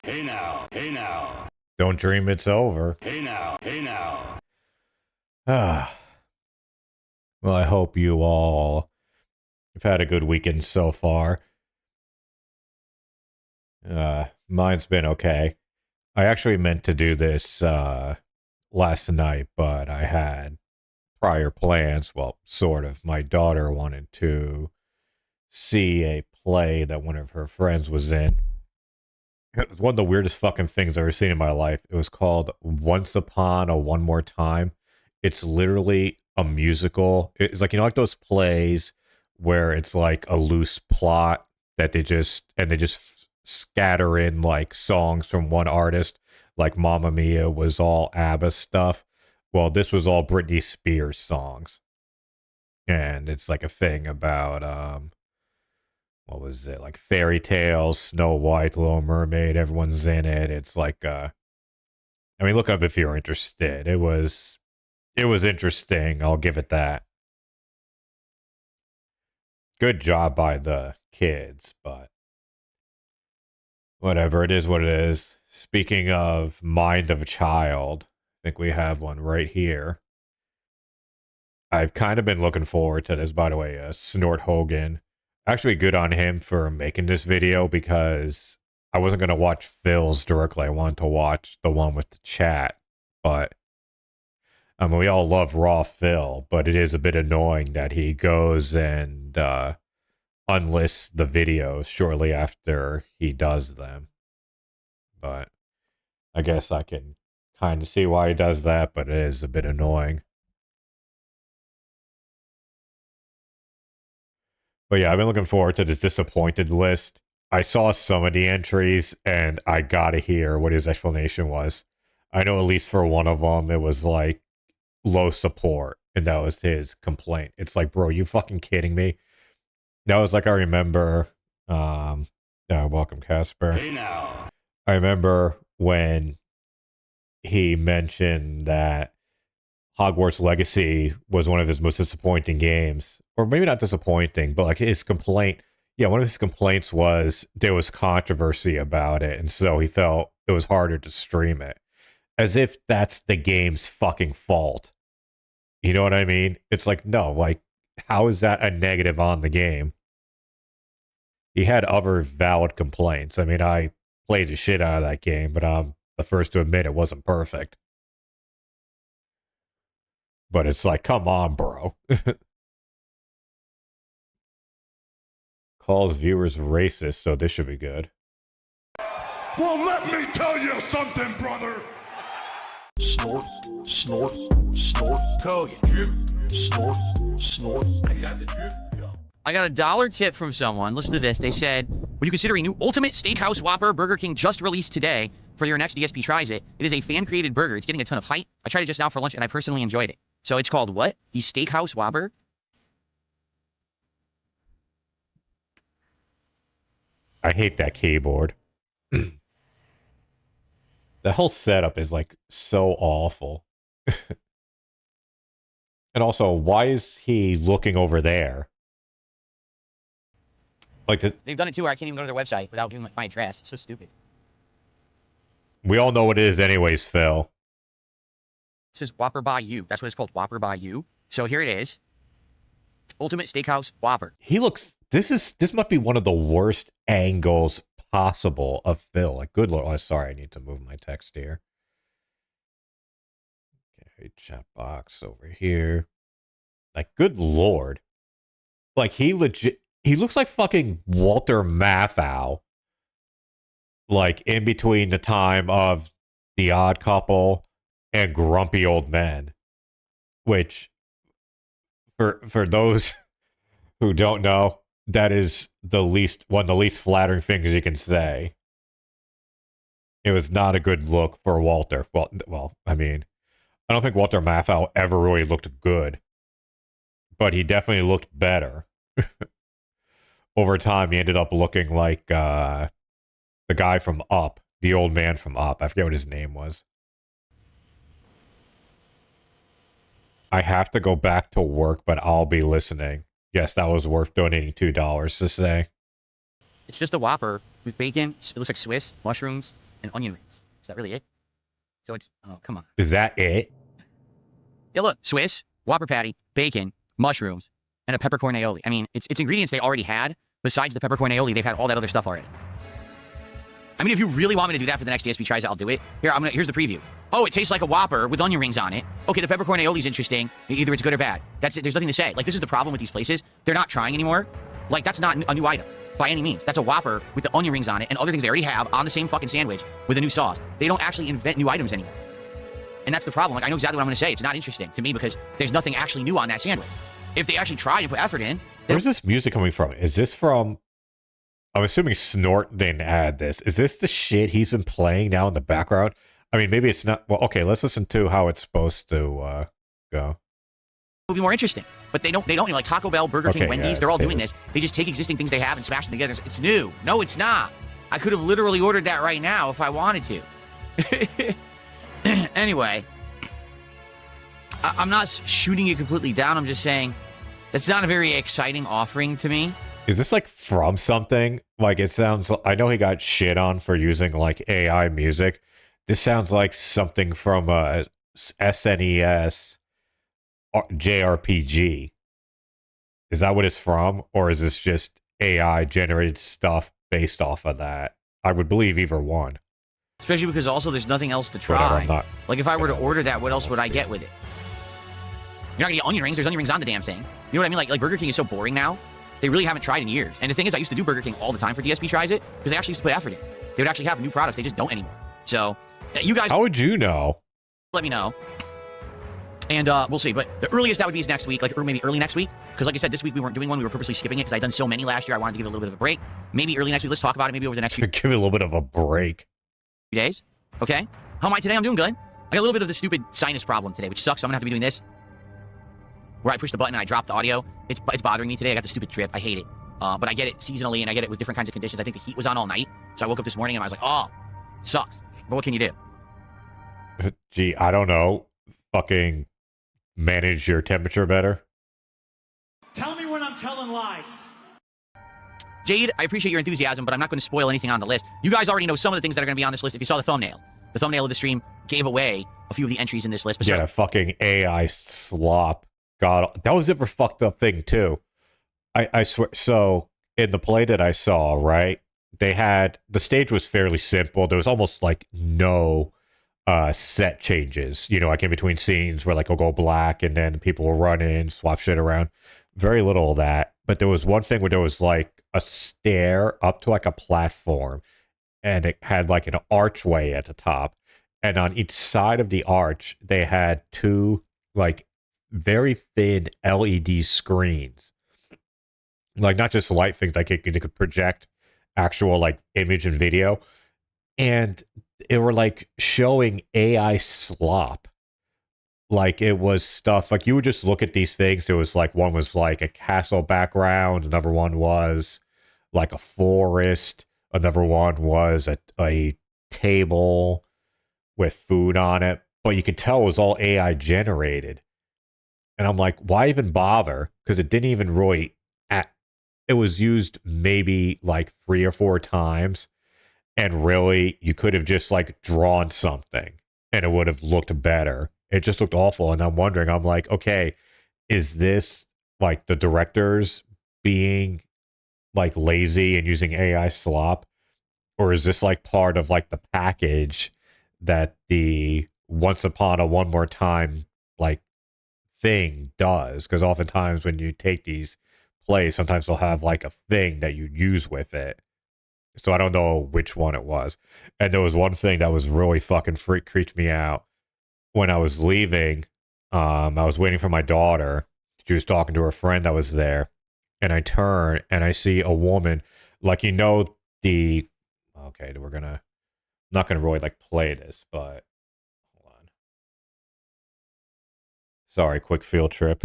Hey now, hey now. Don't dream it's over. Hey now, hey now. Ah. Well, I hope you all have had a good weekend so far. Mine's been okay. I actually meant to do this last night, but I had prior plans. Well, sort of. My daughter wanted to see a play that one of her friends was in. It was one of the weirdest fucking things I've ever seen in my life. It was called Once Upon a One More Time. It's literally a musical. It's like, like those plays where it's like a loose plot that they just scatter in like songs from one artist. Like Mamma Mia was all ABBA stuff. Well, this was all Britney Spears songs. And it's like a thing about what was it, like fairy tales, Snow White, Little Mermaid, everyone's in it. It's like I mean, look up if you're interested. It was interesting, I'll give it that. Good job by the kids, but whatever, it is what it is. Speaking of mind of a child, I think we have one right here. I've kind of been looking forward to this, by the way. Snort Hogan, actually good on him for making this video, because I wasn't going to watch Phil's directly. I wanted to watch the one with the chat, but I mean, we all love Raw Phil, but it is a bit annoying that he goes and unlists the videos shortly after he does them. But I guess I can kind of see why he does that, but it is a bit annoying. But yeah, I've been looking forward to this disappointed list. I saw some of the entries, and I gotta hear what his explanation was. I know at least for one of them, it was like low support, and that was his complaint. It's like, bro, you fucking kidding me? That was like, I remember, welcome, Casper. Hey now. I remember when he mentioned that Hogwarts Legacy was one of his most disappointing games, or maybe not disappointing, but like his complaint. Yeah, one of his complaints was there was controversy about it, and so he felt it was harder to stream it. As if that's the game's fucking fault. You know what I mean? It's like, no, like, how is that a negative on the game? He had other valid complaints. I mean, I played the shit out of that game, but I'm the first to admit it wasn't perfect. But it's like, come on, bro. Calls viewers racist, so this should be good. Well, let me tell you something, brother. Snort, snort, snort. Tell you, drip, snort, snort. I got the drip. I got $1 tip from someone. Listen to this. They said, would you consider a new Ultimate Steakhouse Whopper Burger King just released today for your next DSP tries it? It is a fan-created burger. It's getting a ton of hype. I tried it just now for lunch, and I personally enjoyed it. So it's called what? The Steakhouse Whopper? I hate that keyboard. The whole setup is like so awful. And also, why is he looking over there? Like They've done it too where I can't even go to their website without giving my address. It's so stupid. We all know what it is anyways, Phil. This is Whopper by You. That's what it's called, Whopper by You. So here it is. Ultimate Steakhouse Whopper. He looks... This might be one of the worst angles possible of Phil. Like, good lord. Oh, sorry, I need to move my text here. Okay, chat box over here. Like, good lord. Like, he looks like fucking Walter Matthau. Like, in between the time of The Odd Couple and Grumpy Old Men. Which, for those who don't know, that is one of the least flattering things you can say. It was not a good look for Walter. Well, I mean, I don't think Walter Matthau ever really looked good. But he definitely looked better. Over time, he ended up looking like the guy from Up. The old man from Up. I forget what his name was. I have to go back to work, but I'll be listening. Yes, that was worth donating $2 to say. It's just a Whopper with bacon. It looks like Swiss, mushrooms, and onion rings. Is that really it? So it's, oh, come on. Is that it? Yeah, look, Swiss, Whopper patty, bacon, mushrooms, and a peppercorn aioli. I mean, it's ingredients they already had. Besides the peppercorn aioli, they've had all that other stuff already. I mean, if you really want me to do that for the next DSP tries, I'll do it. Here, here's the preview. Oh, it tastes like a Whopper with onion rings on it. Okay, the peppercorn aioli's interesting. Either it's good or bad. That's it. There's nothing to say. Like, this is the problem with these places. They're not trying anymore. Like, that's not a new item by any means. That's a Whopper with the onion rings on it and other things they already have on the same fucking sandwich with a new sauce. They don't actually invent new items anymore. And that's the problem. Like, I know exactly what I'm going to say. It's not interesting to me because there's nothing actually new on that sandwich. If they actually tried and put effort in... Where's this music coming from? Is this from... I'm assuming Snort didn't add this. Is this the shit he's been playing now in the background? I mean, maybe it's not... Well, okay, let's listen to how it's supposed to go. It would be more interesting. But they don't like Taco Bell, Burger King, Wendy's, they're all doing this. They just take existing things they have and smash them together. It's new. No, it's not. I could have literally ordered that right now if I wanted to. Anyway, I'm not shooting you completely down. I'm just saying that's not a very exciting offering to me. Is this like from something? Like it sounds... I know he got shit on for using like AI music. This sounds like something from a SNES JRPG. Is that what it's from? Or is this just AI generated stuff based off of that? I would believe either one. Especially because also there's nothing else to try. Like if I were to order that, what else would I get with it? You're not gonna get onion rings. There's onion rings on the damn thing. You know what I mean? Like Burger King is so boring now. They really haven't tried in years. And the thing is, I used to do Burger King all the time for DSP Tries It because they actually used to put effort in. They would actually have new products. They just don't anymore. So you guys... How would you know? Let me know. And we'll see. But the earliest that would be is next week, like or maybe early next week. Because like I said, this week we weren't doing one. We were purposely skipping it because I'd done so many last year. I wanted to give it a little bit of a break. Maybe early next week. Let's talk about it maybe over the next few Give it a little bit of a break. days. Okay? How am I today? I'm doing good. I got a little bit of the stupid sinus problem today, which sucks. So I'm going to have to be doing this. Where I push the button and I drop the audio. It's bothering me today. I got the stupid drip. I hate it. But I get it seasonally and I get it with different kinds of conditions. I think the heat was on all night. So I woke up this morning and I was like, oh, sucks. But what can you do? Gee, I don't know. Fucking manage your temperature better. Tell me when I'm telling lies. Jade, I appreciate your enthusiasm, but I'm not going to spoil anything on the list. You guys already know some of the things that are going to be on this list if you saw the thumbnail. The thumbnail of the stream gave away a few of the entries in this list. Yeah, fucking AI slop. God, that was a ever fucked up thing, too. I swear. So, in the play that I saw, right, they had... The stage was fairly simple. There was almost, like, no set changes. You know, like in between scenes where, like, it'll go black and then people will run in, swap shit around. Very little of that. But there was one thing where there was, like, a stair up to, like, a platform. And it had, like, an archway at the top. And on each side of the arch, they had two, like, very thin LED screens. Like, not just light things, like, it could project actual, like, image and video. And it were, like, showing AI slop. Like, it was stuff, like, you would just look at these things. There was, like, one was, like, a castle background. Another one was, like, a forest. Another one was a table with food on it. But you could tell it was all AI generated. And I'm like, why even bother? Because it didn't even really... It was used maybe like 3 or 4 times. And really, you could have just like drawn something. And it would have looked better. It just looked awful. And I'm wondering, I'm like, okay, is this like the directors being like lazy and using AI slop? Or is this like part of like the package that the Once Upon a One More Time like thing does? Because oftentimes when you take these plays, sometimes they'll have like a thing that you use with it. So I don't know which one it was. And there was one thing that was really fucking creeped me out. When I was leaving, I was waiting for my daughter. She was talking to her friend that was there. And I turn and I see a woman, like, you know, the... Okay, I'm not gonna really like play this, but hold on. Sorry, quick field trip.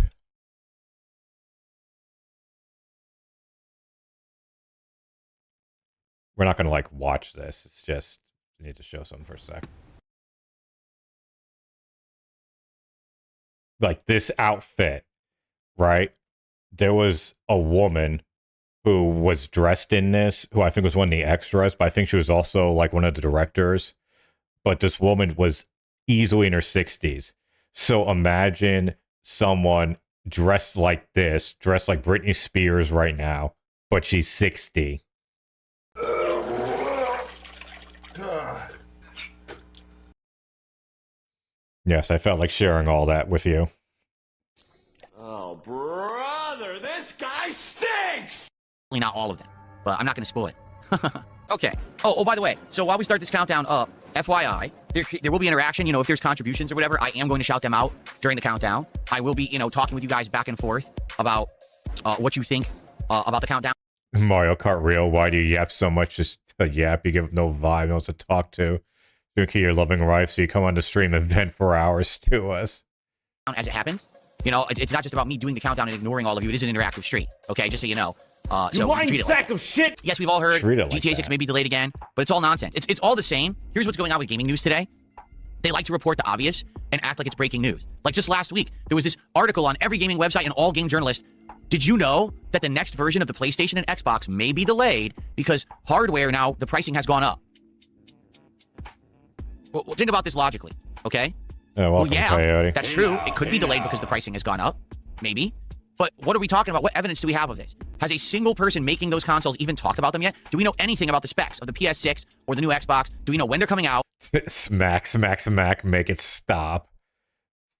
We're not gonna like watch this. It's just I need to show something for a sec. Like this outfit, right? There was a woman who was dressed in this, who I think was one of the extras, but I think she was also like one of the directors. But this woman was easily in her 60s. So imagine someone dressed like this, dressed like Britney Spears right now, but she's 60. Yes, I felt like sharing all that with you. Oh, brother, this guy stinks! Not all of them, but I'm not going to spoil it. Okay. Oh, by the way, so while we start this countdown up, FYI, there will be interaction. You know, if there's contributions or whatever, I am going to shout them out during the countdown. I will be, you know, talking with you guys back and forth about what you think about the countdown. Mario Kart Real, why do you yap so much? Just a yap, you give no vibe, no one to talk to. You keep your loving wife, so you come on the stream and vent for hours to us. As it happens, you know, it's not just about me doing the countdown and ignoring all of you. It is an interactive stream, okay? Just so you know. You lying sack of shit! Yes, we've all heard Like GTA 6 may be delayed again, but it's all nonsense. It's all the same. Here's what's going on with gaming news today. They like to report the obvious and act like it's breaking news. Like just last week, there was this article on every gaming website and all game journalists. Did you know that the next version of the PlayStation and Xbox may be delayed because hardware now, the pricing has gone up? Well, think about this logically, okay? Well, yeah, Coyote. that's true. It could be delayed because the pricing has gone up, maybe. But what are we talking about? What evidence do we have of this? Has a single person making those consoles even talked about them yet? Do we know anything about the specs of the PS6 or the new Xbox? Do we know when they're coming out? Smack, smack, smack, make it stop.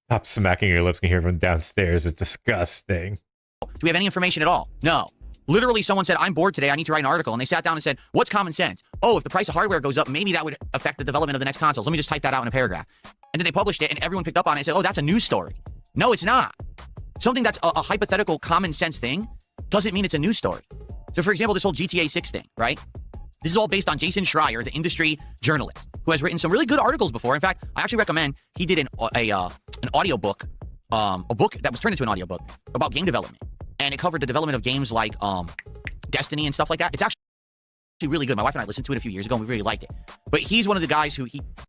Stop smacking your lips and hear from downstairs. It's disgusting. Do we have any information at all? No. Literally, someone said, I'm bored today, I need to write an article. And they sat down and said, what's common sense? Oh, if the price of hardware goes up, maybe that would affect the development of the next consoles. Let me just type that out in a paragraph. And then they published it, and everyone picked up on it and said, oh, that's a news story. No, it's not. Something that's a hypothetical common sense thing doesn't mean it's a news story. So, for example, this whole GTA 6 thing, right? This is all based on Jason Schreier, the industry journalist, who has written some really good articles before. In fact, I actually recommend he did an audiobook, a book that was turned into an audiobook about game development. And it covered the development of games like Destiny and stuff like that. It's actually really good. My wife and I listened to it a few years ago and we really liked it. But he's one of the guys who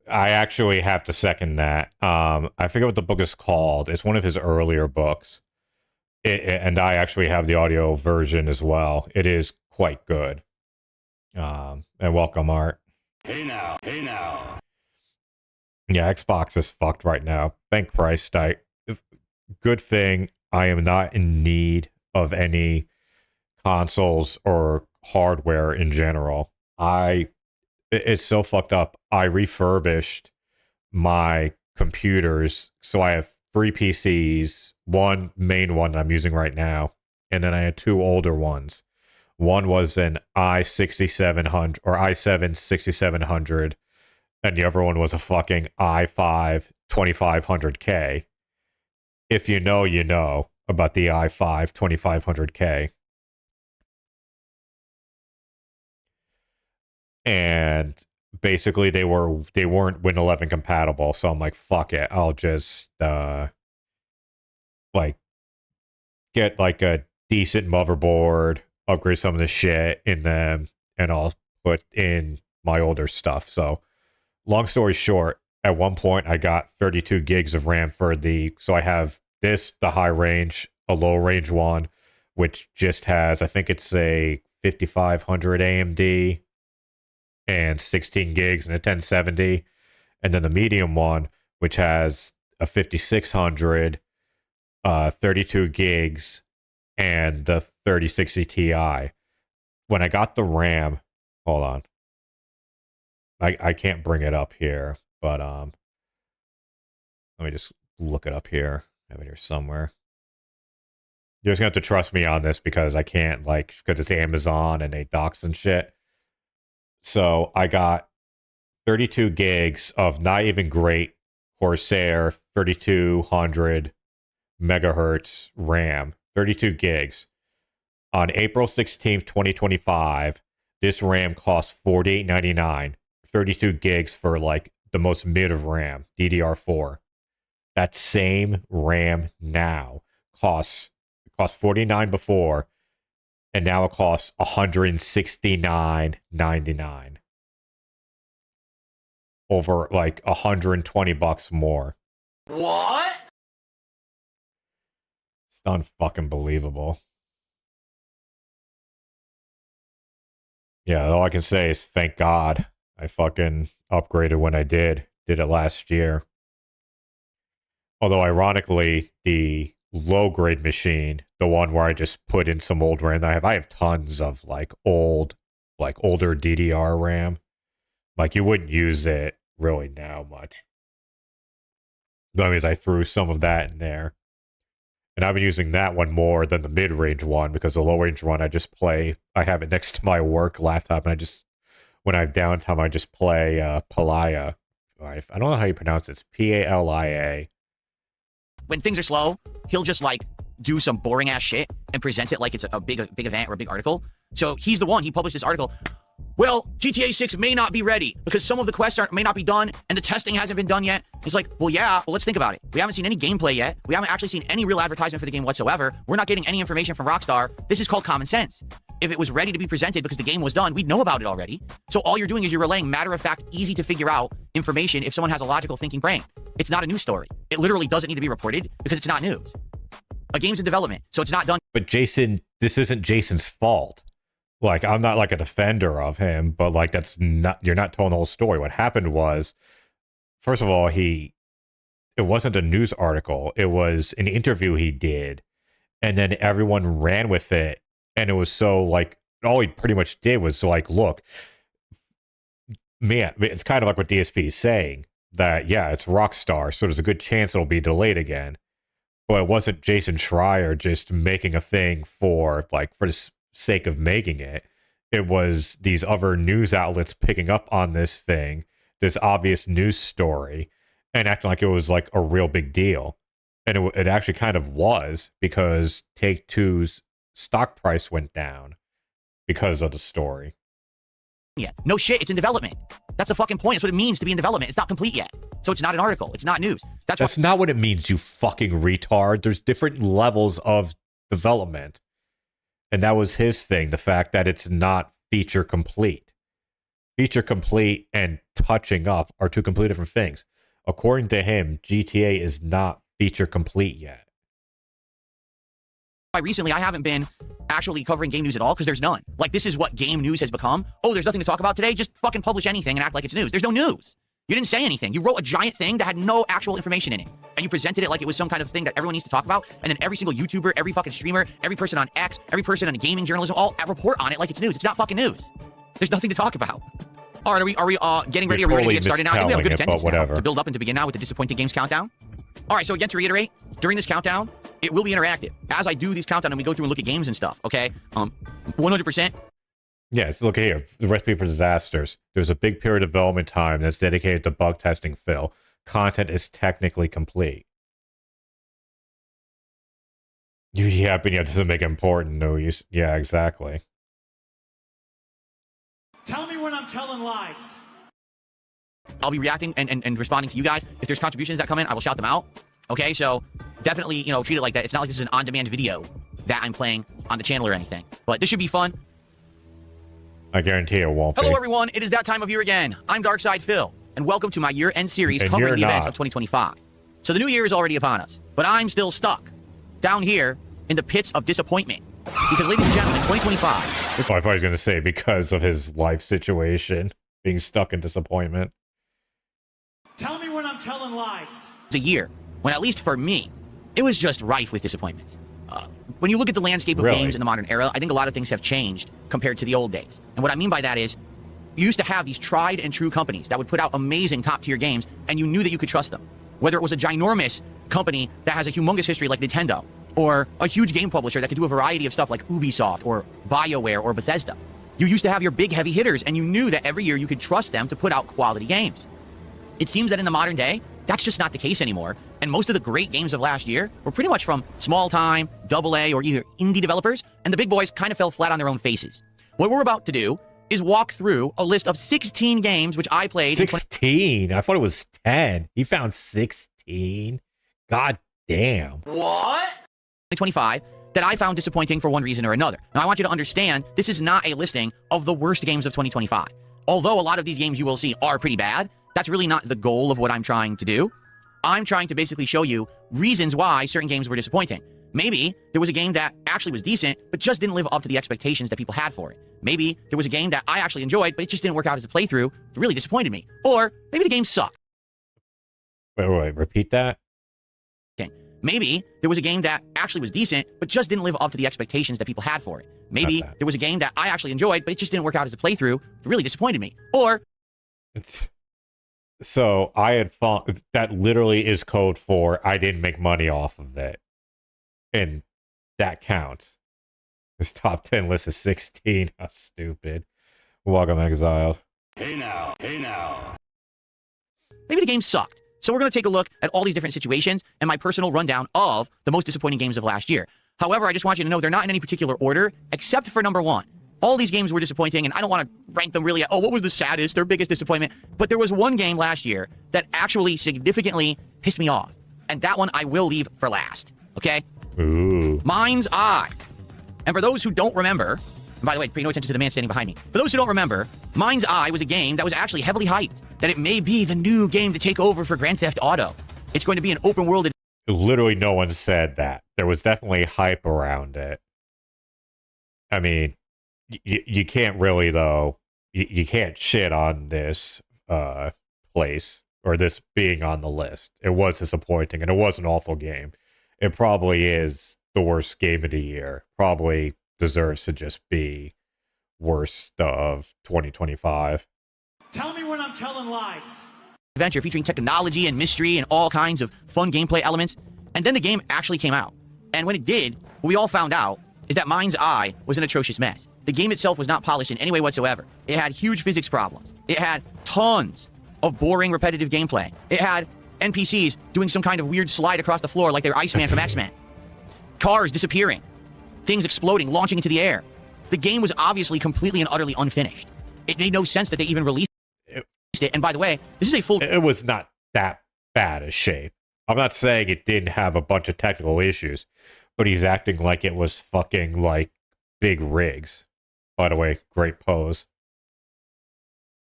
I actually have to second that. I forget what the book is called. It's one of his earlier books. And I actually have the audio version as well. It is quite good. And welcome, Art. Hey now, hey now. Yeah, Xbox is fucked right now. Thank Christ. Good thing I am not in need of any consoles or hardware in general. It's so fucked up. I refurbished my computers, so I have 3 PCs, one main one that I'm using right now, and then I had 2 older ones. One was an i6700 or i7 6700, and the other one was a fucking i5 2500K. If you know, you know about the i5 2500K. And basically they weren't Win 11 compatible, so I'm like, fuck it, I'll just like get like a decent motherboard, upgrade some of the shit in them, and I'll put in my older stuff. So long story short, at one point I got 32 gigs of RAM so I have this, the high range, a low range one, which just has, I think it's a 5500 AMD and 16 gigs and a 1070, and then the medium one, which has a 5600, 32 gigs, and the 3060 Ti. When I got the RAM, hold on, I can't bring it up here, but let me just look it up here. I have it here somewhere. You're just gonna have to trust me on this because I can't, like, because it's Amazon and they docs and shit. So I got 32 gigs of not even great Corsair 3200 megahertz RAM, 32 gigs. On April 16th, 2025, this RAM costs $48.99, 32 gigs for like the most mid of RAM, DDR4. That same RAM now costs $49 before, and now it costs $169.99. Over like $120 more. What? It's unfucking believable. Yeah, all I can say is thank God I fucking upgraded when I did. Did it last year. Although, ironically, the low-grade machine, the one where I just put in some old RAM I have tons of, like, older DDR RAM. Like, you wouldn't use it really now much. That means I threw some of that in there. And I've been using that one more than the mid-range one, because the low-range one I just play. I have it next to my work laptop, and when I have downtime, I just play Palia. I don't know how you pronounce it. It's Palia. When things are slow, he'll just like do some boring ass shit and present it like it's a big event or a big article. So he's the one. He published this article. Well, GTA 6 may not be ready because some of the quests may not be done and the testing hasn't been done yet. It's like, well, yeah, well, let's think about it. We haven't seen any gameplay yet. We haven't actually seen any real advertisement for the game whatsoever. We're not getting any information from Rockstar. This is called common sense. If it was ready to be presented because the game was done, we'd know about it already. So all you're doing is you're relaying matter-of-fact, easy to figure out information if someone has a logical thinking brain. It's not a news story. It literally doesn't need to be reported because it's not news. A game's in development, so it's not done. But Jason, this isn't Jason's fault. Like, I'm not like a defender of him, but like you're not telling the whole story. What happened was, first of all, it wasn't a news article. It was an interview he did, and then everyone ran with it. And it was so like, all he pretty much did was like, look, man, it's kind of like what DSP is saying, that, yeah, it's Rockstar, so there's a good chance it'll be delayed again. But it wasn't Jason Schreier just making a thing for the sake of making it. It was these other news outlets picking up on this thing, this obvious news story, and acting like it was like a real big deal. And it actually kind of was, because Take-Two's stock price went down because of the story. Yeah, no shit, it's in development. That's the fucking point. That's what it means to be in development. It's not complete yet. So it's not an article. It's not news. That's not what it means, you fucking retard. There's different levels of development. And that was his thing, the fact that it's not feature complete. Feature complete and touching up are two completely different things. According to him, GTA is not feature complete yet. Recently, I haven't been actually covering game news at all because there's none. Like, this is what game news has become. Oh, there's nothing to talk about today? Just fucking publish anything and act like it's news. There's no news. You didn't say anything. You wrote a giant thing that had no actual information in it. And you presented it like it was some kind of thing that everyone needs to talk about. And then every single YouTuber, every fucking streamer, every person on X, every person on gaming journalism, all report on it like it's news. It's not fucking news. There's nothing to talk about. All right, are we getting ready? Are we ready to get started now? I think we have a good attendance now to build up and to begin now with the disappointing games countdown. All right, so again, to reiterate, during this countdown, it will be interactive. As I do these countdown and we go through and look at games and stuff, okay? 100%. Yes, look here. The Recipe for Disasters. There's a big period of development time that's dedicated to bug testing, Phil. Content is technically complete. Yeah, but yeah, it doesn't make it important. No use. Yeah, exactly. Tell me when I'm telling lies. I'll be reacting and responding to you guys. If there's contributions that come in, I will shout them out. Okay, so definitely, treat it like that. It's not like this is an on-demand video that I'm playing on the channel or anything. But this should be fun. I guarantee it won't be. Hello, everyone. It is that time of year again. I'm Darkside Phil, and welcome to my year-end series covering the events of 2025. So the new year is already upon us, but I'm still stuck down here in the pits of disappointment. Because, ladies and gentlemen, 2025... I thought he was going to say because of his life situation, being stuck in disappointment. Tell me when I'm telling lies. It's a year when, at least for me, it was just rife with disappointments. When you look at the landscape of games in the modern era, I think a lot of things have changed compared to the old days. And what I mean by that is, you used to have these tried and true companies that would put out amazing top-tier games, and you knew that you could trust them. Whether it was a ginormous company that has a humongous history like Nintendo, or a huge game publisher that could do a variety of stuff like Ubisoft, or BioWare, or Bethesda. You used to have your big heavy hitters, and you knew that every year you could trust them to put out quality games. It seems that in the modern day, that's just not the case anymore. And most of the great games of last year were pretty much from small-time, AA, or either indie developers, and the big boys kind of fell flat on their own faces. What we're about to do is walk through a list of 16 games which I played. 16? I thought it was 10. He found 16? God damn. What? 2025 that I found disappointing for one reason or another. Now, I want you to understand, this is not a listing of the worst games of 2025. Although a lot of these games you will see are pretty bad, that's really not the goal of what I'm trying to do. I'm trying to basically show you reasons why certain games were disappointing. Maybe there was a game that actually was decent, but just didn't live up to the expectations that people had for it. Maybe there was a game that I actually enjoyed, but it just didn't work out as a playthrough. It really disappointed me. Or maybe the game sucked. Wait, repeat that? Maybe there was a game that actually was decent, but just didn't live up to the expectations that people had for it. Maybe there was a game that I actually enjoyed, but it just didn't work out as a playthrough. It really disappointed me. Or... So I had thought that literally is code for I didn't make money off of it. And that counts. This top 10 list is 16. How stupid. Welcome, Exiled. Hey now. maybe the game sucked. So we're going to take a look at all these different situations and my personal rundown of the most disappointing games of last year. However, I just want you to know they're not in any particular order, except for number one. All these games were disappointing, and I don't want to rank them really at, oh, what was the saddest or biggest disappointment? But there was one game last year that actually significantly pissed me off. And that one I will leave for last, okay? Ooh. Mind's Eye. And for those who don't remember, and by the way, pay no attention to the man standing behind me. For those who don't remember, Mind's Eye was a game that was actually heavily hyped, that it may be the new game to take over for Grand Theft Auto. It's going to be an open world. Literally no one said that. There was definitely hype around it. I mean, you can't really, though, you can't shit on this place or this being on the list. It was disappointing, and it was an awful game. It probably is the worst game of the year. Probably deserves to just be worst of 2025. Tell me when I'm telling lies. Adventure featuring technology and mystery and all kinds of fun gameplay elements. And then the game actually came out. And when it did, what we all found out is that Mind's Eye was an atrocious mess. The game itself was not polished in any way whatsoever. It had huge physics problems. It had tons of boring, repetitive gameplay. It had NPCs doing some kind of weird slide across the floor like they're Iceman from X-Men. Cars disappearing. Things exploding, launching into the air. The game was obviously completely and utterly unfinished. It made no sense that they even released it. And by the way, this is a full... It was not that bad a shape. I'm not saying it didn't have a bunch of technical issues, but he's acting like it was fucking, like, big rigs. By the way, great pose.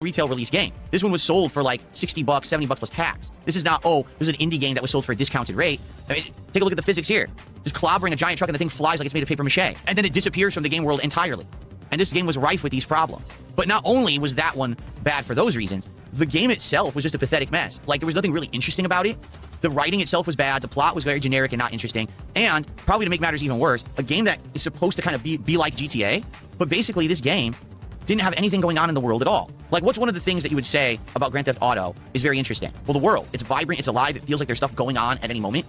Retail release game. This one was sold for like $60, $70 plus tax. This is not, oh, this is an indie game that was sold for a discounted rate. I mean, take a look at the physics here. Just clobbering a giant truck and the thing flies like it's made of paper mache. And then it disappears from the game world entirely. And this game was rife with these problems. But not only was that one bad for those reasons, the game itself was just a pathetic mess. Like, there was nothing really interesting about it. The writing itself was bad. The plot was very generic and not interesting. And, probably to make matters even worse, a game that is supposed to kind of be like GTA, but basically this game didn't have anything going on in the world at all. Like, what's one of the things that you would say about Grand Theft Auto is very interesting? Well, the world. It's vibrant, it's alive, it feels like there's stuff going on at any moment.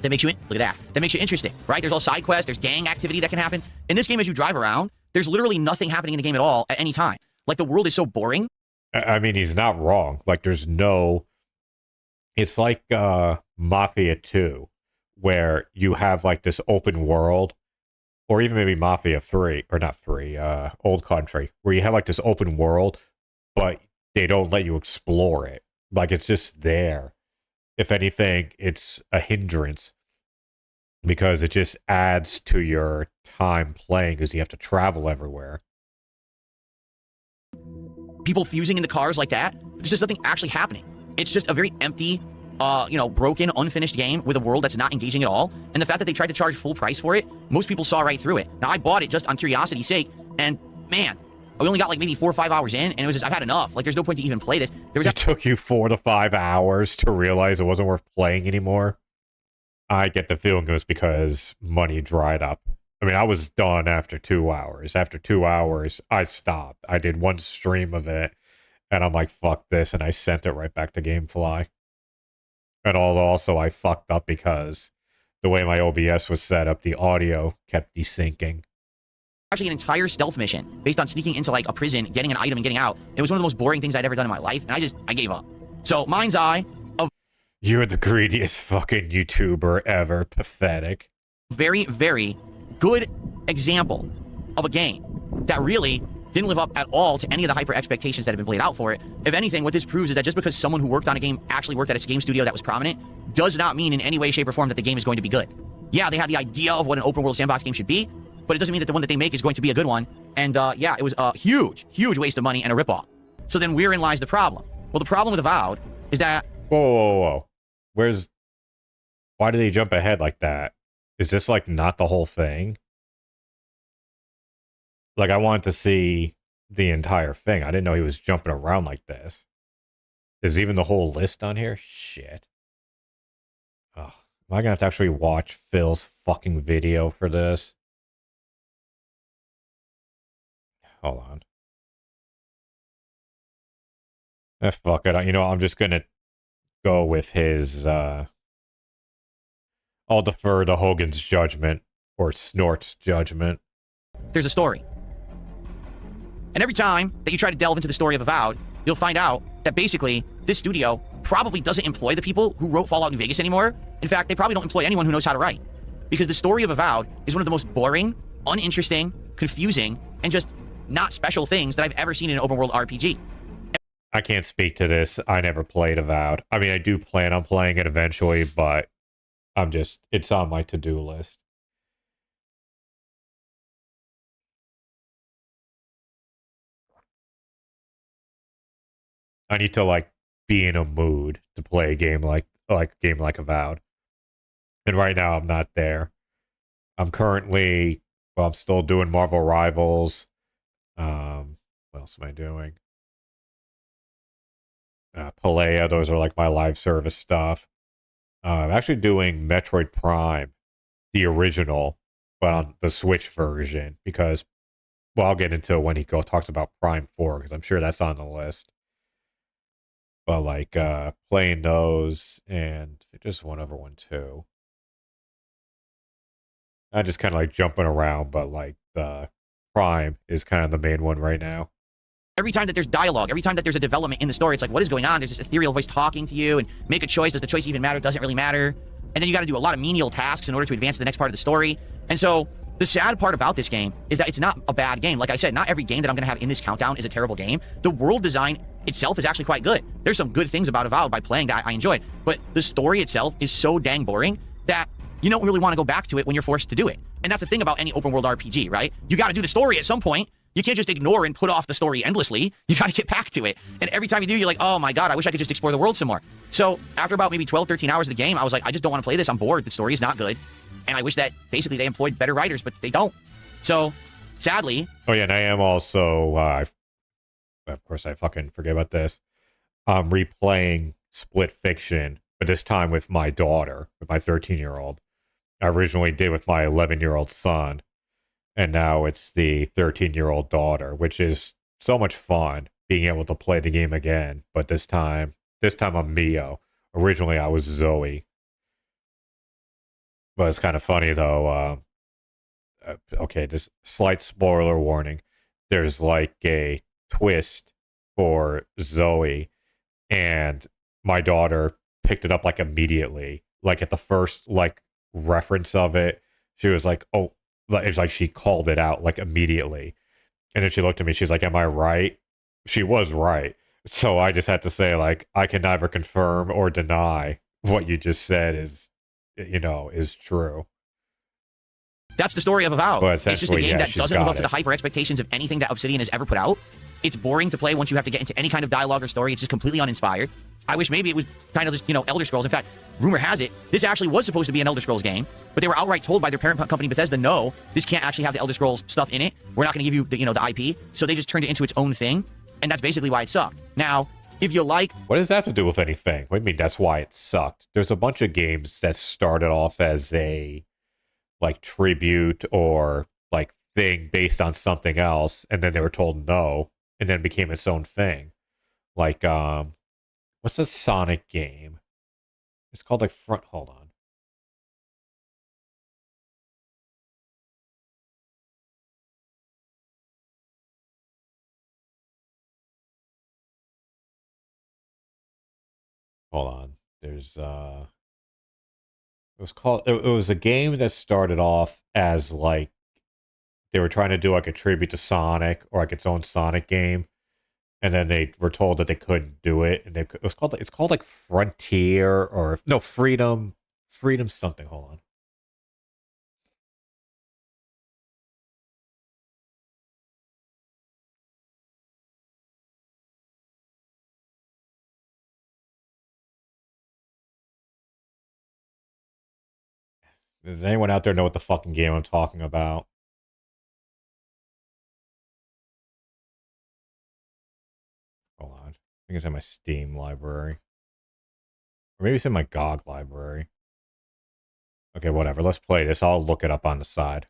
That makes you, look at that. That makes you interesting, right? There's all side quests, there's gang activity that can happen. In this game, as you drive around, there's literally nothing happening in the game at all at any time. Like, the world is so boring. I mean, he's not wrong. Like, there's no... It's like Mafia 2, where you have, like, this open world, or even maybe Mafia 3, or not 3, Old Country, where you have, like, this open world, but they don't let you explore it. Like, it's just there. If anything, it's a hindrance, because it just adds to your time playing, because you have to travel everywhere. People fusing in the cars like that, there's just nothing actually happening. It's just a very empty, broken, unfinished game with a world that's not engaging at all. And the fact that they tried to charge full price for it, most people saw right through it. Now, I bought it just on curiosity's sake, and man, I only got like maybe 4 or 5 hours in, and it was just, I've had enough. Like, there's no point to even play this. It took you 4 to 5 hours to realize it wasn't worth playing anymore. I get the feeling it was because money dried up. I mean, I was done after 2 hours. After 2 hours, I stopped. I did one stream of it, and I'm like, fuck this, and I sent it right back to GameFly. And also, I fucked up because the way my OBS was set up, the audio kept desyncing. Actually, an entire stealth mission based on sneaking into, like, a prison, getting an item, and getting out. It was one of the most boring things I'd ever done in my life, and I gave up. So, Mind's Eye, You're the greediest fucking YouTuber ever. Pathetic. very, very good example of a game that really didn't live up at all to any of the hyper expectations that have been played out for it. If anything, what this proves is that just because someone who worked on a game actually worked at a game studio that was prominent does not mean in any way, shape, or form that the game is going to be good. Yeah, they had the idea of what an open world sandbox game should be, but it doesn't mean that the one that they make is going to be a good one. And yeah, it was a huge, huge waste of money and a ripoff. So then wherein lies the problem? Well, the problem with Avowed is that... Whoa. Why did they jump ahead like that? Is this like not the whole thing? Like I wanted to see the entire thing. I didn't know he was jumping around like this. Is even the whole list on here? Shit. Oh, am I gonna have to actually watch Phil's fucking video for this? Hold on. Fuck it. You know, I'm just gonna go with his, I'll defer to Hogan's judgment, or Snort's judgment. There's a story. And every time that you try to delve into the story of Avowed, you'll find out that basically this studio probably doesn't employ the people who wrote Fallout New Vegas anymore. In fact, they probably don't employ anyone who knows how to write. Because the story of Avowed is one of the most boring, uninteresting, confusing, and just not special things that I've ever seen in an open world RPG. I can't speak to this. I never played Avowed. I mean, I do plan on playing it eventually, but it's on my to-do list. I need to like be in a mood to play a game like Avowed. And right now I'm not there. I'm currently, well, I'm still doing Marvel Rivals. What else am I doing? Palea, those are like my live service stuff. I'm actually doing Metroid Prime, the original, but on the Switch version, because, well, I'll get into it when he talks about Prime 4, because I'm sure that's on the list. But like playing those, and just one other one too. I'm just kind of like jumping around, but like the Prime is kind of the main one right now. Every time that there's dialogue, every time that there's a development in the story, it's like, what is going on? There's this ethereal voice talking to you, and make a choice. Does the choice even matter? Doesn't really matter. And then you got to do a lot of menial tasks in order to advance to the next part of the story. And so the sad part about this game is that it's not a bad game. Like I said, not every game that I'm going to have in this countdown is a terrible game. The world design itself is actually quite good. There's some good things about Avowed by playing that I enjoyed. But the story itself is so dang boring that you don't really want to go back to it when you're forced to do it. And that's the thing about any open world RPG, right? You got to do the story at some point. You can't just ignore and put off the story endlessly. You got to get back to it. And every time you do, you're like, oh my God, I wish I could just explore the world some more. So after about maybe 12, 13 hours of the game, I was like, I just don't want to play this. I'm bored. The story is not good. And I wish that basically they employed better writers, but they don't. So sadly. Oh yeah, and I am also, of course I fucking forget about this. I'm replaying Split Fiction, but this time with my daughter, with my 13-year-old. I originally did with my 11-year-old son. And now it's the 13-year-old daughter, which is so much fun being able to play the game again. But this time I'm Mio. Originally I was Zoe. But it's kind of funny though. Okay, just slight spoiler warning. There's like a twist for Zoe, and my daughter picked it up like immediately. Like at the first like reference of it, she was like, "Oh." It's like she called it out like immediately. And then she looked at me, she's like, am I right? She was right. So I just had to say, like, I can neither confirm or deny what you just said is true. That's the story of Avowed. But it's just a game that doesn't live up to the hyper expectations of anything that Obsidian has ever put out. It's boring to play once you have to get into any kind of dialogue or story. It's just completely uninspired. I wish maybe it was kind of just, Elder Scrolls. In fact, rumor has it, this actually was supposed to be an Elder Scrolls game, but they were outright told by their parent company Bethesda, no, this can't actually have the Elder Scrolls stuff in it. We're not going to give you the IP. So they just turned it into its own thing. And that's basically why it sucked. Now, if you like... What does that have to do with anything? What do you mean that's why it sucked? There's a bunch of games that started off as a, like, tribute or, like, thing based on something else, and then they were told no, and then it became its own thing. Like, what's a Sonic game? It's called, like, hold on. Hold on. There's it was a game that started off as like they were trying to do like a tribute to Sonic or like its own Sonic game, and then they were told that they couldn't do it, and it's called like Frontier or no Freedom something. Hold on. Does anyone out there know what the fucking game I'm talking about? Hold on. I think it's in my Steam library. Or maybe it's in my GOG library. Okay, whatever. Let's play this. I'll look it up on the side.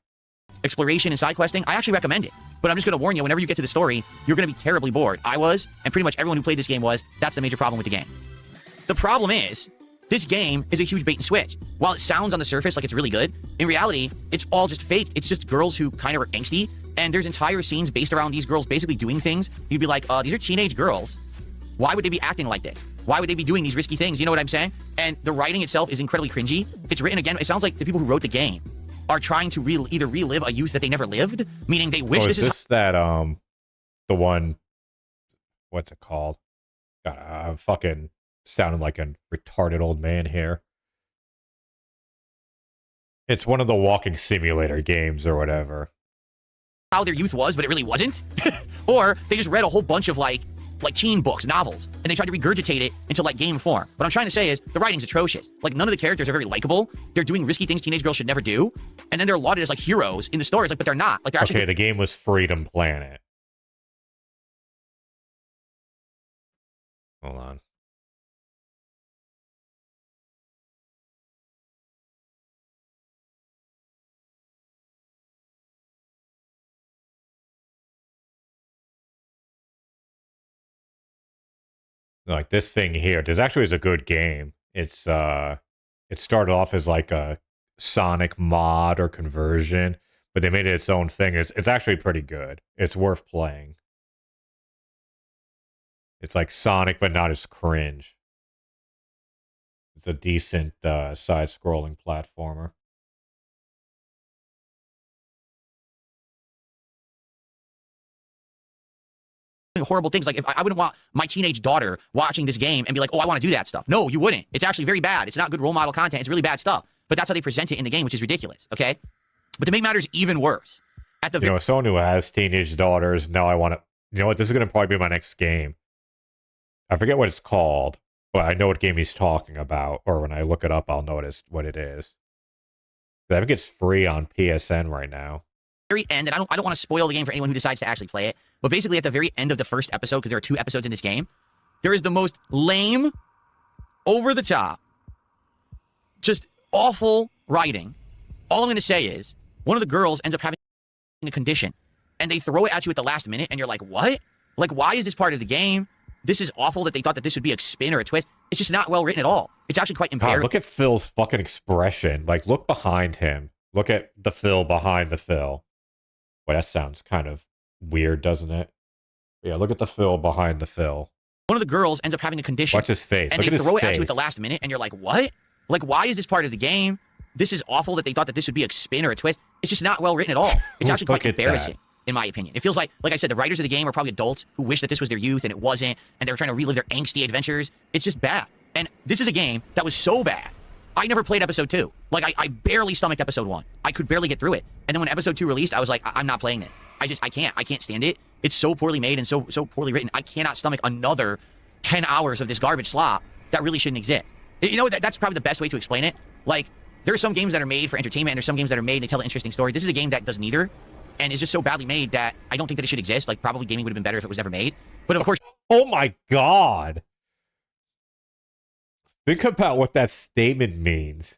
Exploration and side questing, I actually recommend it. But I'm just going to warn you, whenever you get to the story, you're going to be terribly bored. I was, and pretty much everyone who played this game was. That's the major problem with the game. The problem is, this game is a huge bait and switch. While it sounds on the surface like it's really good, in reality, it's all just fake. It's just girls who kind of are angsty, and there's entire scenes based around these girls basically doing things. You'd be like, these are teenage girls. Why would they be acting like this? Why would they be doing these risky things? You know what I'm saying? And the writing itself is incredibly cringy. It's written again, it sounds like the people who wrote the game are trying to either relive a youth that they never lived, meaning they wish is this is that the one, what's it called? God, I'm fucking sounding like a retarded old man here. It's one of the walking simulator games or whatever. how their youth was, but it really wasn't. Or they just read a whole bunch of like teen books, novels, and they tried to regurgitate it into like game form. What I'm trying to say is the writing's atrocious. Like none of the characters are very likable. They're doing risky things teenage girls should never do, and then they're lauded as like heroes in the stories, like, but they're not. Like they're actually Okay, the game was Freedom Planet. Hold on. Like this thing here, this actually is a good game. It's it started off as like a Sonic mod or conversion, but they made it its own thing. It's actually pretty good. It's worth playing. It's like Sonic, but not as cringe. It's a decent side-scrolling platformer. horrible things. Like if I wouldn't want my teenage daughter watching this game and be like, oh, I want to do that stuff. No, you wouldn't. It's actually very bad. It's not good role model content. It's really bad stuff. But that's how they present it in the game, which is ridiculous. Okay. But to make matters even worse, at the as someone who has teenage daughters, now I want to. You know what? This is going to probably be my next game. I forget what it's called, but I know what game he's talking about. Or when I look it up, I'll notice what it is. I think it's free on PSN right now. Very end, and I don't want to spoil the game for anyone who decides to actually play it, but basically at the very end of the first episode, because there are 2 episodes in this game, there is the most lame, over the top, just awful writing. All I'm going to say is one of the girls ends up having a condition, and they throw it at you at the last minute, and you're like, what? Like, why is this part of the game? This is awful that they thought that this would be a spin or a twist. It's just not well written at all. It's actually quite embarrassing. God, look at Phil's fucking expression. Like, look behind him. Look at the Phil behind the Phil. Boy, that sounds kind of weird, doesn't it? Yeah, look at the Phil behind the Phil. One of the girls ends up having a condition. Watch his face. And look they at throw his it face. at you at the last minute, and you're like, what? Like, why is this part of the game? This is awful that they thought that this would be a spin or a twist. It's just not well written at all. It's actually quite embarrassing, in my opinion. It feels like I said, the writers of the game are probably adults who wish that this was their youth and it wasn't, and they were trying to relive their angsty adventures. It's just bad. And this is a game that was so bad. I never played episode 2. Like, I barely stomached episode 1. I could barely get through it. And then when episode 2 released, I was like, I'm not playing this. I can't stand it. It's so poorly made and so poorly written. I cannot stomach another 10 hours of this garbage slop that really shouldn't exist. You know, that's probably the best way to explain it. Like, there are some games that are made for entertainment, and there's some games that are made and they tell an interesting story. This is a game that does neither, and is just so badly made that I don't think that it should exist. Like, probably gaming would have been better if it was never made. But of course... Oh my god! Think about what that statement means.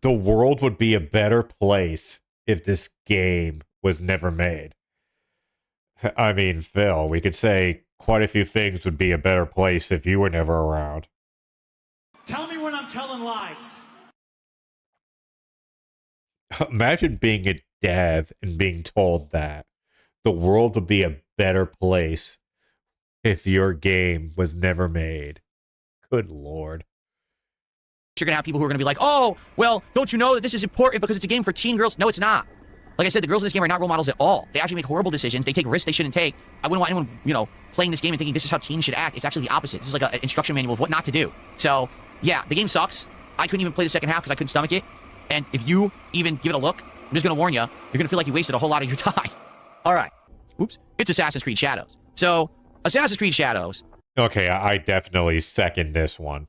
The world would be a better place if this game was never made. I mean, Phil, we could say quite a few things would be a better place if you were never around. Tell me when I'm telling lies. Imagine being a dev and being told that the world would be a better place if your game was never made. Good lord. You're going to have people who are going to be like, oh, well, don't you know that this is important because it's a game for teen girls? No, it's not. Like I said, the girls in this game are not role models at all. They actually make horrible decisions. They take risks they shouldn't take. I wouldn't want anyone, playing this game and thinking this is how teens should act. It's actually the opposite. This is like an instruction manual of what not to do. So, yeah, the game sucks. I couldn't even play the second half because I couldn't stomach it. And if you even give it a look, I'm just going to warn you, you're going to feel like you wasted a whole lot of your time. All right. Oops. It's Assassin's Creed Shadows. So, Assassin's Creed Shadows. Okay, I definitely second this one.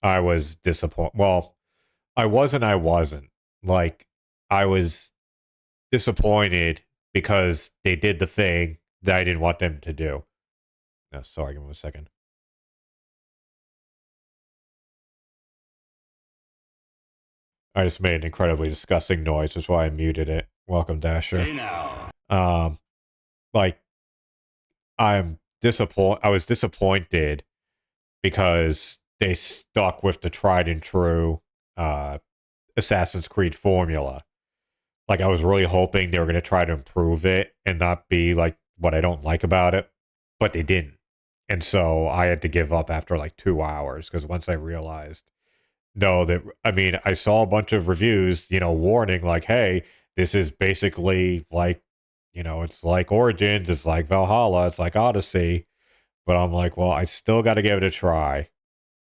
I was disappointed. Well, I was and I wasn't. Like, I was disappointed because they did the thing that I didn't want them to do. No, sorry, give me a second. I just made an incredibly disgusting noise, which is why I muted it. Welcome, Dasher. Hey now. Like, I was disappointed because they stuck with the tried and true Assassin's Creed formula. Like, I was really hoping they were going to try to improve it and not be like what I don't like about it, but they didn't. And so I had to give up after like 2 hours because once I realized, no, that I mean, I saw a bunch of reviews, warning like, hey, this is basically like, it's like Origins, it's like Valhalla, it's like Odyssey. But I'm like, well, I still got to give it a try.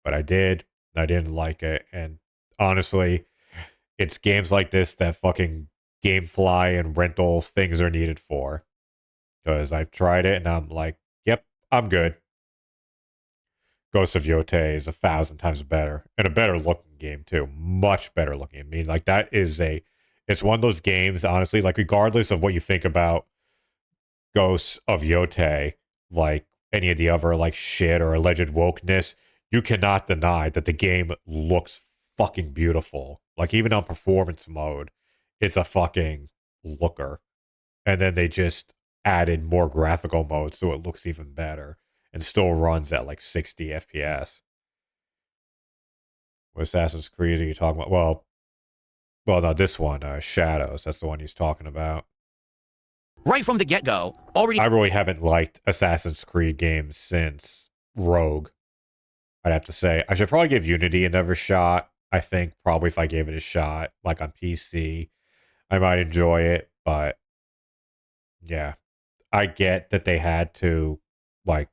But I did. I didn't like it. And honestly, it's games like this that fucking GameFly and rental things are needed for. Because I've tried it and I'm like, yep, I'm good. Ghost of Yotei is 1,000 times better. And a better looking game, too. Much better looking. I mean, like, it's one of those games, honestly, like, regardless of what you think about Ghosts of Yotei, like, any of the other, like, shit or alleged wokeness, you cannot deny that the game looks fucking beautiful. Like, even on performance mode, it's a fucking looker. And then they just added more graphical modes so it looks even better. And still runs at like 60 FPS. What Assassin's Creed are you talking about? Well, no, this one, Shadows. That's the one he's talking about. Right from the get-go, already... I really haven't liked Assassin's Creed games since Rogue. I'd have to say. I should probably give Unity another shot. I think probably if I gave it a shot, like on PC, I might enjoy it. But, yeah. I get that they had to, like,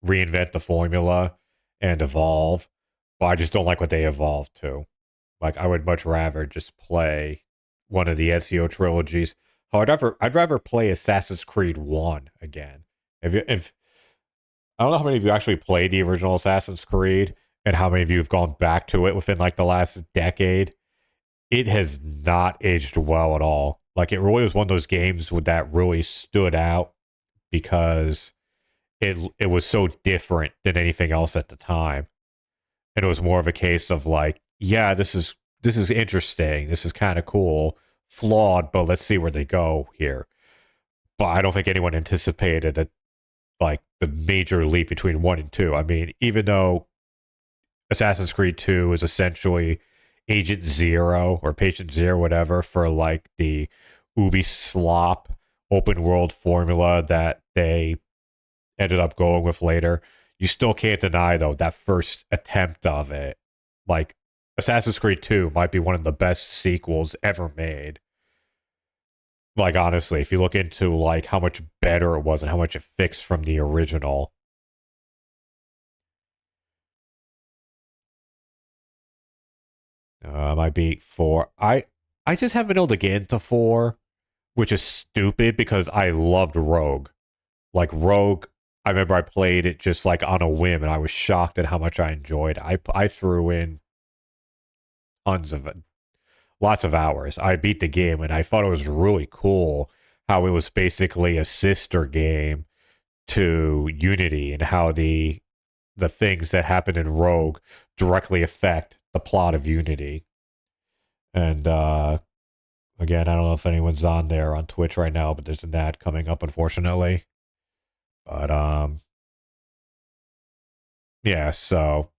reinvent the formula and evolve, but I just don't like what they evolved to. Like, I would much rather just play one of the Ezio trilogies. However, I'd rather play Assassin's Creed 1 again. If I don't know how many of you actually played the original Assassin's Creed and how many of you have gone back to it within like the last decade. It has not aged well at all. Like, it really was one of those games that really stood out because it was so different than anything else at the time. And it was more of a case of like, yeah, this is interesting. This is kind of cool. Flawed, but let's see where they go here. But I don't think anyone anticipated that, like, the major leap between 1 and 2. I mean, even though Assassin's Creed 2 is essentially Agent Zero or Patient Zero, whatever, for like the Ubi slop open world formula that they ended up going with later, you still can't deny, though, that first attempt of it. Like, Assassin's Creed 2 might be one of the best sequels ever made. Like, honestly, if you look into, like, how much better it was and how much it fixed from the original. I beat 4. I just haven't been able to get into 4, which is stupid because I loved Rogue. Like, Rogue, I remember I played it just like on a whim, and I was shocked at how much I enjoyed it. I threw in lots of hours. I beat the game, and I thought it was really cool how it was basically a sister game to Unity, and how the things that happen in Rogue directly affect the plot of Unity. And again, I don't know if anyone's on there on Twitch right now, but there's an ad coming up, unfortunately. But, yeah, so,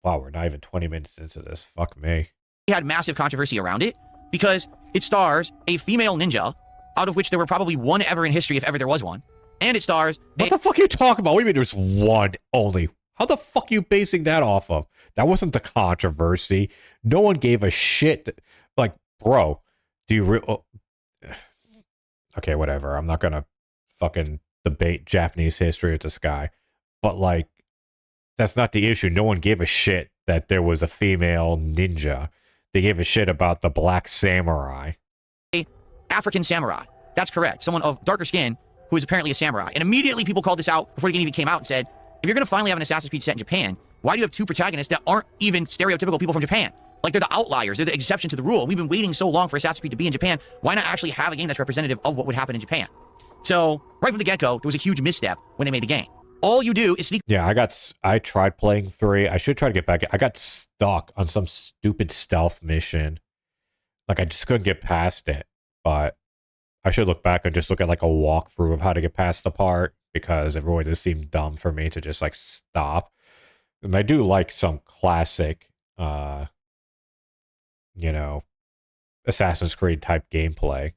wow, we're not even 20 minutes into this. Fuck me. had massive controversy around it because it stars a female ninja, out of which there were probably one ever in history, if ever there was one. And it stars... What the fuck are you talking about? What do you mean there's one only? How the fuck are you basing that off of? That wasn't the controversy. No one gave a shit. Like, bro, do you... Okay, whatever. I'm not gonna fucking debate Japanese history with this guy. But, like, that's not the issue. No one gave a shit that there was a female ninja. They gave a shit about the black samurai. African samurai. That's correct. Someone of darker skin who is apparently a samurai. And immediately people called this out before the game even came out and said, if you're going to finally have an Assassin's Creed set in Japan, why do you have two protagonists that aren't even stereotypical people from Japan? Like, they're the outliers. They're the exception to the rule. We've been waiting so long for Assassin's Creed to be in Japan. Why not actually have a game that's representative of what would happen in Japan? So, right from the get-go, there was a huge misstep when they made the game. All you do is sneak... Yeah, I tried playing 3. I should try to get back. I got stuck on some stupid stealth mission. Like, I just couldn't get past it. But I should look back and just look at, like, a walkthrough of how to get past the part, because it really does seem dumb for me to just, like, stop. And I do like some classic, you know, Assassin's Creed type gameplay.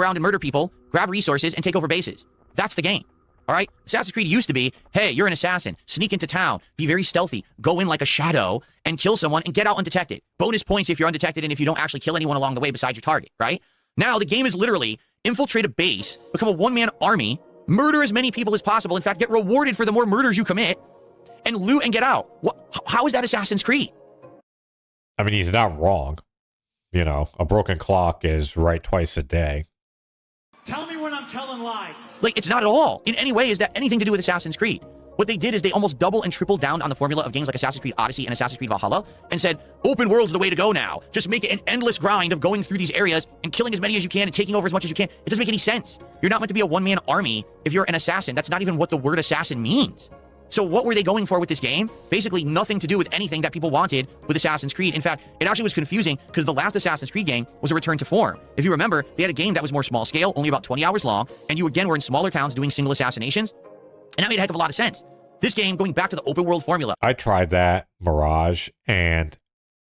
around and murder people, grab resources, and take over bases. That's the game. All right? Assassin's Creed used to be, hey, you're an assassin. Sneak into town. Be very stealthy. Go in like a shadow and kill someone and get out undetected. Bonus points if you're undetected and if you don't actually kill anyone along the way besides your target, right? Now, the game is literally infiltrate a base, become a one-man army, murder as many people as possible, in fact, get rewarded for the more murders you commit, and loot and get out. How is that Assassin's Creed? I mean, he's not wrong. You know, a broken clock is right twice a day. Tell me when I'm telling lies. Like, it's not at all. In any way is that anything to do with Assassin's Creed. What they did is they almost double and triple down on the formula of games like Assassin's Creed Odyssey and Assassin's Creed Valhalla and said, open world's the way to go now. Just make it an endless grind of going through these areas and killing as many as you can and taking over as much as you can. It doesn't make any sense. You're not meant to be a one-man army if you're an assassin. That's not even what the word assassin means. So what were they going for with this game? Basically nothing to do with anything that people wanted with Assassin's Creed. In fact, it actually was confusing because the last Assassin's Creed game was a return to form. If you remember, they had a game that was more small scale, only about 20 hours long, and you again were in smaller towns doing single assassinations, and that made a heck of a lot of sense. This game, going back to the open world formula. I tried that, Mirage, and,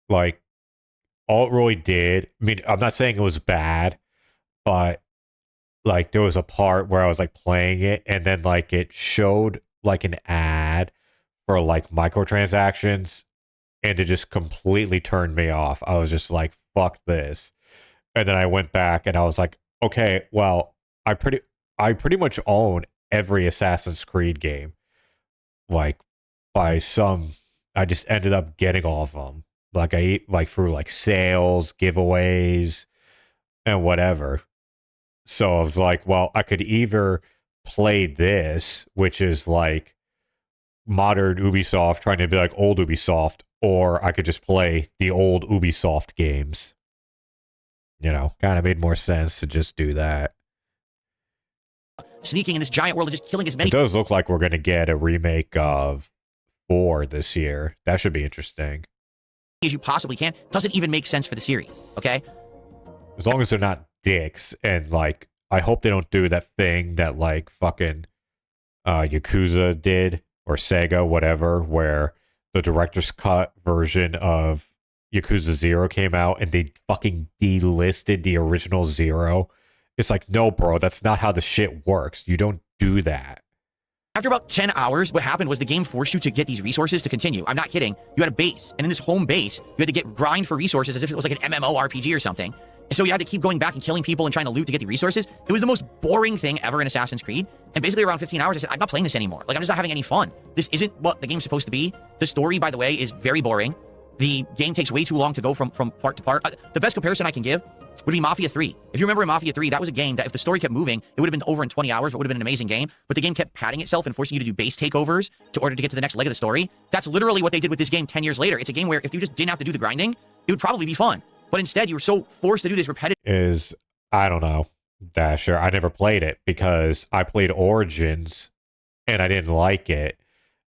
like, all it really did, I mean, I'm not saying it was bad, but, like, there was a part where I was, like, playing it, and then, like, it showed, like, an ad for, like, microtransactions, and it just completely turned me off. I was just like, fuck this. And then I went back, and I was like, okay, well, I pretty much own every Assassin's Creed game. Like, I just ended up getting all of them. Like, through, like, sales, giveaways, and whatever. So I was like, well, I could either play this, which is, like, modern Ubisoft trying to be like old Ubisoft, or I could just play the old Ubisoft games. You know, kind of made more sense to just do that. Sneaking in this giant world and just killing as many... It does look like we're going to get a remake of 4 this year. That should be interesting. ...as you possibly can. Doesn't even make sense for the series, okay? As long as they're not dicks, and, like, I hope they don't do that thing that, like, fucking Yakuza did, or Sega, whatever, where the director's cut version of Yakuza 0 came out, and they fucking delisted the original 0. It's like, no, bro, that's not how the shit works. You don't do that. After about 10 hours, what happened was the game forced you to get these resources to continue. I'm not kidding. You had a base, and in this home base, you had to grind for resources as if it was like an MMORPG or something. And so you had to keep going back and killing people and trying to loot to get the resources. It was the most boring thing ever in Assassin's Creed. And basically around 15 hours, I said, I'm not playing this anymore. Like, I'm just not having any fun. This isn't what the game's supposed to be. The story, by the way, is very boring. The game takes way too long to go from part to part. The best comparison I can give would be Mafia 3. If you remember in Mafia 3, that was a game that if the story kept moving, it would have been over in 20 hours, but would have been an amazing game. But the game kept padding itself and forcing you to do base takeovers in order to get to the next leg of the story. That's literally what they did with this game 10 years later. It's a game where if you just didn't have to do the grinding, it would probably be fun. But instead, you were so forced to do this repetitive... I don't know, Dasher. I never played it because I played Origins and I didn't like it.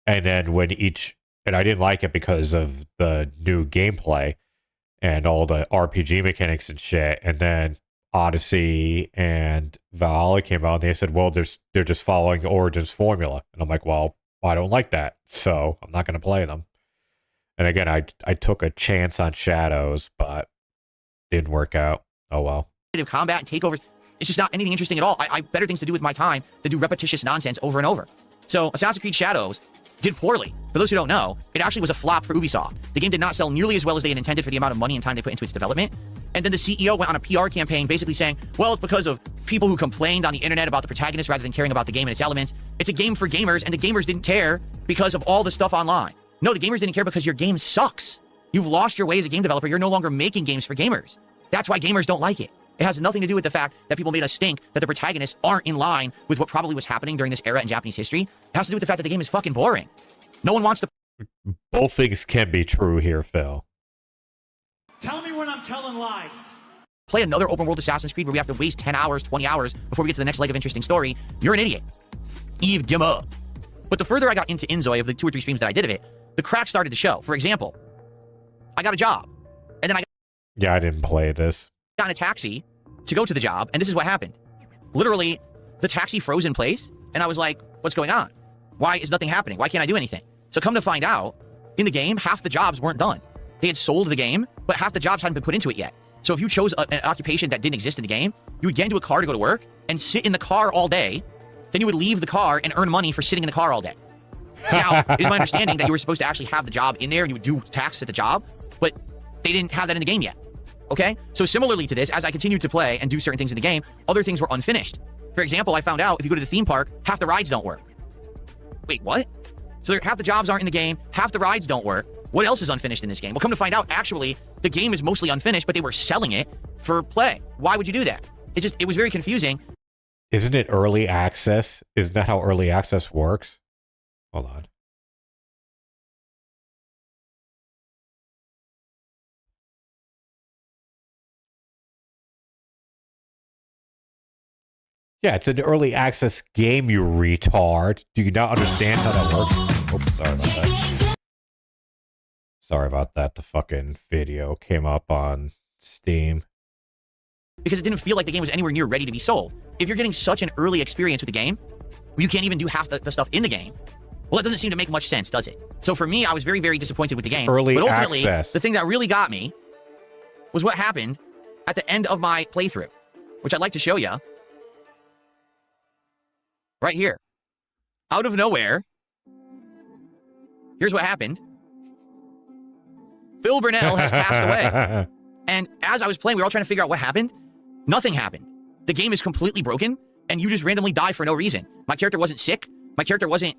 And then and I didn't like it because of the new gameplay and all the RPG mechanics and shit. And then Odyssey and Valhalla came out and they said, well, they're just following the Origins formula. And I'm like, well, I don't like that. So I'm not going to play them. And again, I took a chance on Shadows, but didn't work out. Oh, well. Combat and takeovers. It's just not anything interesting at all. I better things to do with my time than do repetitious nonsense over and over. So Assassin's Creed Shadows did poorly. For those who don't know, it actually was a flop for Ubisoft. The game did not sell nearly as well as they had intended for the amount of money and time they put into its development. And then the CEO went on a PR campaign basically saying, well, it's because of people who complained on the internet about the protagonist rather than caring about the game and its elements. It's a game for gamers, and the gamers didn't care because of all the stuff online. No, the gamers didn't care because your game sucks. You've lost your way as a game developer. You're no longer making games for gamers. That's why gamers don't like it. It has nothing to do with the fact that people made us stink that the protagonists aren't in line with what probably was happening during this era in Japanese history. It has to do with the fact that the game is fucking boring. No one wants to... Both things can be true here, Phil. Tell me when I'm telling lies. Play another open world Assassin's Creed where we have to waste 10 hours, 20 hours before we get to the next leg of interesting story, you're an idiot. Eve, give up. But the further I got into Inzoi of the 2 or 3 streams that I did of it, the cracks started to show. For example, I got a job. And then Yeah, I didn't play this. got in a taxi to go to the job, and this is what happened. Literally, the taxi froze in place, and I was like, what's going on? Why is nothing happening? Why can't I do anything? So come to find out, in the game, half the jobs weren't done. They had sold the game, but half the jobs hadn't been put into it yet. So if you chose an occupation that didn't exist in the game, you would get into a car to go to work and sit in the car all day. Then you would leave the car and earn money for sitting in the car all day. Now, it is my understanding that you were supposed to actually have the job in there and you would do tasks at the job, but they didn't have that in the game yet. Okay? So similarly to this, as I continued to play and do certain things in the game, other things were unfinished. For example, I found out if you go to the theme park, half the rides don't work. Wait, what? So half the jobs aren't in the game, half the rides don't work. What else is unfinished in this game? Well, come to find out, actually, the game is mostly unfinished, but they were selling it for play. Why would you do that? It was very confusing. Isn't it early access? Isn't that how early access works? Hold on. Yeah, it's an early access game, you retard. Do you not understand how that works? Oops, sorry about that. Sorry about that. The fucking video came up on Steam. Because it didn't feel like the game was anywhere near ready to be sold. If you're getting such an early experience with the game, where you can't even do half the stuff in the game, well, it doesn't seem to make much sense, does it? So for me, I was very, very disappointed with the game. Early but ultimately, access. The thing that really got me was what happened at the end of my playthrough, which I'd like to show you. Right here. Out of nowhere, here's what happened. Phil Burnell has passed away. And as I was playing, we were all trying to figure out what happened. Nothing happened. The game is completely broken, and you just randomly die for no reason. My character wasn't sick. My character wasn't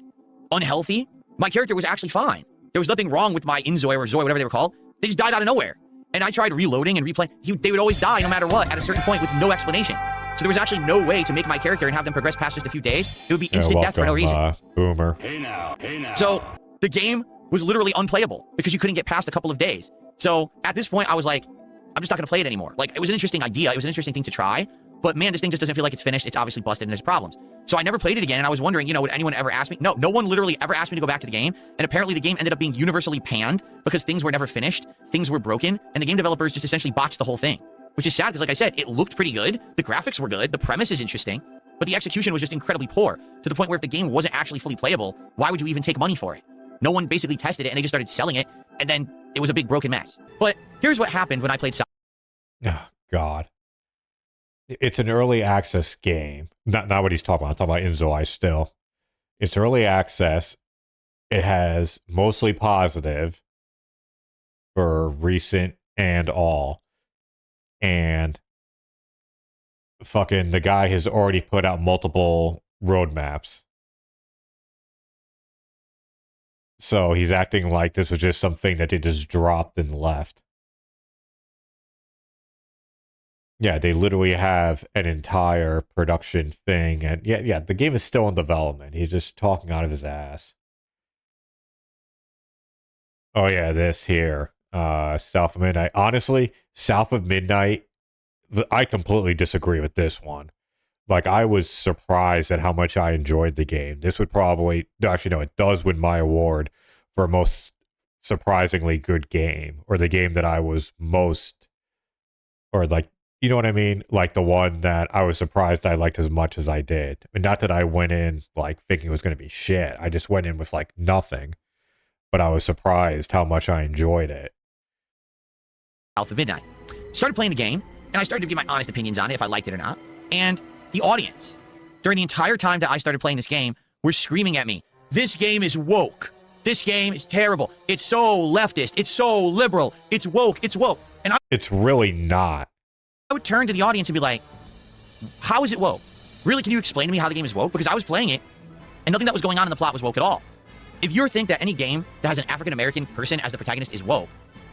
unhealthy. My character was actually fine. There was nothing wrong with my Inzoi or Zoi, whatever they were called. They just died out of nowhere. And I tried reloading and replaying. They would always die no matter what at a certain point with no explanation. So there was actually no way to make my character and have them progress past just a few days. It would be instant death for no reason. Boomer. Hey now. So the game was literally unplayable because you couldn't get past a couple of days. So at this point, I was like, I'm just not going to play it anymore. Like, it was an interesting idea. It was an interesting thing to try. But man, this thing just doesn't feel like it's finished. It's obviously busted and there's problems. So I never played it again. And I was wondering, would anyone ever ask me? No one literally ever asked me to go back to the game. And apparently the game ended up being universally panned because things were never finished. Things were broken. And the game developers just essentially botched the whole thing. Which is sad because, like I said, it looked pretty good. The graphics were good. The premise is interesting. But the execution was just incredibly poor. To the point where if the game wasn't actually fully playable, why would you even take money for it? No one basically tested it and they just started selling it. And then it was a big broken mess. But here's what happened when I played Oh, God. It's an early access game. Not what he's talking about. I'm talking about Inzoi still. It's early access. It has mostly positive for recent and all. And fucking the guy has already put out multiple roadmaps. So he's acting like this was just something that they just dropped and left. Yeah, they literally have an entire production thing. And yeah, the game is still in development. He's just talking out of his ass. Oh yeah, this here. South of Midnight. Honestly, South of Midnight, I completely disagree with this one. Like, I was surprised at how much I enjoyed the game. This would probably... Actually, no, it does win my award for most surprisingly good game. Or the game that I was most... Or, like, you know what I mean? Like, the one that I was surprised I liked as much as I did. And not that I went in, like, thinking it was going to be shit. I just went in with, like, nothing. But I was surprised how much I enjoyed it. South of Midnight. Started playing the game, and I started to give my honest opinions on it, if I liked it or not. And the audience, during the entire time that I started playing this game, were screaming at me, this game is woke. This game is terrible. It's so leftist. It's so liberal. It's woke. It's woke. And It's really not. I would turn to the audience and be like, how is it woke? Really, can you explain to me how the game is woke? Because I was playing it, and nothing that was going on in the plot was woke at all. If you think that any game that has an African-American person as the protagonist is woke,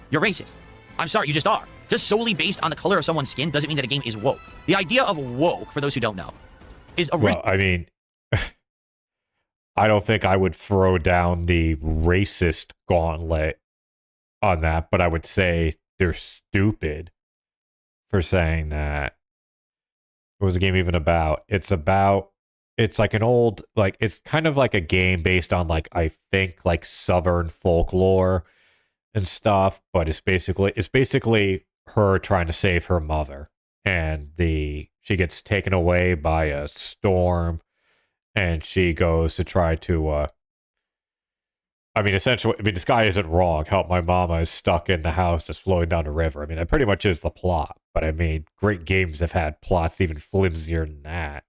you're racist. I'm sorry, you just are. Just solely based on the color of someone's skin doesn't mean that a game is woke. The idea of woke, for those who don't know, is a... Well, I mean, I don't think I would throw down the racist gauntlet on that, but I would say they're stupid for saying that. What was the game even about? It's like an old, like, it's kind of like a game based on, like, I think, like, Southern folklore and stuff, but it's basically her trying to save her mother, and she gets taken away by a storm, and she goes to try to essentially, this guy isn't wrong. Help, my mama is stuck in the house that's flowing down the river. That pretty much is the plot. But great games have had plots even flimsier than that.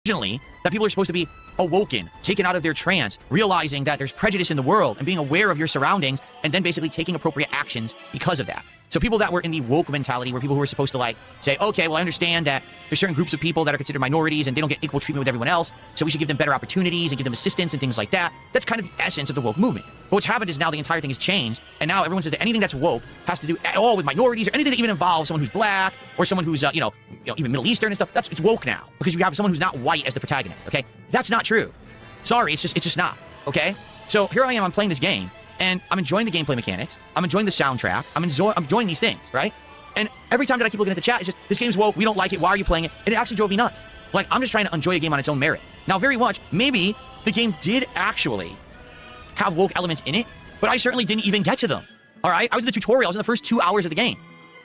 Originally, that people are supposed to be awoken, taken out of their trance, realizing that there's prejudice in the world, and being aware of your surroundings, and then basically taking appropriate actions because of that. So people that were in the woke mentality were people who were supposed to, like, say, okay, well, I understand that there's certain groups of people that are considered minorities and they don't get equal treatment with everyone else, so we should give them better opportunities and give them assistance and things like that. That's kind of the essence of the woke movement. But what's happened is now the entire thing has changed, and now everyone says that anything that's woke has to do at all with minorities, or anything that even involves someone who's black or someone who's even Middle Eastern and stuff. It's woke now because you have someone who's not white as the protagonist. Okay, that's not true. Sorry, it's just not. Okay, so here I am. I'm playing this game, and I'm enjoying the gameplay mechanics. I'm enjoying the soundtrack. I'm enjoying these things, right? And every time that I keep looking at the chat, it's just, this game's woke. We don't like it. Why are you playing it? And it actually drove me nuts. Like, I'm just trying to enjoy a game on its own merit. Now, very much, maybe the game did actually have woke elements in it, but I certainly didn't even get to them. All right, I was in the tutorial. I was in the first 2 hours of the game,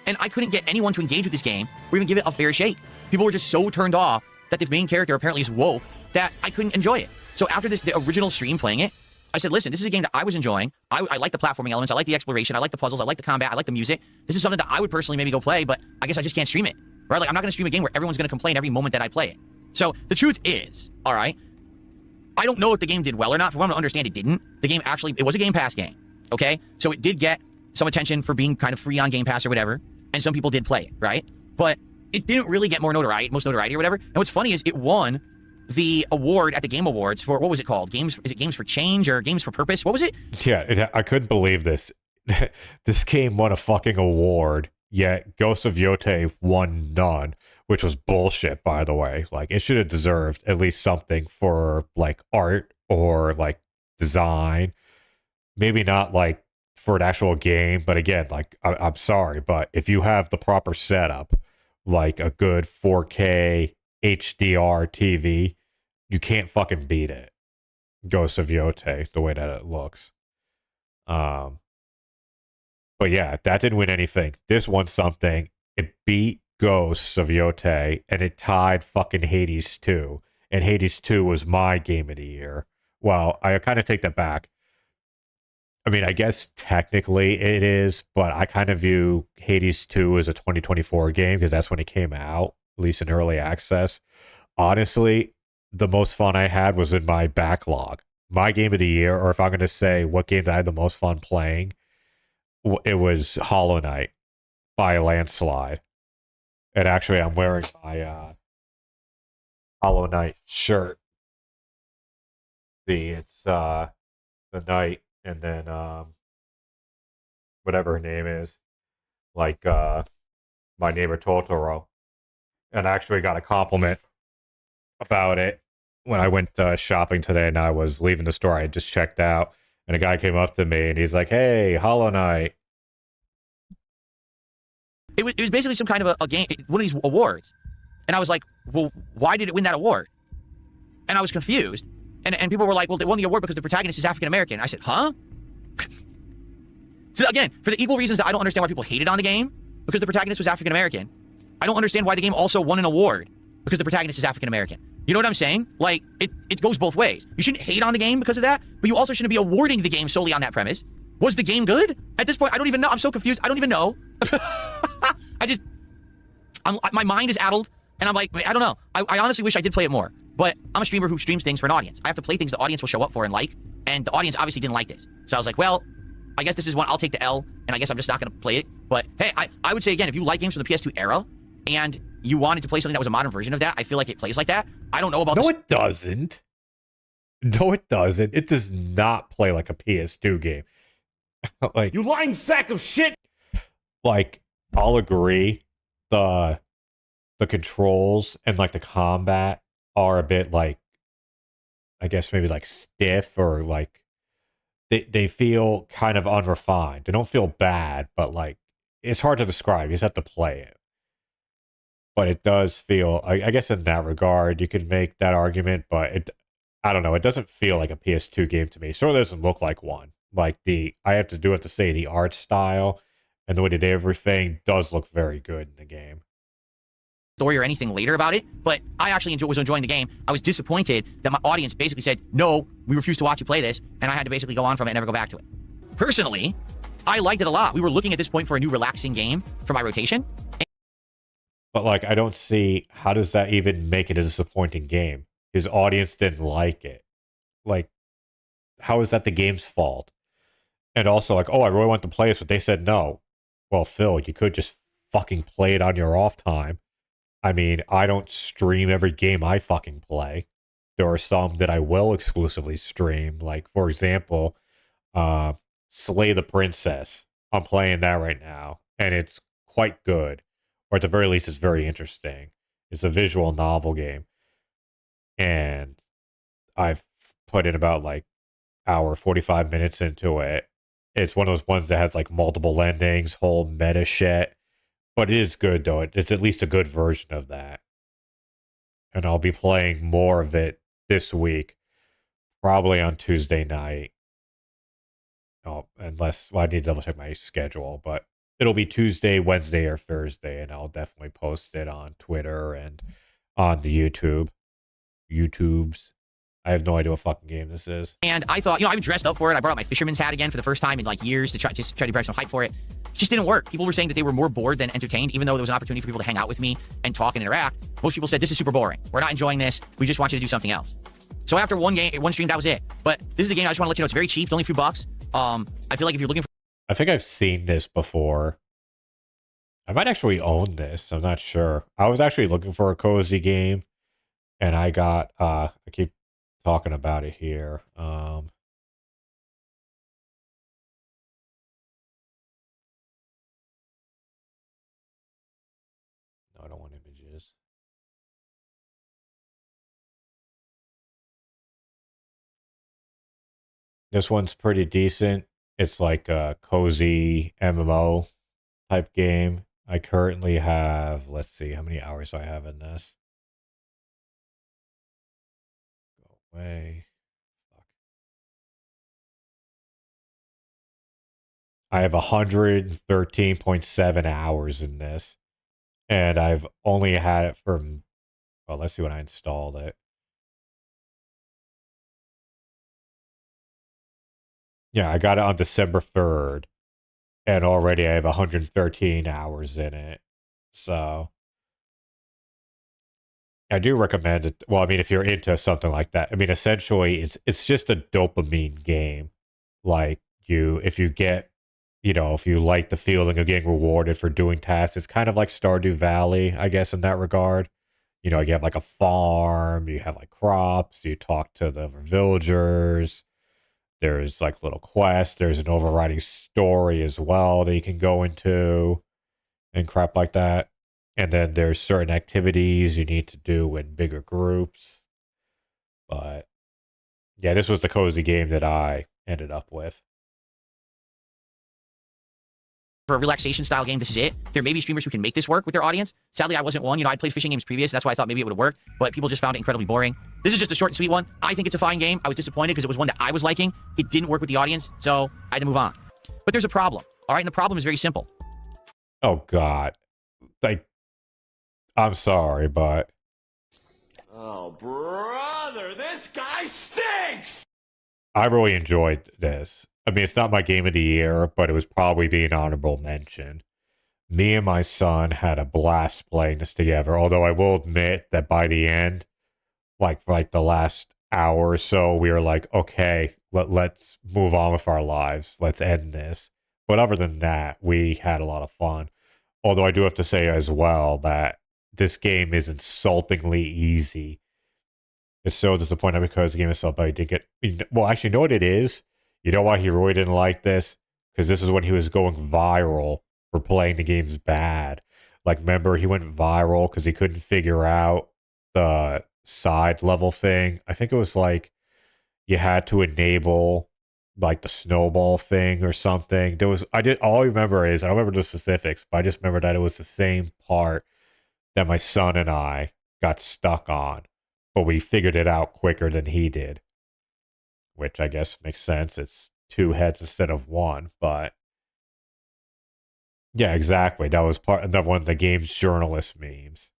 and I couldn't get anyone to engage with this game or even give it a fair shake. People were just so turned off that the main character apparently is woke that I couldn't enjoy it. So after the original stream playing it, I said, listen, this is a game that I was enjoying. I like the platforming elements. I like the exploration. I like the puzzles. I like the combat. I like the music. This is something that I would personally maybe go play, but I guess I just can't stream it, right? Like, I'm not going to stream a game where everyone's going to complain every moment that I play it. So the truth is, all right, I don't know if the game did well or not. For one, I understand it didn't. The game actually, it was a Game Pass game, okay? So it did get some attention for being kind of free on Game Pass or whatever, and some people did play it, right? But it didn't really get most notoriety or whatever. And what's funny is it won the award at the Game Awards for, what was it called? Is it Games for Change or Games for Purpose? What was it? Yeah, I couldn't believe this. This game won a fucking award, yet Ghost of Yote won none, which was bullshit, by the way. Like, it should have deserved at least something for, like, art or, like, design. Maybe not, like, for an actual game, but again, like, I'm sorry, but if you have the proper setup, like a good 4K HDR TV, you can't fucking beat it. Ghost of Yote, the way that it looks. But yeah, that didn't win anything. This won something. It beat Ghosts of Yote, and it tied fucking Hades 2. And Hades 2 was my game of the year. Well, I kind of take that back. I guess technically it is, but I kind of view Hades 2 as a 2024 game because that's when it came out, at least in early access. Honestly, the most fun I had was in my backlog. My game of the year, or if I'm going to say what games I had the most fun playing, it was Hollow Knight by a landslide. And actually, I'm wearing my Hollow Knight shirt. See, it's the knight, and then whatever her name is, like my neighbor Totoro. And I actually got a compliment about it when I went shopping today, and I was leaving the store. I had just checked out, and a guy came up to me, and he's like, "Hey, Hollow Knight." It was basically some kind of a game, one of these awards. And I was like, well, why did it win that award? And I was confused. And people were like, well, they won the award because the protagonist is African-American. I said, huh? So again, for the equal reasons that I don't understand why people hated on the game, because the protagonist was African-American, I don't understand why the game also won an award because the protagonist is African-American. You know what I'm saying? Like, it goes both ways. You shouldn't hate on the game because of that, but you also shouldn't be awarding the game solely on that premise. Was the game good? At this point, I don't even know. I'm so confused. I don't even know. My mind is addled, and I'm like, I don't know. I honestly wish I did play it more, but I'm a streamer who streams things for an audience. I have to play things the audience will show up for and like, and the audience obviously didn't like this. So I was like, well, I guess this is one, I'll take the L, and I guess I'm just not going to play it. But hey, I would say again, if you like games from the PS2 era, and you wanted to play something that was a modern version of that, I feel like it plays like that. I don't know about No, it doesn't. No, it doesn't. It does not play like a PS2 game. Like, You lying sack of shit! like, I'll agree. The controls and like the combat are a bit like I guess maybe like stiff, or like they feel kind of unrefined. They don't feel bad, but like it's hard to describe. You just have to play it. But it does feel, I guess in that regard, you could make that argument, but I don't know, it doesn't feel like a PS2 game to me. It certainly doesn't look like one. Like I have to say the art style and the way they did everything does look very good in the game. Story or anything later about it, but I actually was enjoying the game. I was disappointed that my audience basically said, no, we refuse to watch you play this, and I had to basically go on from it and never go back to it. Personally, I liked it a lot. We were looking at this point for a new relaxing game for my rotation. But like, I don't see, how does that even make it a disappointing game? His audience didn't like it. Like, how is that the game's fault? And also, like, oh, I really want to play this, but they said no. Well, Phil, you could just fucking play it on your off time. I mean, I don't stream every game I fucking play. There are some that I will exclusively stream. Like, for example, Slay the Princess. I'm playing that right now, and it's quite good. Or at the very least, it's very interesting. It's a visual novel game. And I've put in about, like, hour, 45 minutes into it. It's one of those ones that has, like, multiple endings, whole meta shit. But it is good, though. It's at least a good version of that. And I'll be playing more of it this week. Probably on Tuesday night. Oh, unless, well, I need to double check my schedule. But it'll be Tuesday, Wednesday, or Thursday. And I'll definitely post it on Twitter and on the YouTubes. I have no idea what fucking game this is. And I thought, I dressed up for it. I brought out my fisherman's hat again for the first time in like years to try to bring some hype for it. It just didn't work. People were saying that they were more bored than entertained, even though there was an opportunity for people to hang out with me and talk and interact. Most people said, this is super boring. We're not enjoying this. We just want you to do something else. So after one stream, that was it. But this is a game I just want to let you know it's very cheap. It's only a few bucks. I feel like if you're looking for... I think I've seen this before. I might actually own this. I'm not sure. I was actually looking for a cozy game, and I got, I keep talking about it here. No, I don't want images. This one's pretty decent. It's like a cozy MMO type game. I currently have, let's see, how many hours do I have in this? Go away. Fuck. I have 113.7 hours in this. And I've only had it from, well, let's see when I installed it. Yeah, I got it on December 3rd. And already I have 113 hours in it. So I do recommend it. Well, I mean, if you're into something like that, I mean, essentially it's just a dopamine game. Like if you get, if you like the feeling of getting rewarded for doing tasks, it's kind of like Stardew Valley, I guess, in that regard. You have like a farm, you have like crops, you talk to the villagers. There's like little quests. There's an overriding story as well that you can go into and crap like that. And then there's certain activities you need to do in bigger groups. But yeah, this was the cozy game that I ended up with. For a relaxation style game, this is it. There may be streamers who can make this work with their audience. Sadly, I wasn't one. I'd played fishing games previous. That's why I thought maybe it would work. But people just found it incredibly boring. This is just a short and sweet one. I think it's a fine game. I was disappointed because it was one that I was liking. It didn't work with the audience, so I had to move on. But there's a problem, all right? And the problem is very simple. Oh, God. Like, I'm sorry, but... Oh, brother, this guy stinks! I really enjoyed this. I mean, it's not my game of the year, but it was probably be an honorable mention. Me and my son had a blast playing this together, although I will admit that by the end, like the last hour or so, we were like, okay, let's move on with our lives. Let's end this. But other than that, we had a lot of fun. Although I do have to say as well that this game is insultingly easy. It's so disappointing because the game itself, I did get... Well, actually, you know what it is? You know why he really didn't like this? Because this is when he was going viral for playing the games bad. Like, remember, he went viral because he couldn't figure out the side level thing. I think it was like you had to enable like the snowball thing or something. There was all I remember is I don't remember the specifics, but I just remember that it was the same part that my son and I got stuck on, but we figured it out quicker than he did, which I guess makes sense. It's 2 heads instead of 1, but yeah, exactly. That was part of one of the game's journalist memes.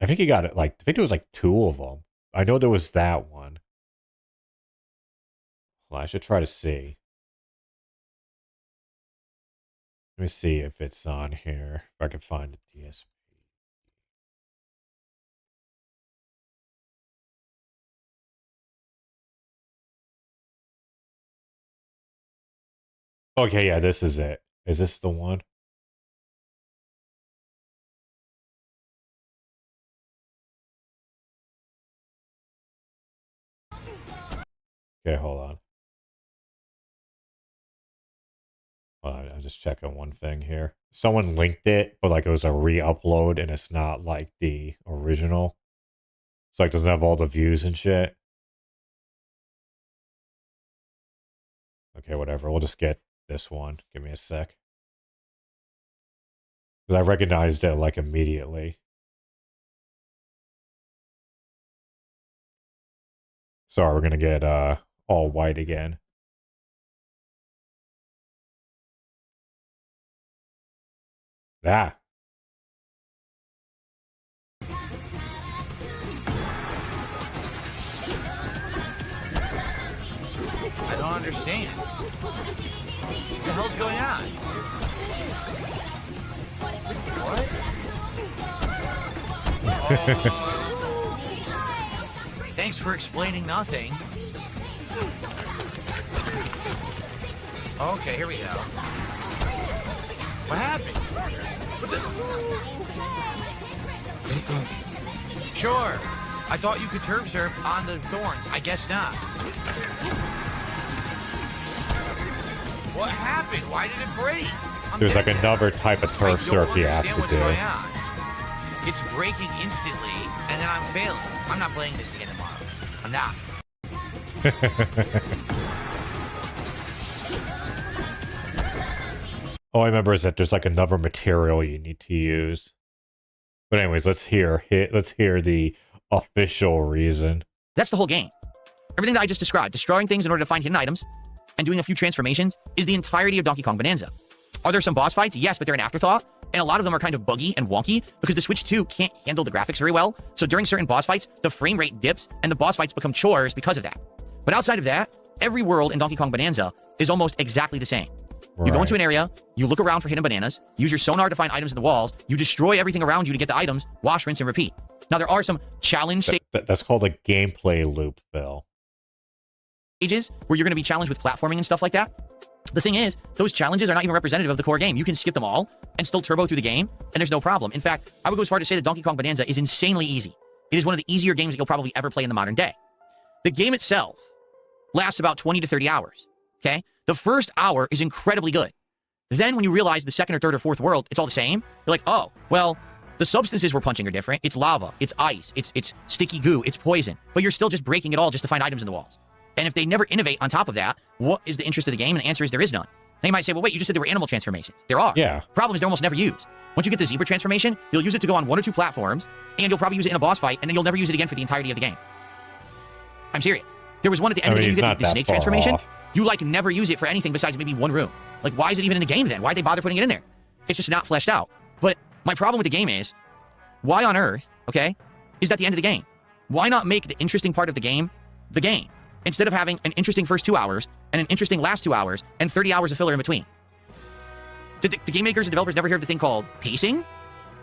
I think he got it like, I think there was like 2 of them. I know there was that one. Well, I should try to see. Let me see if it's on here. If I can find the DSP. Okay, yeah, this is it. Is this the one? Okay, hold on. I'm just checking one thing here. Someone linked it, but like it was a re-upload and it's not like the original. It's like doesn't have all the views and shit. Okay, whatever. We'll just get this one. Give me a sec. Because I recognized it like immediately. Sorry, we're gonna get all white again. Ah. I don't understand. What the hell's going on? What? Thanks for explaining nothing. Okay, here we go. What happened? What the... Sure. I thought you could turf surf on the thorns. I guess not. What happened? Why did it break? There's like another type of turf surf you have to do. Going on. It's breaking instantly, and then I'm failing. I'm not playing this again tomorrow. I'm not. All I remember is that there's like another material you need to use. But anyways, let's hear the official reason. That's the whole game. Everything that I just described, destroying things in order to find hidden items, and doing a few transformations, is the entirety of Donkey Kong Bonanza. Are there some boss fights? Yes, but they're an afterthought, and a lot of them are kind of buggy and wonky because the Switch 2 can't handle the graphics very well, so during certain boss fights, the frame rate dips, and the boss fights become chores because of that. But outside of that, every world in Donkey Kong Bonanza is almost exactly the same. You go into an area, you look around for hidden bananas, use your sonar to find items in the walls, you destroy everything around you to get the items, wash, rinse, and repeat. Now, there are some challenge That's called a gameplay loop, Phil. stages where you're going to be challenged with platforming and stuff like that. The thing is, those challenges are not even representative of the core game. You can skip them all and still turbo through the game, and there's no problem. In fact, I would go as far to say that Donkey Kong Bonanza is insanely easy. It is one of the easier games that you'll probably ever play in the modern day. The game itself lasts about 20 to 30 hours, okay? The first hour is incredibly good. Then when you realize the second or third or fourth world, it's all the same, you're like, oh, well, the substances we're punching are different. It's lava, it's ice, it's sticky goo, it's poison, but you're still just breaking it all just to find items in the walls. And if they never innovate on top of that, what is the interest of the game? And the answer is there is none. Now you might say, well, wait, you just said there were animal transformations. There are. Yeah. Problem is they're almost never used. Once you get the zebra transformation, you'll use it to go on 1 or 2 platforms, and you'll probably use it in a boss fight, and then you'll never use it again for the entirety of the game. I'm serious. There was one at the end of the game, you get the snake transformation. Off. You, like, never use it for anything besides maybe one room. Like, why is it even in the game then? Why'd they bother putting it in there? It's just not fleshed out. But my problem with the game is, why on earth, okay, is that the end of the game? Why not make the interesting part of the game the game, instead of having an interesting first 2 hours, and an interesting last 2 hours, and 30 hours of filler in between? Did the game makers and developers never hear of the thing called pacing?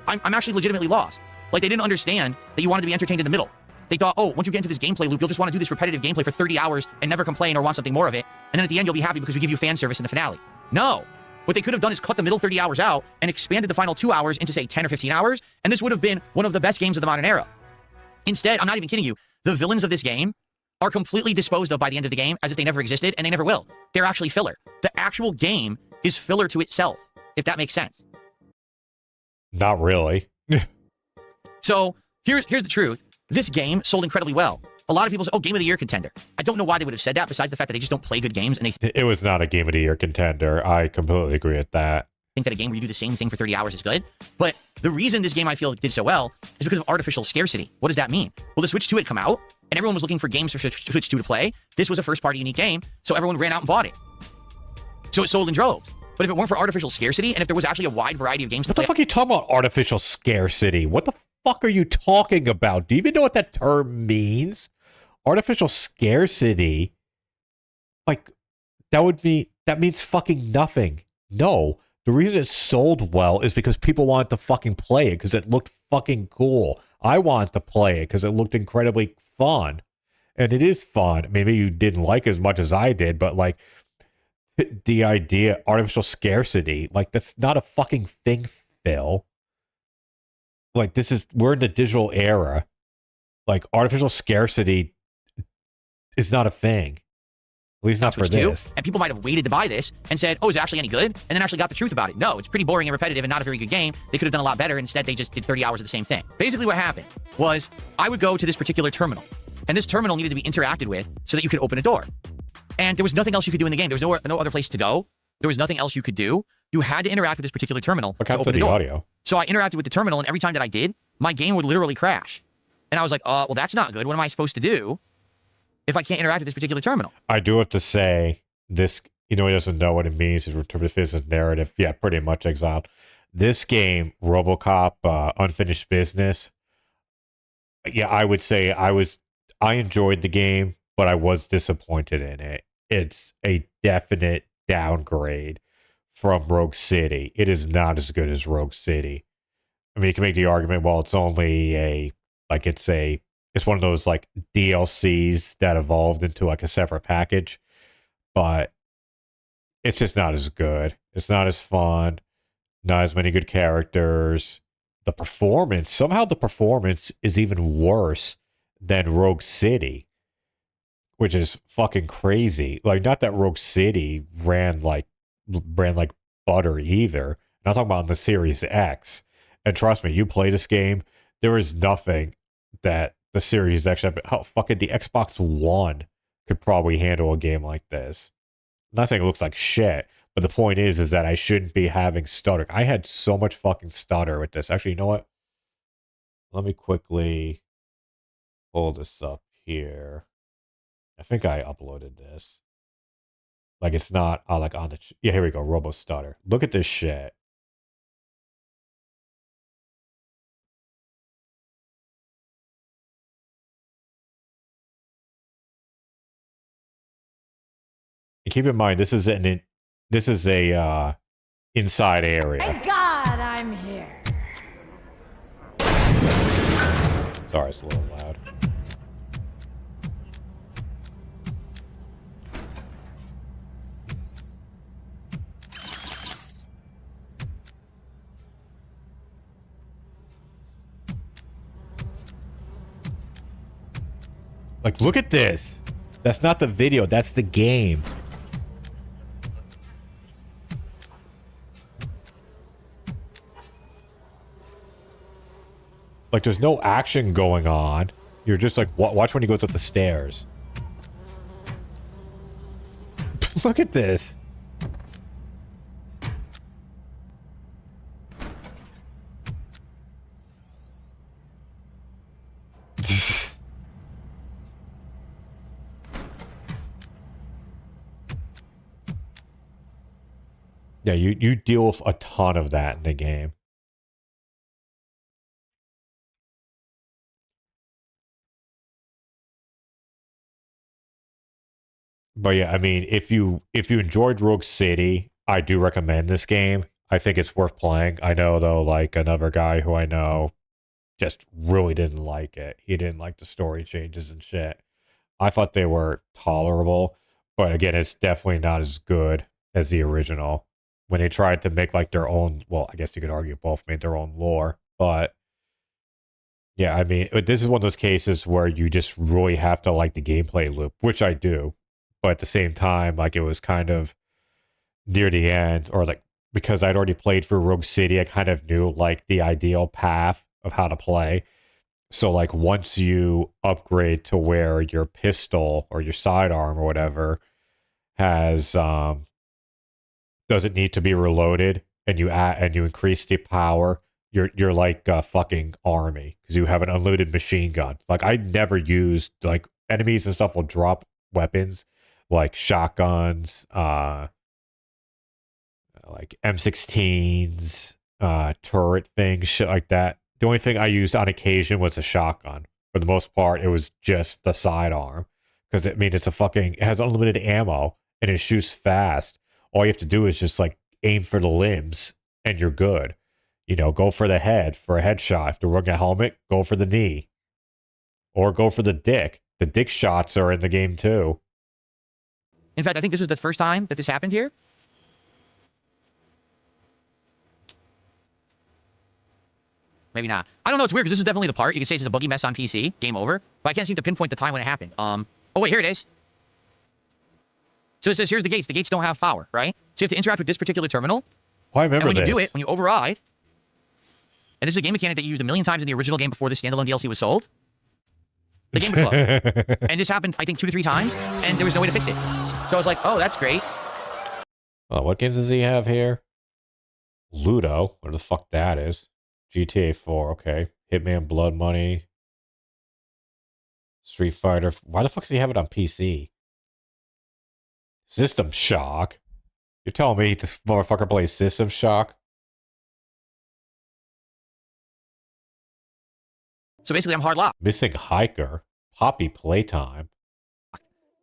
I'm actually legitimately lost. Like, they didn't understand that you wanted to be entertained in the middle. They thought, oh, once you get into this gameplay loop, you'll just want to do this repetitive gameplay for 30 hours and never complain or want something more of it. And then at the end, you'll be happy because we give you fan service in the finale. No. What they could have done is cut the middle 30 hours out and expanded the final 2 hours into, say, 10 or 15 hours, and this would have been one of the best games of the modern era. Instead, I'm not even kidding you, the villains of this game are completely disposed of by the end of the game as if they never existed, and they never will. They're actually filler. The actual game is filler to itself, if that makes sense. Not really. So, here's the truth. This game sold incredibly well. a lot of people say, oh, Game of the Year contender. I don't know why they would have said that, besides the fact that they just don't play good games, and they It was not a Game of the Year contender. I completely agree with that. think that a game where you do the same thing for 30 hours is good. But the reason this game, I feel, did so well is because of artificial scarcity. What does that mean? Well, the Switch 2 had come out, and everyone was looking for games for Switch 2 to play. This was a first-party unique game, so everyone ran out and bought it. So it sold in droves. But if it weren't for artificial scarcity, and if there was actually a wide variety of games to What the play... fuck are you talking about, artificial scarcity? What the fuck are you talking about? Do you even know what that term means? Artificial scarcity? Like, that means fucking nothing. No. The reason it sold well is because people wanted to fucking play it because it looked fucking cool. I wanted to play it because it looked incredibly fun. And it is fun. Maybe you didn't like it as much as I did, but like the idea, artificial scarcity, like that's not a fucking thing, Phil. Like we're in the digital era. Like artificial scarcity is not a thing. At least not for this. And people might have waited to buy this and said, oh, is it actually any good? And then actually got the truth about it. No, it's pretty boring and repetitive and not a very good game. They could have done a lot better. Instead, they just did 30 hours of the same thing. Basically, what happened was I would go to this particular terminal, and this terminal needed to be interacted with so that you could open a door. And there was nothing else you could do in the game. There was no other place to go. There was nothing else you could do. You had to interact with this particular terminal to open the door. Audio. So I interacted with the terminal, and every time that I did, my game would literally crash. And I was like, well, that's not good. What am I supposed to do if I can't interact with this particular terminal? I do have to say, this, he doesn't know what it means. His return to business narrative. Yeah, pretty much exiled. This game, RoboCop, Unfinished Business. Yeah, I would say I enjoyed the game, but I was disappointed in it. It's a definite downgrade from Rogue City. It is not as good as Rogue City. I mean, you can make the argument, well, it's only it's one of those like DLCs that evolved into like a separate package, but it's just not as good. It's not as fun, not as many good characters. Somehow the performance is even worse than Rogue City, which is fucking crazy. Like, not that Rogue City ran like butter either. I'm not talking about on the Series X. And trust me, you play this game, there is nothing that the Series X, how fucking the Xbox One could probably handle a game like this. I'm not saying it looks like shit, but the point is that I shouldn't be having stutter. I had so much fucking stutter with this. Actually, you know what? Let me quickly pull this up here. I think I uploaded this. Like, it's not like on the... Yeah, here we go. Robo stutter. Look at this shit. And keep in mind, this is a inside area. Thank God I'm here. Sorry, it's a little loud. Like, look at this. That's not the video. That's the game. Like, there's no action going on. You're just like, watch when he goes up the stairs. Look at this. Yeah, you deal with a ton of that in the game. But yeah, I mean, if you enjoyed Rogue City, I do recommend this game. I think it's worth playing. I know, though, like another guy who I know just really didn't like it. He didn't like the story changes and shit. I thought they were tolerable, but again, it's definitely not as good as the original. When they tried to make like their own, well, I guess you could argue both made their own lore, but yeah, I mean, this is one of those cases where you just really have to like the gameplay loop, which I do. But at the same time, like, it was kind of near the end, or like, because I'd already played for Rogue City, I kind of knew like the ideal path of how to play. So like once you upgrade to where your pistol or your sidearm or whatever has doesn't need to be reloaded, and you increase the power, you're like a fucking army because you have an unlimited machine gun. Like I never used, like, enemies and stuff will drop weapons like shotguns, like M16s, turret things, shit like that. The only thing I used on occasion was a shotgun. For the most part, it was just the sidearm. Because, I mean, it has unlimited ammo, and it shoots fast. All you have to do is just, like, aim for the limbs, and you're good. You know, go for the head for a headshot. If they're wearing a helmet, go for the knee. Or go for the dick. The dick shots are in the game, too. In fact, I think this was the first time that this happened here. Maybe not. I don't know. It's weird because this is definitely the part. You can say this is a buggy mess on PC. Game over. But I can't seem to pinpoint the time when it happened. Oh, wait. Here it is. So it says, here's the gates. The gates don't have power, right? So you have to interact with this particular terminal. Oh, I remember and when this. you do it, when you override, and this is a game mechanic that you used a million times in the original game before the standalone DLC was sold, the game would close. And this happened, I think, 2 to 3 times, and there was no way to fix it. So I was like, oh, that's great. What games does he have here? Ludo. What the fuck that is? GTA 4, okay. Hitman, Blood Money. Street Fighter. Why the fuck does he have it on PC? System Shock. You're telling me this motherfucker plays System Shock? So basically, I'm hard locked. Missing Hiker. Poppy Playtime.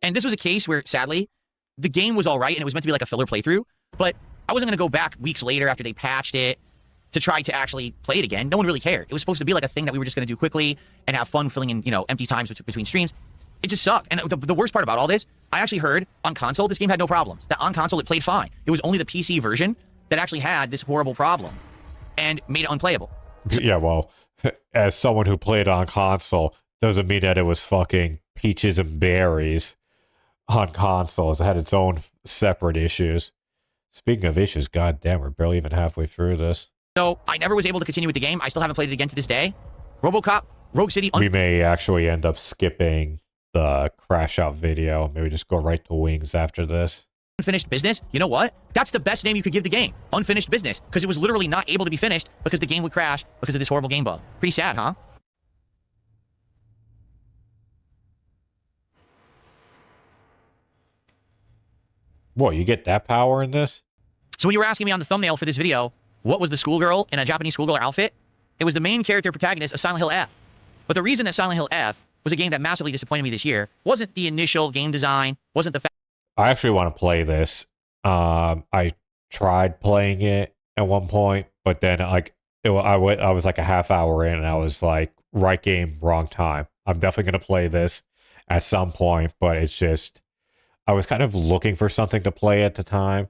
And this was a case where, sadly, the game was all right, and it was meant to be like a filler playthrough, but I wasn't going to go back weeks later after they patched it to try to actually play it again. No one really cared. It was supposed to be like a thing that we were just going to do quickly and have fun filling in, you know, empty times between streams. It just sucked. And the worst part about all this, I actually heard on console, this game had no problems. That on console, it played fine. It was only the PC version that actually had this horrible problem and made it unplayable. Yeah, well, as someone who played on console, doesn't mean that it was fucking peaches and berries on consoles. It had its own separate issues. Speaking of issues, goddamn, we're barely even halfway through this. So I never was able to continue with the game. I still haven't played it again to this day. RoboCop, Rogue City. We may actually end up skipping the crash out video. Maybe just go right to Wings after this. Unfinished Business. You know what? That's the best name you could give the game. Unfinished Business. Because it was literally not able to be finished because the game would crash because of this horrible game bug. Pretty sad, huh? What, you get that power in this? So when you were asking me on the thumbnail for this video, what was the schoolgirl in a Japanese schoolgirl outfit? It was the main character protagonist of Silent Hill F. But the reason that Silent Hill F was a game that massively disappointed me this year wasn't the initial game design, wasn't the fact. I actually want to play this. I tried playing it at one point, but then I was like a half hour in, and I was like, right game, wrong time. I'm definitely going to play this at some point, but it's just, I was kind of looking for something to play at the time.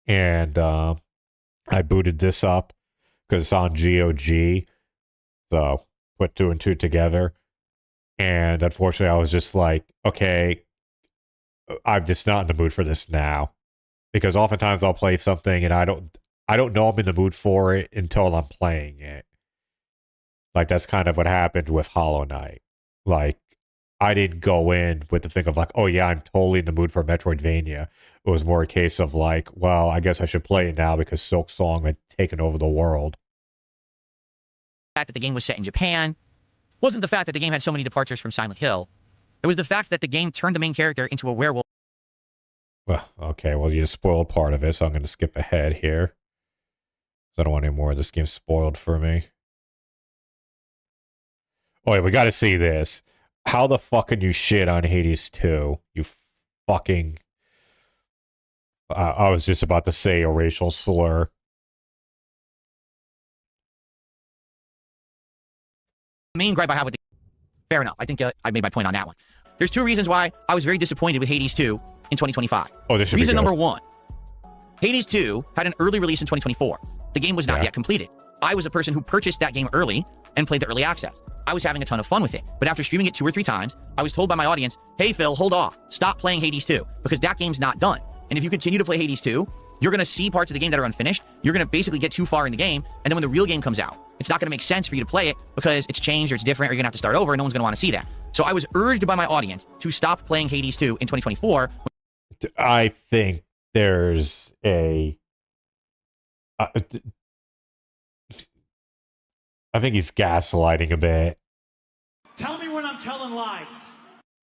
And I booted this up because it's on GOG. So put 2 and 2 together. And unfortunately, I was just like, okay, I'm just not in the mood for this now. Because oftentimes I'll play something and I don't know I'm in the mood for it until I'm playing it. Like, that's kind of what happened with Hollow Knight. Like, I didn't go in with the thing of like, oh yeah, I'm totally in the mood for Metroidvania. It was more a case of like, well, I guess I should play it now because Silk Song had taken over the world. The fact that the game was set in Japan wasn't the fact that the game had so many departures from Silent Hill. It was the fact that the game turned the main character into a werewolf. Well, okay, well, you spoiled part of it, so I'm going to skip ahead here. 'Cause I don't want any more of this game spoiled for me. Oh, yeah, we got to see this. How the fuck can you shit on Hades 2? You fucking... I was just about to say a racial slur. The main gripe I have with the... Fair enough. I think I made my point on that one. There's 2 reasons why I was very disappointed with Hades 2 in 2025. Oh, this should Reason be good. number 1. Hades 2 had an early release in 2024. The game was not yet completed. I was a person who purchased that game early and played the early access. I was having a ton of fun with it. But after streaming it 2 or 3 times, I was told by my audience, hey Phil, hold off. Stop playing Hades 2 because that game's not done. And if you continue to play Hades 2, you're going to see parts of the game that are unfinished. You're going to basically get too far in the game, and then when the real game comes out, it's not going to make sense for you to play it because it's changed or it's different, or you're going to have to start over, and no one's going to want to see that. So I was urged by my audience to stop playing Hades 2 in 2024. I think there's a... I think he's gaslighting a bit. Tell me when I'm telling lies.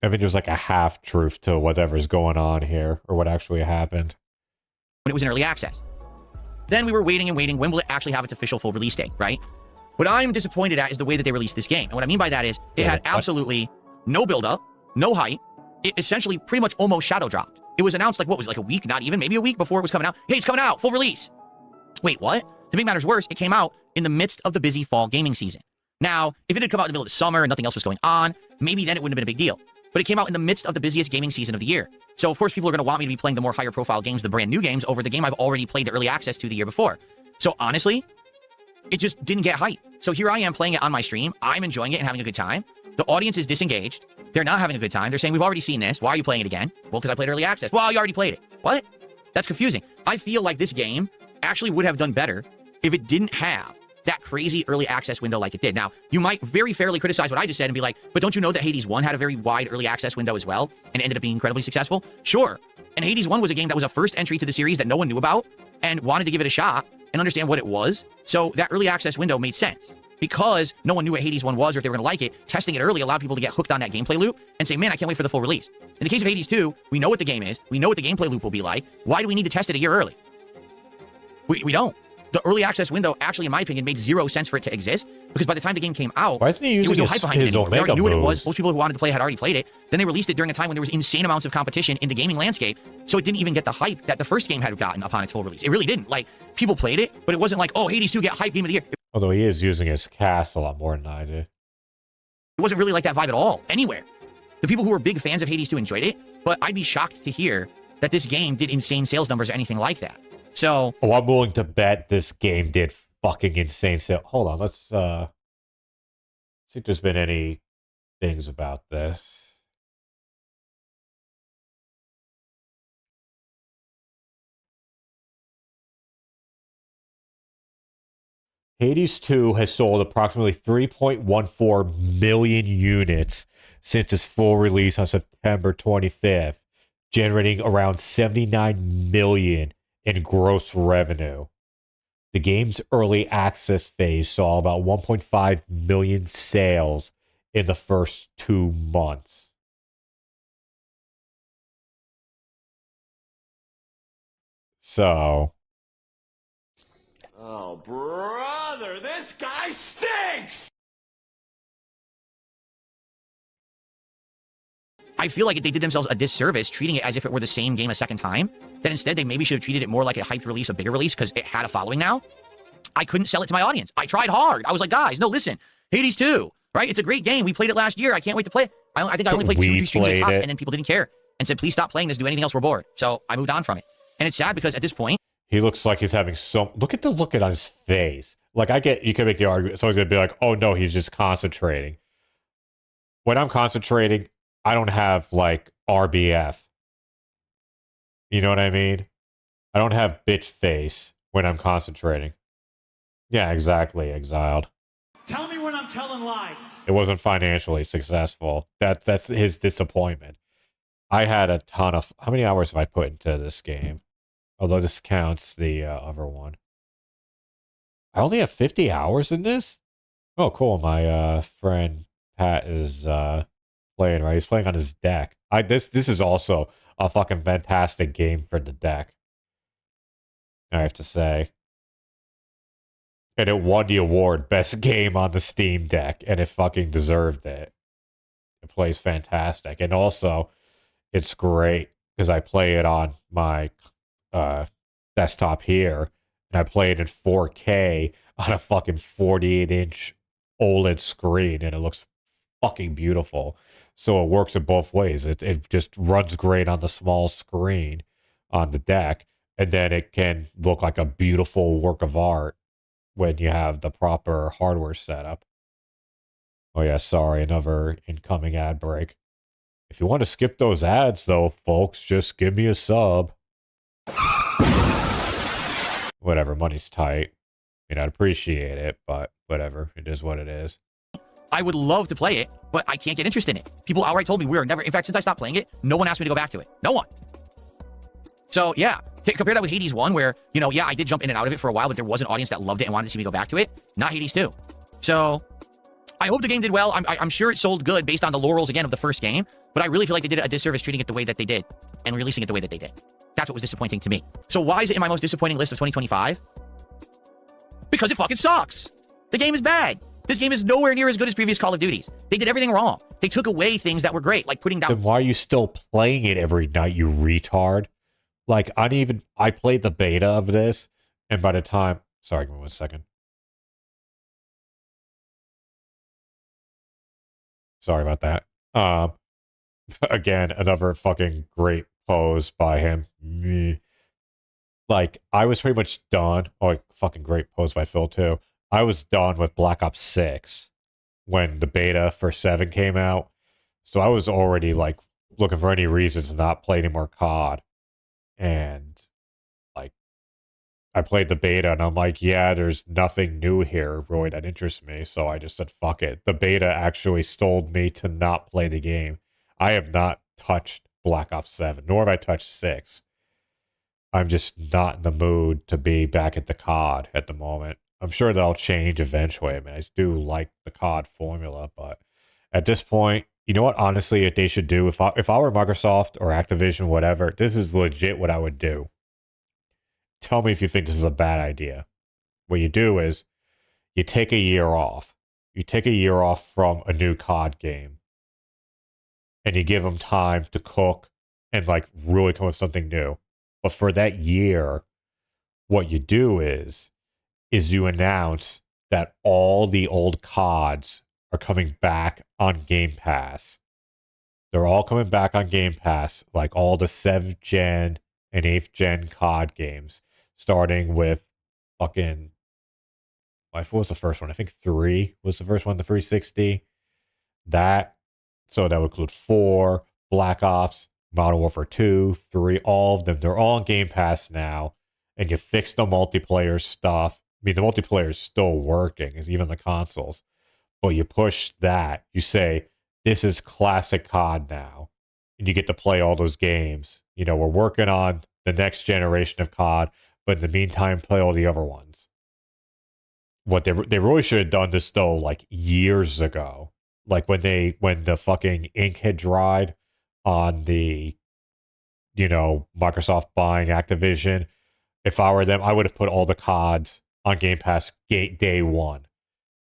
I think there's like a half-truth to whatever's going on here, or what actually happened. When it was in early access. Then we were waiting and waiting. When will it actually have its official full release date, right? What I'm disappointed at is the way that they released this game. And what I mean by that is it had absolutely no build-up, no hype. It essentially pretty much almost shadow dropped. It was announced like, what was it, like a week, not even, maybe a week before it was coming out. Hey, it's coming out, full release. Wait, what? To make matters worse, it came out in the midst of the busy fall gaming season. Now, if it had come out in the middle of the summer and nothing else was going on, maybe then it wouldn't have been a big deal. But it came out in the midst of the busiest gaming season of the year. So, of course, people are going to want me to be playing the more higher profile games, the brand new games, over the game I've already played the early access to the year before. So, honestly, it just didn't get hype. So here I am playing it on my stream. I'm enjoying it and having a good time. The audience is disengaged. They're not having a good time. They're saying, we've already seen this. Why are you playing it again? Well, because I played early access. Well, you already played it. What? That's confusing. I feel like this game actually would have done better if it didn't have that crazy early access window like it did. Now, you might very fairly criticize what I just said and be like, but don't you know that Hades 1 had a very wide early access window as well and ended up being incredibly successful? Sure. And Hades 1 was a game that was a first entry to the series that no one knew about and wanted to give it a shot and understand what it was. So that early access window made sense. Because no one knew what Hades 1 was or if they were going to like it, testing it early allowed people to get hooked on that gameplay loop and say, man, I can't wait for the full release. In the case of Hades 2, we know what the game is. We know what the gameplay loop will be like. Why do we need to test it a year early? We don't. The early access window, actually, in my opinion, made zero sense for it to exist because by the time the game came out, why isn't he using there was no hype behind it anymore. We already knew what it was. moves? Most people who wanted to play it had already played it. Then they released it during a time when there was insane amounts of competition in the gaming landscape, so it didn't even get the hype that the first game had gotten upon its full release. It really didn't. Like, people played it, but it wasn't like, oh, Hades 2 get hype game of the year. Although he is using his cast a lot more than I do. It wasn't really like that vibe at all, anywhere. The people who were big fans of Hades 2 enjoyed it, but I'd be shocked to hear that this game did insane sales numbers or anything like that. So... Oh, I'm willing to bet this game did fucking insane sales. Hold on, let's see if there's been any things about this. Hades 2 has sold approximately 3.14 million units since its full release on September 25th, generating around 79 million in gross revenue. The game's early access phase saw about 1.5 million sales in the first 2 months. So... Oh, brother, this guy stinks! I feel like they did themselves a disservice treating it as if it were the same game a second time. That instead they maybe should have treated it more like a hyped release, a bigger release, because it had a following now. I couldn't sell it to my audience. I tried hard. I was like, guys, no, listen, Hades 2, right? It's a great game. We played it last year. I can't wait to play it. I think I only played 2 streams at the top, and then people didn't care and said, please stop playing this, do anything else, we're bored. So I moved on from it. And it's sad because at this point, he looks like he's having so... Look at the look on his face. Like, I get... You can make the argument. Someone's going to be like, oh, no, he's just concentrating. When I'm concentrating, I don't have, like, RBF. You know what I mean? I don't have bitch face when I'm concentrating. Yeah, exactly, Exiled. Tell me when I'm telling lies. It wasn't financially successful. That's his disappointment. I had a ton of... How many hours have I put into this game? Although this counts the other one. I only have 50 hours in this? Oh, cool. My friend Pat is playing, right? He's playing on his deck. This is also a fucking fantastic game for the deck, I have to say. And it won the award, Best Game on the Steam Deck, and it fucking deserved it. It plays fantastic. And also, it's great, because I play it on my... desktop here, and I play it in 4K on a fucking 48-inch OLED screen, and it looks fucking beautiful. So it works in both ways. It just runs great on the small screen on the deck, and then it can look like a beautiful work of art when you have the proper hardware setup. Oh yeah, sorry, another incoming ad break. If you want to skip those ads, though, folks, just give me a sub. whatever, money's tight. I mean, I'd appreciate it, but whatever. It is what it is. I would love to play it, but I can't get interest in it. People outright told me we are never... In fact, since I stopped playing it, no one asked me to go back to it. No one. So, yeah. Compare that with Hades 1, where, you know, yeah, I did jump in and out of it for a while, but there was an audience that loved it and wanted to see me go back to it. Not Hades 2. So, I hope the game did well. I'm sure it sold good based on the laurels, again, of the first game, but I really feel like they did a disservice treating it the way that they did and releasing it the way that they did. That's what was disappointing to me. So, why is it in my most disappointing list of 2025? Because it fucking sucks. The game is bad. This game is nowhere near as good as previous Call of Duties. They did everything wrong. They took away things that were great, like putting down... Then why are you still playing it every night, you retard? Like, I played the beta of this, and by the time... Sorry, give me 1 second. Sorry about that. Again, another fucking great pose by him. Like, I was pretty much done. Oh, fucking great pose by Phil, too. I was done with Black Ops 6 when the beta for 7 came out. So I was already, like, looking for any reason to not play any more COD. And, like, I played the beta, and I'm like, yeah, there's nothing new here, really, that interests me. So I just said, fuck it. The beta actually stalled me to not play the game. I have not touched Black Ops 7, nor have I touched 6. I'm just not in the mood to be back at the COD at the moment. I'm sure that'll change eventually. I mean, I do like the COD formula, but at this point, you know what? Honestly, what they should do, if I were Microsoft or Activision, whatever, this is legit what I would do. Tell me if you think this is a bad idea. What you do is you take a year off. You take a year off from a new COD game, and you give them time to cook and like really come up with something new. But for that year, what you do is you announce that all the old CODs are coming back on Game Pass. They're all coming back on Game Pass, like all the 7th gen and 8th gen COD games, starting with fucking... What was the first one? I think 3 was the first one, the 360. So that would include 4, Black Ops, Modern Warfare 2, 3, all of them. They're all on Game Pass now. And you fix the multiplayer stuff. I mean, the multiplayer is still working, even the consoles. But you push that. You say, this is classic COD now. And you get to play all those games. You know, we're working on the next generation of COD. But in the meantime, play all the other ones. What they really should have done this, though, like years ago. Like when the fucking ink had dried on the, you know, Microsoft buying Activision. If I were them, I would have put all the CODs on Game Pass day one.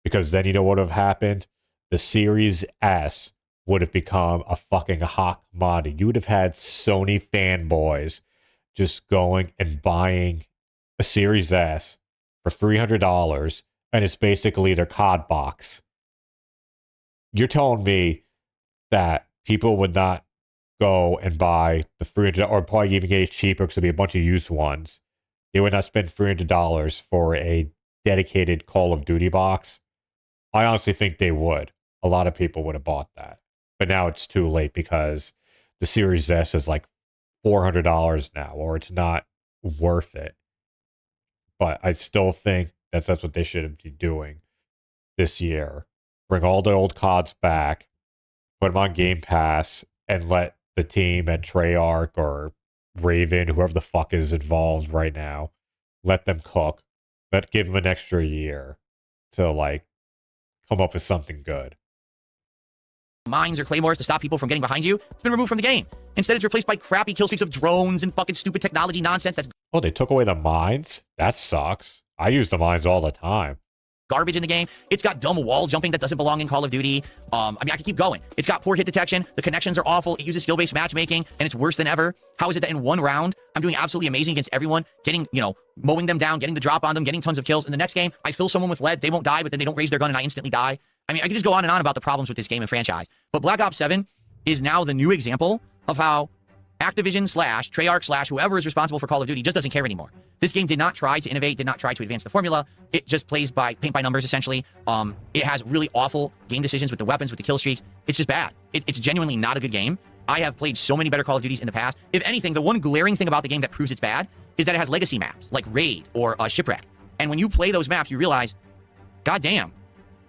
Because then you know what would have happened? The Series S would have become a fucking hot commodity. You would have had Sony fanboys just going and buying a Series S for $300, and it's basically their COD box. You're telling me that people would not go and buy the $300, or probably even get it cheaper because it'd be a bunch of used ones. They would not spend $300 for a dedicated Call of Duty box. I honestly think they would. A lot of people would have bought that. But now it's too late because the Series S is like $400 now, or it's not worth it. But I still think that's what they should be doing this year. Bring all the old CODs back, put them on Game Pass, and let the team at Treyarch or Raven, whoever the fuck is involved right now, let them cook. Give them an extra year to like come up with something good. Mines or claymores to stop people from getting behind you, it's been removed from the game. Instead, it's replaced by crappy kill streaks of drones and fucking stupid technology nonsense that's... Oh, they took away the mines? That sucks. I use the mines all the time. Garbage in the game. It's got dumb wall jumping that doesn't belong in Call of Duty. I mean, I can keep going. It's got poor hit detection. The connections are awful. It uses skill-based matchmaking, and it's worse than ever. How is it that in one round, I'm doing absolutely amazing against everyone, getting, you know, mowing them down, getting the drop on them, getting tons of kills. In the next game, I fill someone with lead. They won't die, but then they don't raise their gun, and I instantly die. I mean, I could just go on and on about the problems with this game and franchise. But Black Ops 7 is now the new example of how Activision / Treyarch / whoever is responsible for Call of Duty just doesn't care anymore. This game did not try to innovate, did not try to advance the formula. It just plays by paint by numbers, essentially. It has really awful game decisions with the weapons, with the kill streaks. It's just bad. It's genuinely not a good game. I have played so many better Call of Duties in the past. If anything, the one glaring thing about the game that proves it's bad is that it has legacy maps, like Raid or Shipwreck. And when you play those maps, you realize, goddamn,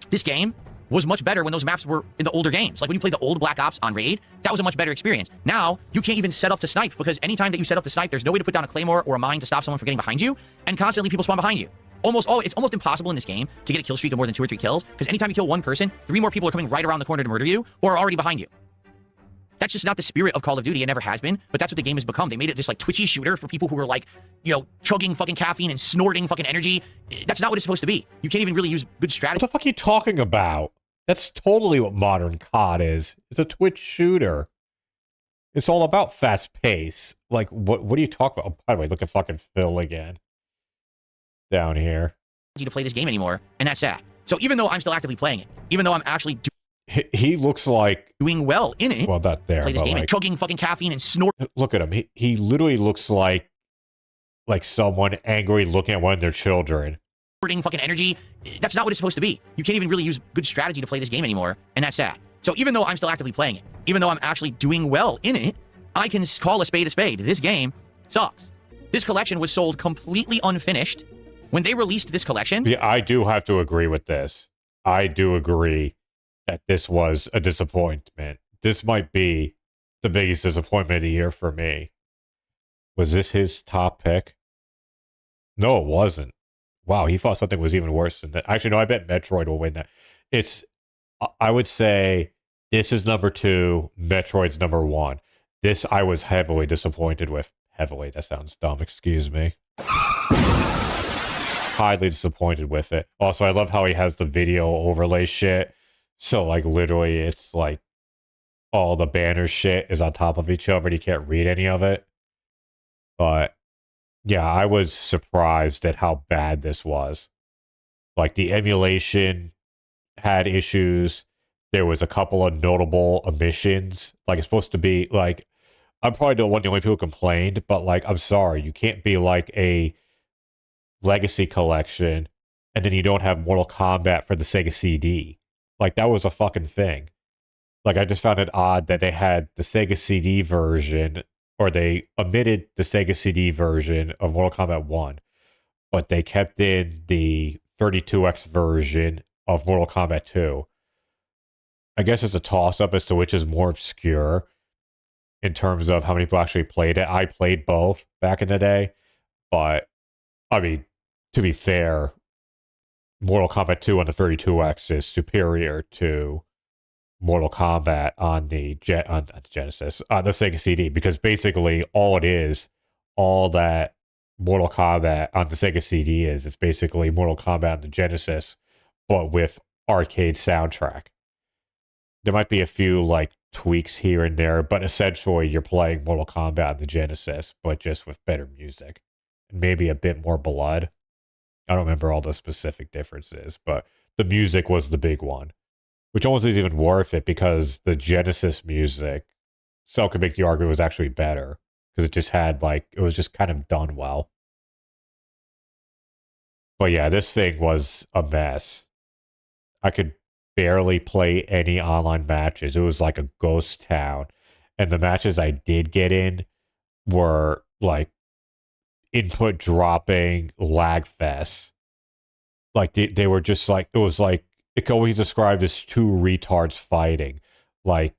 this game was much better when those maps were in the older games. Like when you play the old Black Ops on Raid, that was a much better experience. Now, you can't even set up to snipe, because anytime that you set up to snipe, there's no way to put down a claymore or a mine to stop someone from getting behind you, and constantly people spawn behind you. It's almost impossible in this game to get a kill streak of more than 2 or 3 kills, because anytime you kill one person, 3 more people are coming right around the corner to murder you, or are already behind you. That's just not the spirit of Call of Duty. It never has been, but that's what the game has become. They made it this like twitchy shooter for people who are like, you know, chugging fucking caffeine and snorting fucking energy. That's not what it's supposed to be. You can't even really use good strategy. What the fuck are you talking about? That's totally what modern COD is. It's a Twitch shooter. It's all about fast pace. Like, what are you talking about? Oh, by the way, look at fucking Phil again. Down here. To play this game anymore, and that's sad. So even though I'm still actively playing it, even though I'm actually he looks like doing well in it, well, not there, play this but game like, and chugging fucking caffeine and snort. Look at him. He literally looks like someone angry looking at one of their children. Fucking energy. That's not what it's supposed to be. You can't even really use good strategy to play this game anymore, and that's sad. So even though I'm still actively playing it, even though I'm actually doing well in it, I can call a spade a spade. This game sucks. This collection was sold completely unfinished. When they released this collection... Yeah, I do have to agree with this. I do agree that this was a disappointment. This might be the biggest disappointment of the year for me. Was this his top pick? No, it wasn't. Wow, he thought something was even worse than that. Actually, no, I bet Metroid will win that. I would say this is number 2, Metroid's number 1. This I was heavily disappointed with. Heavily, that sounds dumb, excuse me. Highly disappointed with it. Also, I love how he has the video overlay shit. So, like, literally, it's like all the banner shit is on top of each other and you can't read any of it. But, yeah, I was surprised at how bad this was. Like, the emulation had issues. There was a couple of notable omissions. Like, it's supposed to be, like, I'm probably the only people who complained, but, like, I'm sorry. You can't be, like, a Legacy collection and then you don't have Mortal Kombat for the Sega CD. Like, that was a fucking thing. Like, I just found it odd that they had the Sega CD version, or they omitted the Sega CD version of Mortal Kombat 1, but they kept in the 32X version of Mortal Kombat 2. I guess it's a toss-up as to which is more obscure in terms of how many people actually played it. I played both back in the day, but I mean, to be fair, Mortal Kombat 2 on the 32X is superior to Mortal Kombat on the Genesis, on the Sega CD, because basically all that Mortal Kombat on the Sega CD is, it's basically Mortal Kombat on the Genesis, but with arcade soundtrack. There might be a few, like, tweaks here and there, but essentially you're playing Mortal Kombat on the Genesis, but just with better music. And maybe a bit more blood. I don't remember all the specific differences, but the music was the big one, which almost isn't even worth it because the Genesis music, some could make the argument, was actually better because it just had, like, it was just kind of done well. But yeah, this thing was a mess. I could barely play any online matches. It was like a ghost town. And the matches I did get in were like input dropping lag fests. Like they were just like, it was like, it can always be described as 2 retards fighting. Like,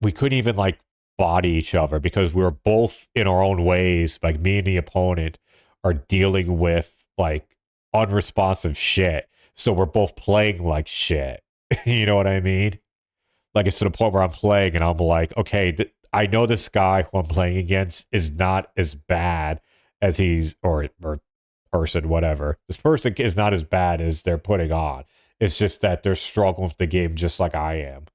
we couldn't even like body each other because we were both in our own ways. Like, me and the opponent are dealing with like unresponsive shit. So we're both playing like shit. You know what I mean? Like, it's to the point where I'm playing and I'm like, okay, I know this guy who I'm playing against is not as bad as he's, or person, whatever. This person is not as bad as they're putting on. It's just that they're struggling with the game just like I am.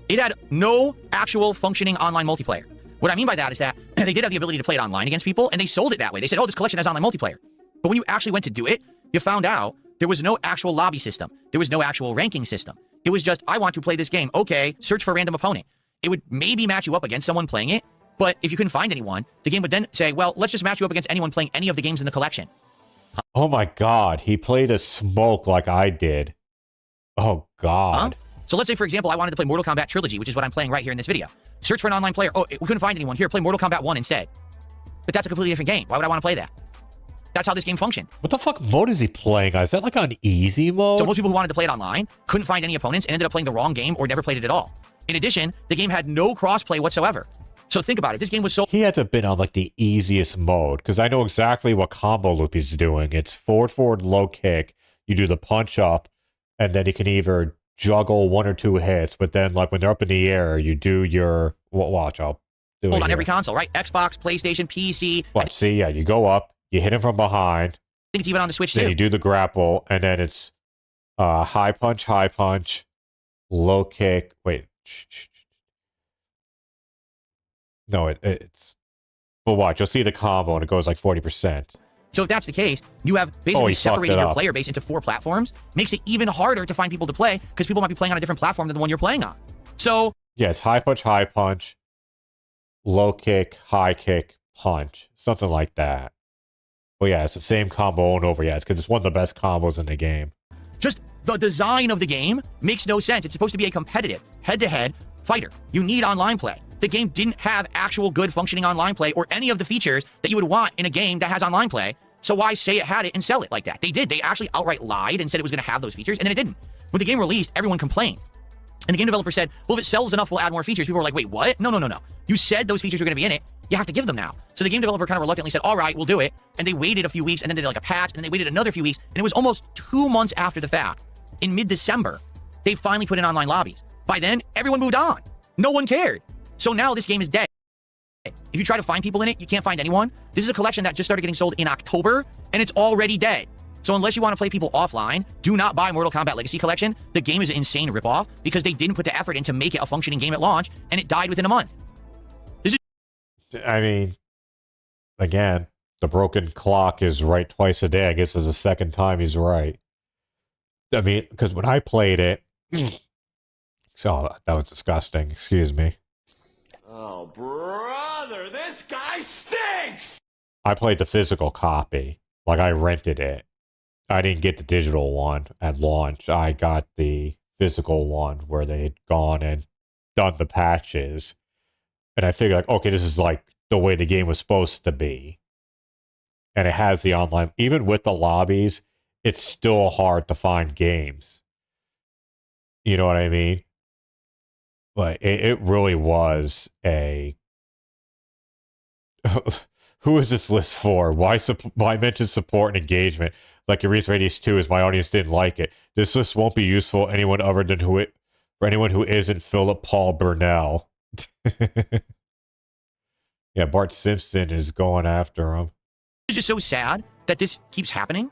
It had no actual functioning online multiplayer. What I mean by that is that they did have the ability to play it online against people, and they sold it that way. They said, oh, this collection has online multiplayer. But when you actually went to do it, you found out there was no actual lobby system. There was no actual ranking system. It was just, I want to play this game. Okay, search for a random opponent. It would maybe match you up against someone playing it, but if you couldn't find anyone, the game would then say, well, let's just match you up against anyone playing any of the games in the collection. Oh my god, he played a smoke like I did. Oh god. Huh? So let's say, for example, I wanted to play Mortal Kombat Trilogy, which is what I'm playing right here in this video. Search for an online player. Oh, we couldn't find anyone. Here, play Mortal Kombat 1 instead. But that's a completely different game. Why would I want to play that? That's how this game functioned. What the fuck mode is he playing? Is that like on easy mode? So most people who wanted to play it online couldn't find any opponents and ended up playing the wrong game or never played it at all. In addition, the game had no crossplay whatsoever. So think about it. This game was so... He had to have been on like the easiest mode because I know exactly what combo loop he's doing. It's forward, low kick. You do the punch up, and then you can either juggle 1 or 2 hits. But then, like when they're up in the air, you do your watch. I'll do it on here. every console, right? Xbox, PlayStation, PC. Watch, see, yeah, you go up, you hit him from behind. I think it's even on the Switch Then too. you do the grapple, and then it's high punch, low kick. Wait. No, it's... But watch, you'll see the combo, and it goes like 40%. So if that's the case, you have basically he fucked separated it your up. player base into 4 platforms. Makes it even harder to find people to play because people might be playing on a different platform than the one you're playing on. So... Yeah, it's high punch, low kick, high kick, punch. Something like that. But yeah, it's the same combo over. Yeah, it's because it's one of the best combos in the game. just the design of the game makes no sense. It's supposed to be a competitive, head-to-head fighter. You need online play. The game didn't have actual good functioning online play or any of the features that you would want in a game that has online play. So why say it had it and sell it like that? They did. They actually outright lied and said it was going to have those features, and then it didn't. When the game released, everyone complained. And the game developer said, well, if it sells enough, we'll add more features. People were like, wait, what? No. You said those features were going to be in it. You have to give them now. So the game developer kind of reluctantly said, all right, we'll do it. And they waited a few weeks, and then they did like a patch, and then they waited another few weeks. And it was almost 2 months after the fact, in mid-December, they finally put in online lobbies. By then, everyone moved on. No one cared. So now this game is dead. If you try to find people in it, you can't find anyone. This is a collection that just started getting sold in October, and it's already dead. So unless you want to play people offline, do not buy Mortal Kombat Legacy Collection. The game is an insane ripoff because they didn't put the effort in to make it a functioning game at launch, and it died within a month. I mean, again, the broken clock is right twice a day. I guess it's the second time he's right. I mean, because when I played it... So, that was disgusting. Excuse me. Oh, brother, this guy stinks! I played the physical copy. Like, I rented it. I didn't get the digital one at launch. I got the physical one where they had gone and done the patches. And I figured, like, okay, this is like the way the game was supposed to be. And it has the online. Even with the lobbies, it's still hard to find games. You know what I mean? But it really was a... Who is this list for? Why mention support and engagement? Like Erase Radius 2 is my audience didn't like it. This list won't be useful for anyone other than for anyone who isn't Philip Paul Burnell. Yeah, Bart Simpson is going after him. It's just so sad that this keeps happening.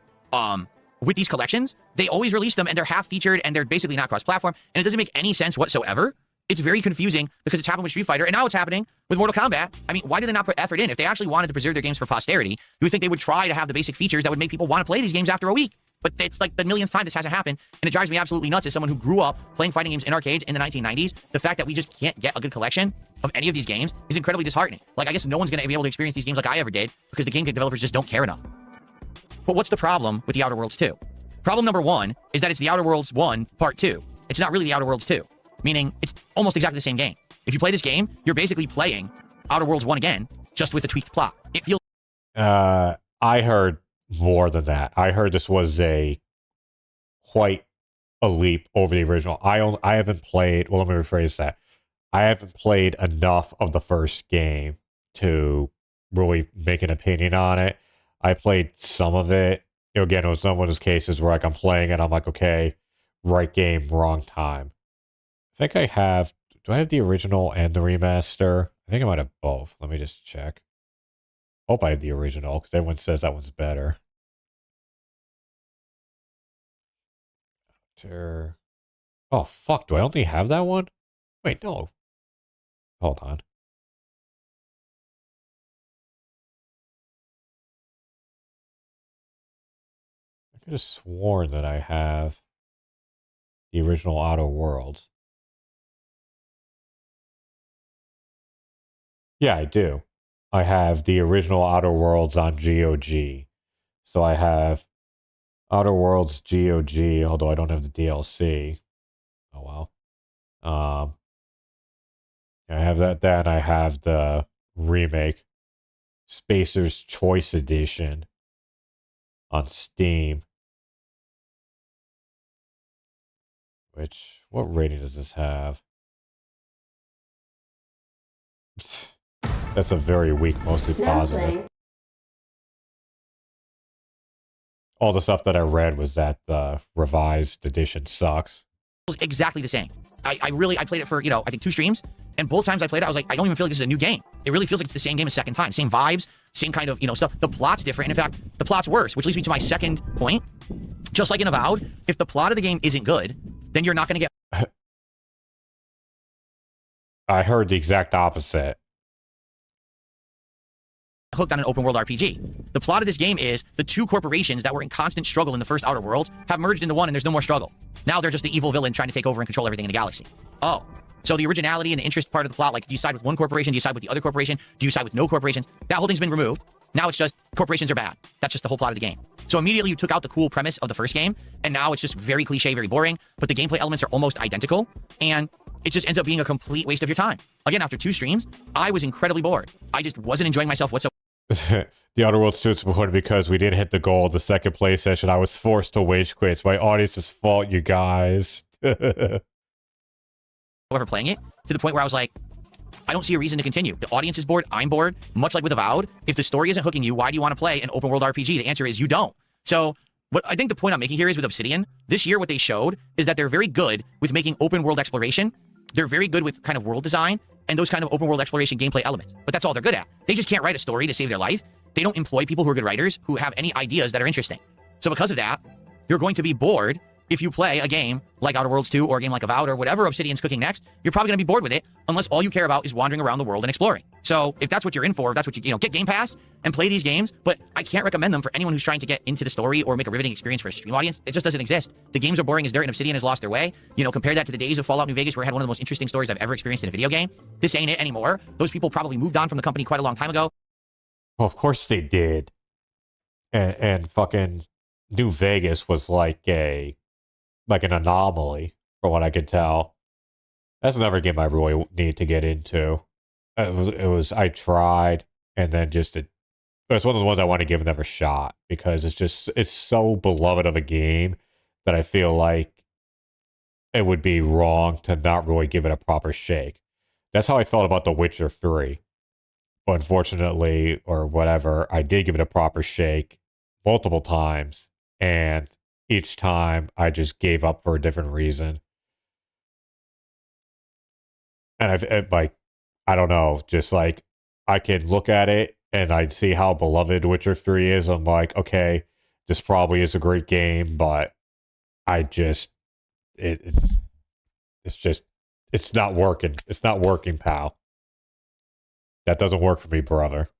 With these collections, they always release them and they're half featured and they're basically not cross-platform, and it doesn't make any sense whatsoever. It's very confusing because it's happened with Street Fighter, and now it's happening with Mortal Kombat. I mean, why did they not put effort in? If they actually wanted to preserve their games for posterity, you would think they would try to have the basic features that would make people want to play these games after a week. But it's like the millionth time this hasn't happened, and it drives me absolutely nuts as someone who grew up playing fighting games in arcades in the 1990s. The fact that we just can't get a good collection of any of these games is incredibly disheartening. Like, I guess no one's going to be able to experience these games like I ever did because the game developers just don't care enough. But what's the problem with The Outer Worlds 2? Problem number one is that it's The Outer Worlds 1 Part 2. It's not really The Outer Worlds 2. Meaning, it's almost exactly the same game. If you play this game, you're basically playing Outer Worlds 1 again, just with a tweaked plot. It feels... I heard more than that. I heard this was quite a leap over the original. I haven't played... Well, let me rephrase that. I haven't played enough of the first game to really make an opinion on it. I played some of it. You know, again, it was one of those cases where like I'm playing it, I'm like, okay, right game, wrong time. I think I have... Do I have the original and the remaster? I think I might have both. Let me just check. Hope I have the original, because everyone says that one's better. Oh, fuck. Do I only have that one? Wait, no. Hold on. I could have sworn that I have the original Outer Worlds. Yeah, I do. I have the original Outer Worlds on GOG. So I have Outer Worlds GOG, although I don't have the DLC. Oh well. I have that, then I have the remake. Spacer's Choice Edition on Steam. Which, what rating does this have? That's a very weak, mostly positive. All the stuff that I read was that the revised edition sucks. Exactly the same. I played it for, you know, I think 2 streams, and both times I played it, I was like, I don't even feel like this is a new game. It really feels like it's the same game a second time. Same vibes, same kind of, you know, stuff. The plot's different, and in fact, the plot's worse, which leads me to my second point. Just like in Avowed, if the plot of the game isn't good, then you're not going to get... I heard the exact opposite. Hooked on an open world RPG. The plot of this game is the 2 corporations that were in constant struggle in the first Outer Worlds have merged into one, and there's no more struggle. Now they're just the evil villain trying to take over and control everything in the galaxy. Oh, so the originality and the interest part of the plot, like, do you side with one corporation? Do you side with the other corporation? Do you side with no corporations? That whole thing's been removed. Now it's just corporations are bad. That's just the whole plot of the game. So immediately you took out the cool premise of the first game, and now it's just very cliche, very boring, but the gameplay elements are almost identical, and it just ends up being a complete waste of your time. Again, after 2 streams, I was incredibly bored. I just wasn't enjoying myself whatsoever. The Outer Worlds 2 is important because we didn't hit the goal of the second play session. I was forced to wage quit. It's my audience's fault, you guys. Ever playing it, to the point where I was like, I don't see a reason to continue. The audience is bored. I'm bored. Much like with Avowed, if the story isn't hooking you, why do you want to play an open world RPG? The answer is you don't. So what I think the point I'm making here is with Obsidian, this year what they showed is that they're very good with making open world exploration. They're very good with kind of world design and those kind of open world exploration gameplay elements. But that's all they're good at. They just can't write a story to save their life. They don't employ people who are good writers who have any ideas that are interesting. So because of that, you're going to be bored if you play a game like Outer Worlds 2 or a game like Avowed or whatever Obsidian's cooking next. You're probably going to be bored with it unless all you care about is wandering around the world and exploring. So if that's what you're in for, if that's what you know, get Game Pass and play these games, but I can't recommend them for anyone who's trying to get into the story or make a riveting experience for a stream audience. It just doesn't exist. The games are boring as dirt and Obsidian has lost their way. You know, compare that to the days of Fallout New Vegas where it had one of the most interesting stories I've ever experienced in a video game. This ain't it anymore. Those people probably moved on from the company quite a long time ago. Well, of course they did. And fucking New Vegas was like an anomaly, from what I could tell. That's another game I really need to get into. I tried, and then it's one of the ones I want to give another shot, because it's so beloved of a game that I feel like it would be wrong to not really give it a proper shake. That's how I felt about The Witcher 3. But unfortunately, or whatever, I did give it a proper shake multiple times, and each time I just gave up for a different reason. And I don't know, just like, I can look at it and I see how beloved Witcher 3 is. I'm like, okay, this probably is a great game, but it's not working. It's not working, pal. That doesn't work for me, brother.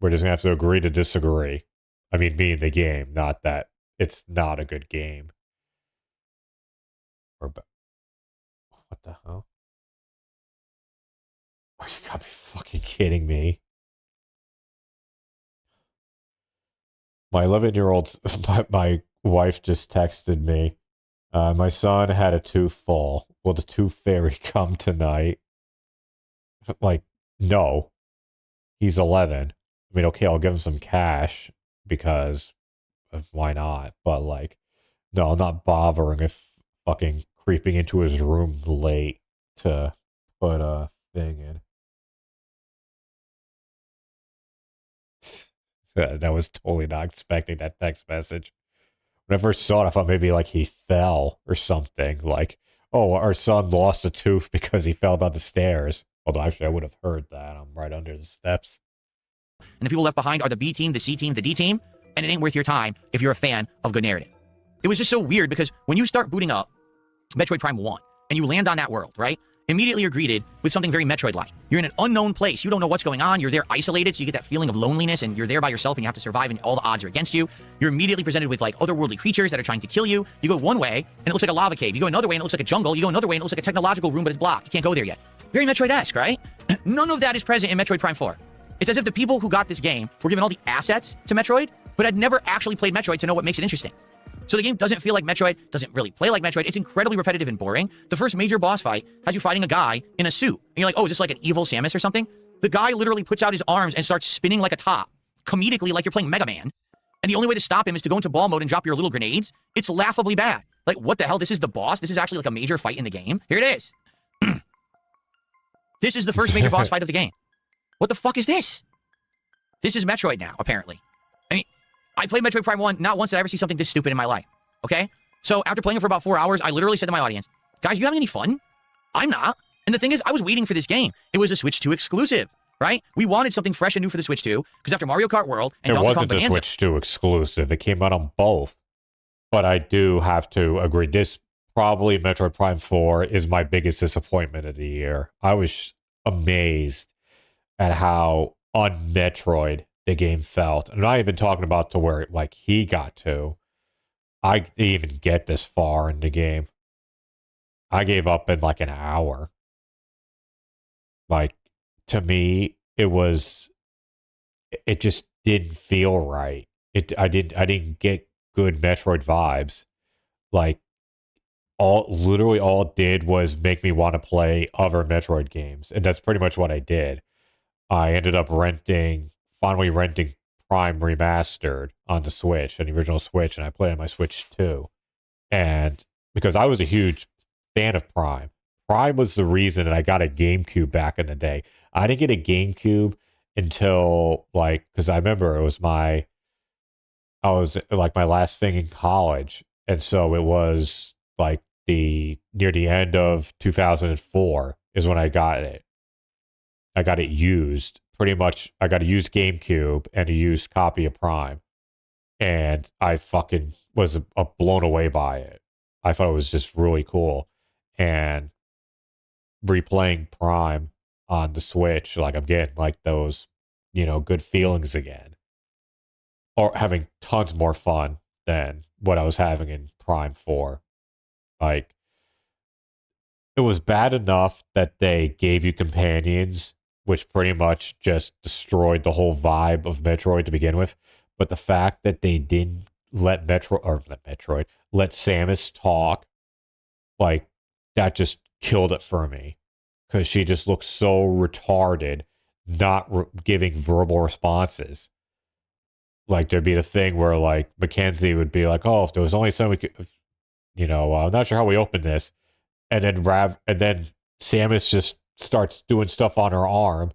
We're just gonna have to agree to disagree. I mean, me in the game, not that it's not a good game. What the hell? Oh, you gotta be fucking kidding me. My 11-year-old, my wife just texted me. My son had a tooth fall. Will the tooth fairy come tonight? Like, no. He's 11. I mean, okay, I'll give him some cash because why not? But like, no, I'm not bothering if fucking creeping into his room late to put a thing in. That was totally not expecting that text message. When I first saw it, I thought maybe like he fell or something. Like, oh, our son lost a tooth because he fell down the stairs. Although actually I would have heard that. I'm right under the steps. And the people left behind are the B team, the C team, the D team, and it ain't worth your time if you're a fan of good narrative. It was just so weird because when you start booting up Metroid Prime 1 and you land on that world, right? Immediately you're greeted with something very Metroid-like. You're in an unknown place. You don't know what's going on. You're there isolated, so you get that feeling of loneliness, and you're there by yourself, and you have to survive, and all the odds are against you. You're immediately presented with, like, otherworldly creatures that are trying to kill you. You go one way, and it looks like a lava cave. You go another way, and it looks like a jungle. You go another way, and it looks like a technological room, but it's blocked. You can't go there yet. Very Metroid-esque, right? None of that is present in Metroid Prime 4. It's as if the people who got this game were given all the assets to Metroid, but had never actually played Metroid to know what makes it interesting. So the game doesn't feel like Metroid, doesn't really play like Metroid. It's incredibly repetitive and boring. The first major boss fight has you fighting a guy in a suit. And you're like, oh, is this like an evil Samus or something? The guy literally puts out his arms and starts spinning like a top, comedically like you're playing Mega Man. And the only way to stop him is to go into ball mode and drop your little grenades. It's laughably bad. Like, what the hell? This is the boss? This is actually like a major fight in the game? Here it is. This is the first major boss fight of the game. What the fuck is this? This is Metroid now, apparently. I mean, I played Metroid Prime 1. Not once did I ever see something this stupid in my life. Okay? So after playing it for about 4 hours, I literally said to my audience, guys, you having any fun? I'm not. And the thing is, I was waiting for this game. It was a Switch 2 exclusive, right? We wanted something fresh and new for the Switch 2, because after Mario Kart World and Donkey Kong Bonanza... It wasn't a Switch 2 exclusive. It came out on both. But I do have to agree. This probably Metroid Prime 4 is my biggest disappointment of the year. I was amazed at how un-Metroid the game felt. I'm not even talking about to where like he got to. I didn't even get this far in the game. I gave up in like an hour. Like, to me, it just didn't feel right. I didn't get good Metroid vibes. Like, literally all it did was make me want to play other Metroid games. And that's pretty much what I did. I ended up finally renting Prime Remastered on the Switch, on the original Switch, and I played on my Switch too. And because I was a huge fan of Prime. Prime was the reason that I got a GameCube back in the day. I didn't get a GameCube until, like, because I remember I was my last thing in college. And so it was like near the end of 2004 is when I got it. I got it used. Pretty much, I got a used GameCube and a used copy of Prime. And I fucking was blown away by it. I thought it was just really cool. And replaying Prime on the Switch, like, I'm getting like those, good feelings again. Or having tons more fun than what I was having in Prime 4. Like, it was bad enough that they gave you companions, which pretty much just destroyed the whole vibe of Metroid to begin with. But the fact that they didn't let Samus talk, like, that just killed it for me. Because she just looks so retarded, not giving verbal responses. Like, there'd be the thing where, like, Mackenzie would be like, oh, if there was only something we could, I'm not sure how we open this. And then Samus just starts doing stuff on her arm,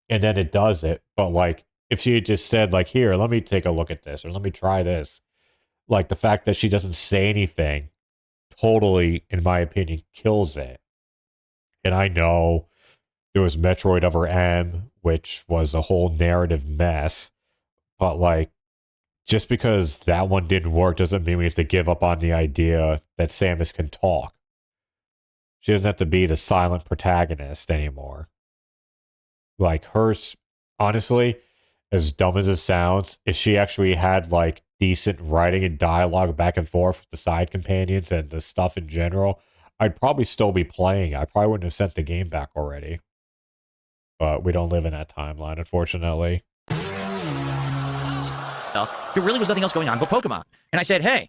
and then it does it. But, like, if she had just said, like, here, let me take a look at this, or let me try this. Like, the fact that she doesn't say anything totally, in my opinion, kills it. And I know there was Metroid Other M, which was a whole narrative mess. But, like, just because that one didn't work doesn't mean we have to give up on the idea that Samus can talk. She doesn't have to be the silent protagonist anymore. Like, honestly, as dumb as it sounds, if she actually had, like, decent writing and dialogue back and forth with the side companions and the stuff in general, I'd probably still be playing. I probably wouldn't have sent the game back already. But we don't live in that timeline, unfortunately. There really was nothing else going on but Pokemon. And I said, hey,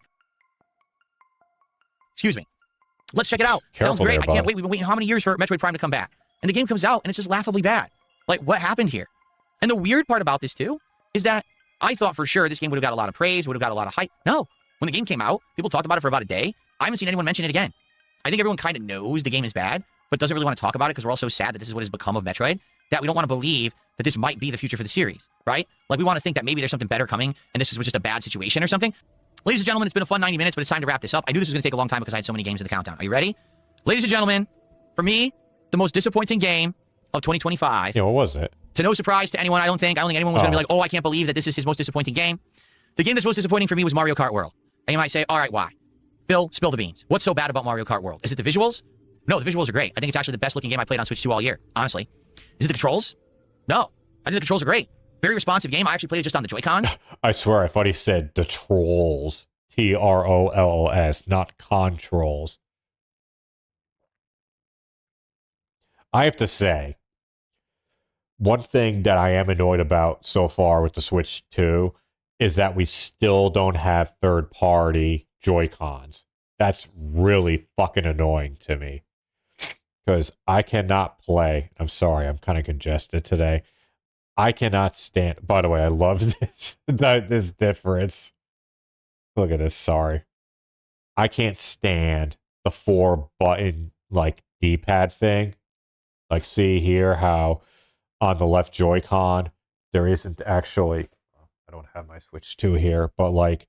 excuse me, let's check it out. Careful. Sounds great. There, I can't wait. We've been waiting how many years for Metroid Prime to come back? And the game comes out, and it's just laughably bad. Like, what happened here? And the weird part about this, too, is that I thought for sure this game would have got a lot of praise, would have got a lot of hype. No. When the game came out, people talked about it for about a day. I haven't seen anyone mention it again. I think everyone kind of knows the game is bad, but doesn't really want to talk about it because we're all so sad that this is what has become of Metroid, that we don't want to believe that this might be the future for the series, right? Like, we want to think that maybe there's something better coming, and this was just a bad situation or something. Ladies and gentlemen, it's been a fun 90 minutes, but it's time to wrap this up. I knew this was going to take a long time because I had so many games in the countdown. Are you ready? Ladies and gentlemen, for me, the most disappointing game of 2025. Yeah, what was it? To no surprise to anyone, I don't think anyone was going to be like, oh, I can't believe that this is his most disappointing game. The game that's most disappointing for me was Mario Kart World. And you might say, all right, why? Phil, spill the beans. What's so bad about Mario Kart World? Is it the visuals? No, the visuals are great. I think it's actually the best looking game I played on Switch 2 all year, honestly. Is it the controls? No. I think the controls are great. Very responsive game. I actually played it just on the Joy-Con. I swear, I thought he said the trolls. Trolls, not controls. I have to say, one thing that I am annoyed about so far with the Switch 2 is that we still don't have third-party Joy-Cons. That's really fucking annoying to me. because I cannot play. I'm sorry, I'm kind of congested today. I cannot stand. By the way, I love this difference. Look at this. Sorry, I can't stand the 4-button like D-pad thing. Like, see here how on the left Joy-Con there isn't actually. I don't have my Switch 2 here, but like,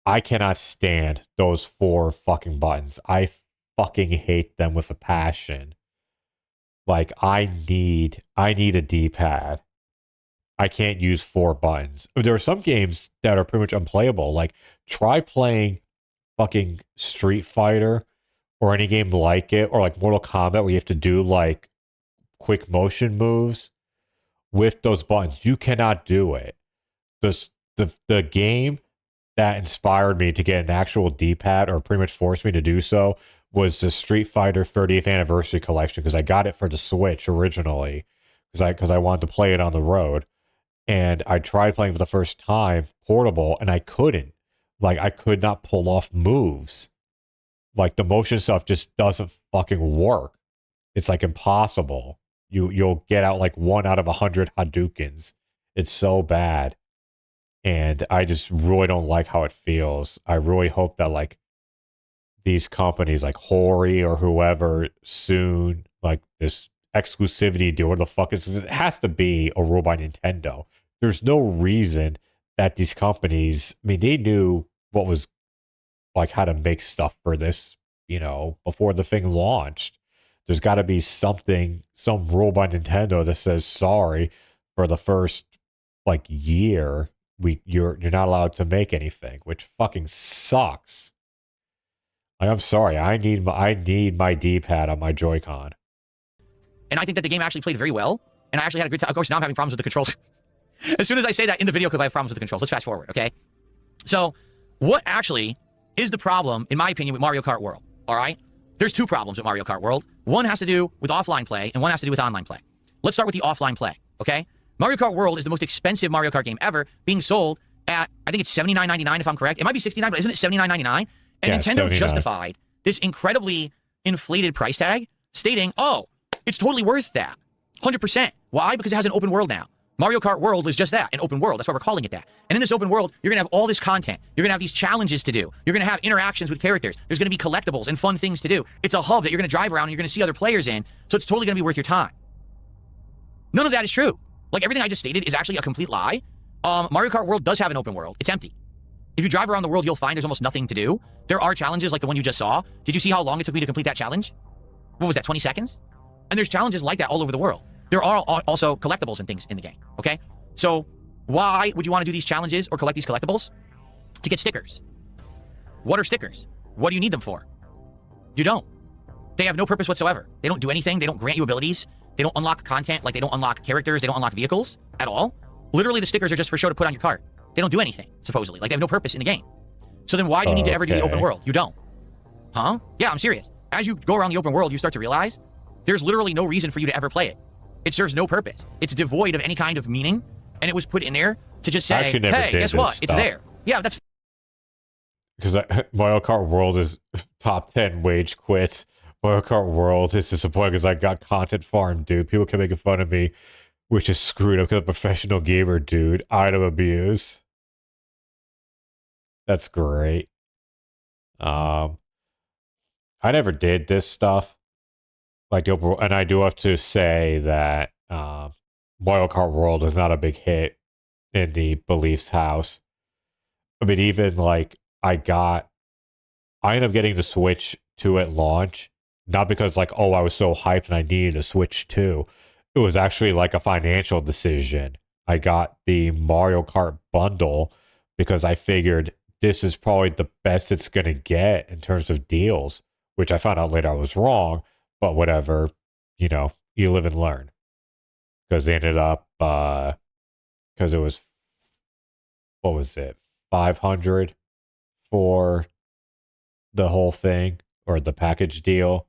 I cannot stand those 4 fucking buttons. I fucking hate them with a passion. Like, I need a D-pad. I can't use 4 buttons. There are some games that are pretty much unplayable. Like, try playing fucking Street Fighter or any game like it, or like Mortal Kombat where you have to do like quick motion moves with those buttons. You cannot do it. The game that inspired me to get an actual D-pad, or pretty much forced me to do so, was the Street Fighter 30th Anniversary Collection, because I got it for the Switch originally, because I wanted to play it on the road. And I tried playing for the first time portable, and I couldn't. Like, I could not pull off moves. Like, the motion stuff just doesn't fucking work. It's like impossible. You'll get out like 1 out of 100 Hadoukens. It's so bad. And I just really don't like how it feels. I really hope that like these companies like Hori or whoever soon, like this exclusivity deal, what the fuck is it? Has to be a rule by Nintendo. There's no reason that these companies, I mean, they knew what was like how to make stuff for this, you know, before the thing launched. There's got to be something, some rule by Nintendo that says, sorry, for the first like year, you're not allowed to make anything, which fucking sucks. I'm sorry, I need my D-pad on my Joy-Con. And I think that the game actually played very well. And I actually had a good time. Of course, now I'm having problems with the controls. As soon as I say that in the video clip, I have problems with the controls. Let's fast forward, okay? So, what actually is the problem, in my opinion, with Mario Kart World? All right? There's 2 problems with Mario Kart World. One has to do with offline play, and one has to do with online play. Let's start with the offline play, okay? Mario Kart World is the most expensive Mario Kart game ever, being sold at, I think it's $79.99 if I'm correct. It might be $69, but isn't it $79.99? And yeah, Nintendo justified this incredibly inflated price tag, stating, oh, it's totally worth that. 100%. Why? Because it has an open world now. Mario Kart World was just that, an open world. That's why we're calling it that. And in this open world, you're going to have all this content. You're going to have these challenges to do. You're going to have interactions with characters. There's going to be collectibles and fun things to do. It's a hub that you're going to drive around and you're going to see other players in, so it's totally going to be worth your time. None of that is true. Like, everything I just stated is actually a complete lie. Mario Kart World does have an open world. It's empty. If you drive around the world, you'll find there's almost nothing to do. There are challenges like the one you just saw. Did you see how long it took me to complete that challenge? What was that, 20 seconds? And there's challenges like that all over the world. There are also collectibles and things in the game, okay? So why would you want to do these challenges or collect these collectibles? To get stickers. What are stickers? What do you need them for? You don't. They have no purpose whatsoever. They don't do anything. They don't grant you abilities. They don't unlock content, like they don't unlock characters. They don't unlock vehicles at all. Literally, the stickers are just for show to put on your cart. They don't do anything, supposedly. Like, they have no purpose in the game. So then why do you need to ever do the open world? You don't. Huh? Yeah, I'm serious. As you go around the open world, you start to realize there's literally no reason for you to ever play it. It serves no purpose. It's devoid of any kind of meaning, and it was put in there to just say, hey, guess what? It's there. Yeah, that's... Because Mario Kart World is top 10 wage quit. Mario Kart World is disappointing because I got content farmed, dude. People kept making fun of me, which is screwed up because I'm a professional gamer, dude. Item abuse. That's great. I never did this stuff. Like, and I do have to say that Mario Kart World is not a big hit in the Beliefs house. I mean, even like I ended up getting the Switch 2 at launch, not because like, oh, I was so hyped and I needed a Switch 2. It was actually like a financial decision. I got the Mario Kart bundle because I figured this is probably the best it's going to get in terms of deals, which I found out later I was wrong, but whatever, you know, you live and learn. Because they ended up, because it was, what was it, 500 for the whole thing, or the package deal,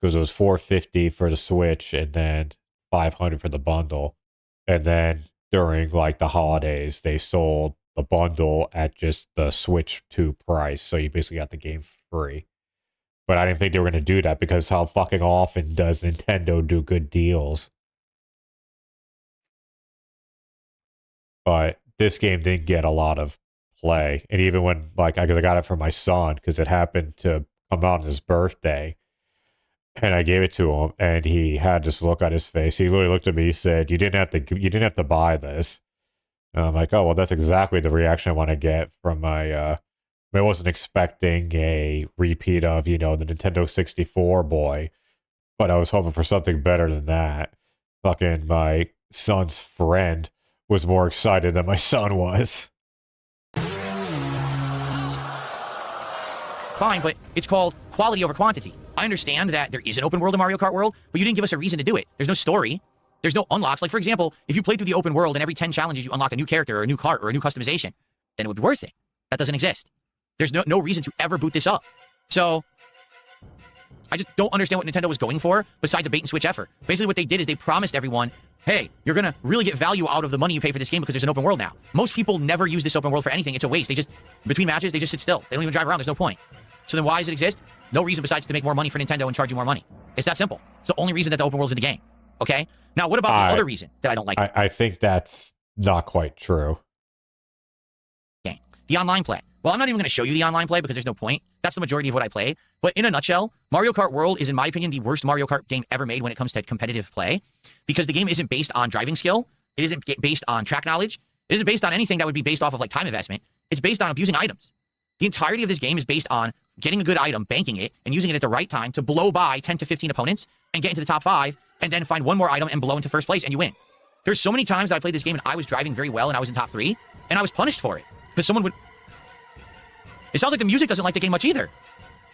because it was 450 for the Switch and then 500 for the bundle. And then during like the holidays, they sold the bundle at just the Switch 2 price, so you basically got the game free. But I didn't think they were going to do that because how fucking often does Nintendo do good deals? But this game didn't get a lot of play. And even when, like, I got it for my son because it happened to come out on his birthday. And I gave it to him, and he had this look on his face. He literally looked at me. He said, "You didn't have to buy this." And I'm like, "Oh, well, that's exactly the reaction I want to get from my." I wasn't expecting a repeat of the Nintendo 64 boy, but I was hoping for something better than that. Fucking my son's friend was more excited than my son was. Fine, but it's called quality over quantity. I understand that there is an open world in Mario Kart World, but you didn't give us a reason to do it. There's no story. There's no unlocks. Like, for example, if you played through the open world and every 10 challenges you unlock a new character or a new cart or a new customization, then it would be worth it. That doesn't exist. There's no reason to ever boot this up. So, I just don't understand what Nintendo was going for besides a bait and switch effort. Basically what they did is they promised everyone, hey, you're going to really get value out of the money you pay for this game because there's an open world now. Most people never use this open world for anything. It's a waste. They just, between matches, they just sit still. They don't even drive around. There's no point. So then why does it exist? No reason besides to make more money for Nintendo and charge you more money. It's that simple. It's the only reason that the open world's in the game. Okay? Now, what about the other reason that I don't like it? I think that's not quite true. Game. The online play. Well, I'm not even going to show you the online play because there's no point. That's the majority of what I play. But in a nutshell, Mario Kart World is, in my opinion, the worst Mario Kart game ever made when it comes to competitive play because the game isn't based on driving skill. It isn't based on track knowledge. It isn't based on anything that would be based off of like time investment. It's based on abusing items. The entirety of this game is based on getting a good item, banking it, and using it at the right time to blow by 10 to 15 opponents and get into the top 5, and then find one more item and blow into first place, and you win. There's so many times that I played this game and I was driving very well and I was in top 3, and I was punished for it. Because someone would... It sounds like the music doesn't like the game much either.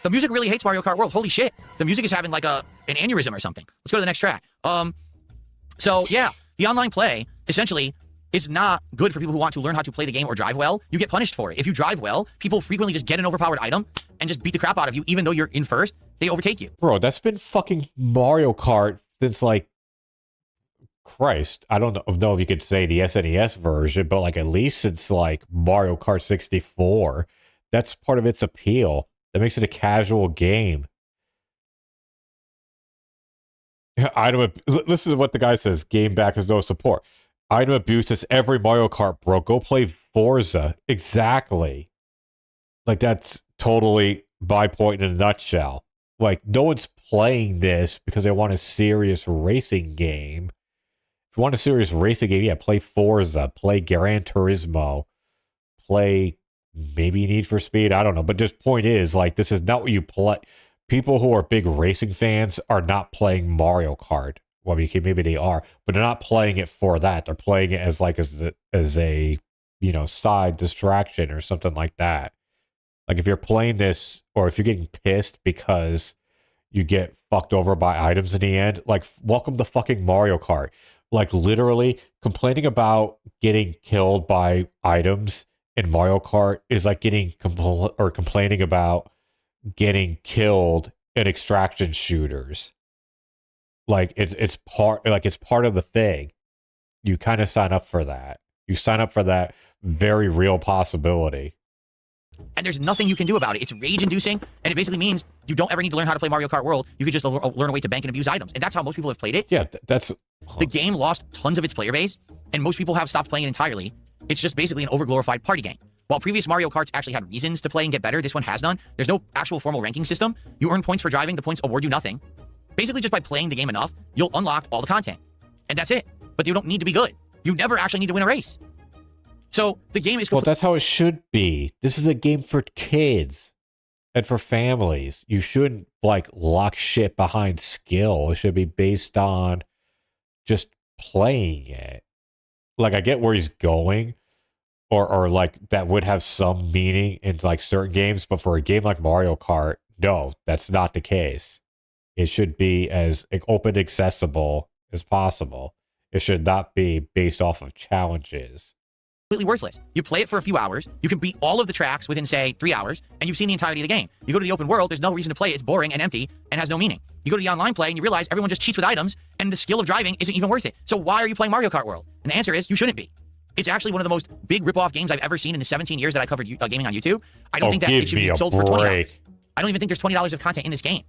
The music really hates Mario Kart World. Holy shit. The music is having like an aneurysm or something. Let's go to the next track. So, yeah, the online play, essentially... It's not good for people who want to learn how to play the game or drive well. You get punished for it. If you drive well, people frequently just get an overpowered item and just beat the crap out of you. Even though you're in first, they overtake you. Bro, that's been fucking Mario Kart since, like, Christ. I don't know if you could say the SNES version, but, like, at least since, like, Mario Kart 64. That's part of its appeal. That makes it a casual game. Listen to what the guy says. Game back has no support. Item abuse is every Mario Kart, bro. Go play Forza. Exactly. Like, that's totally my point in a nutshell. Like, no one's playing this because they want a serious racing game. If you want a serious racing game, yeah, play Forza. Play Gran Turismo. Play maybe Need for Speed. I don't know. But just point is, like, this is not what you play. People who are big racing fans are not playing Mario Kart. Well, maybe they are, but they're not playing it for that. They're playing it as a side distraction or something like that. Like, if you're playing this, or if you're getting pissed because you get fucked over by items in the end, like, welcome to fucking Mario Kart. Like, literally, complaining about getting killed by items in Mario Kart is like complaining about getting killed in extraction shooters. Like, it's part of the thing. You kind of sign up for that. You sign up for that very real possibility. And there's nothing you can do about it. It's rage-inducing, and it basically means you don't ever need to learn how to play Mario Kart World. You could just learn a way to bank and abuse items. And that's how most people have played it. Yeah, that's... The game lost tons of its player base, and most people have stopped playing it entirely. It's just basically an overglorified party game. While previous Mario Karts actually had reasons to play and get better, this one has none. There's no actual formal ranking system. You earn points for driving. The points award you nothing. Basically, just by playing the game enough, you'll unlock all the content. And that's it. But you don't need to be good. You never actually need to win a race. So, the game is... Well, that's how it should be. This is a game for kids and for families. You shouldn't, like, lock shit behind skill. It should be based on just playing it. Like, I get where he's going, or like, that would have some meaning in, like, certain games, but for a game like Mario Kart, no, that's not the case. It should be as open accessible as possible. It should not be based off of challenges. Completely worthless. You play it for a few hours, you can beat all of the tracks within, say, 3 hours, and you've seen the entirety of the game. You go to the open world, there's no reason to play it, it's boring and empty, and has no meaning. You go to the online play, and you realize everyone just cheats with items, and the skill of driving isn't even worth it. So why are you playing Mario Kart World? And the answer is, you shouldn't be. It's actually one of the most big rip-off games I've ever seen in the 17 years that I covered gaming on YouTube. I don't think that it should be sold for $20. I don't even think there's $20 of content in this game.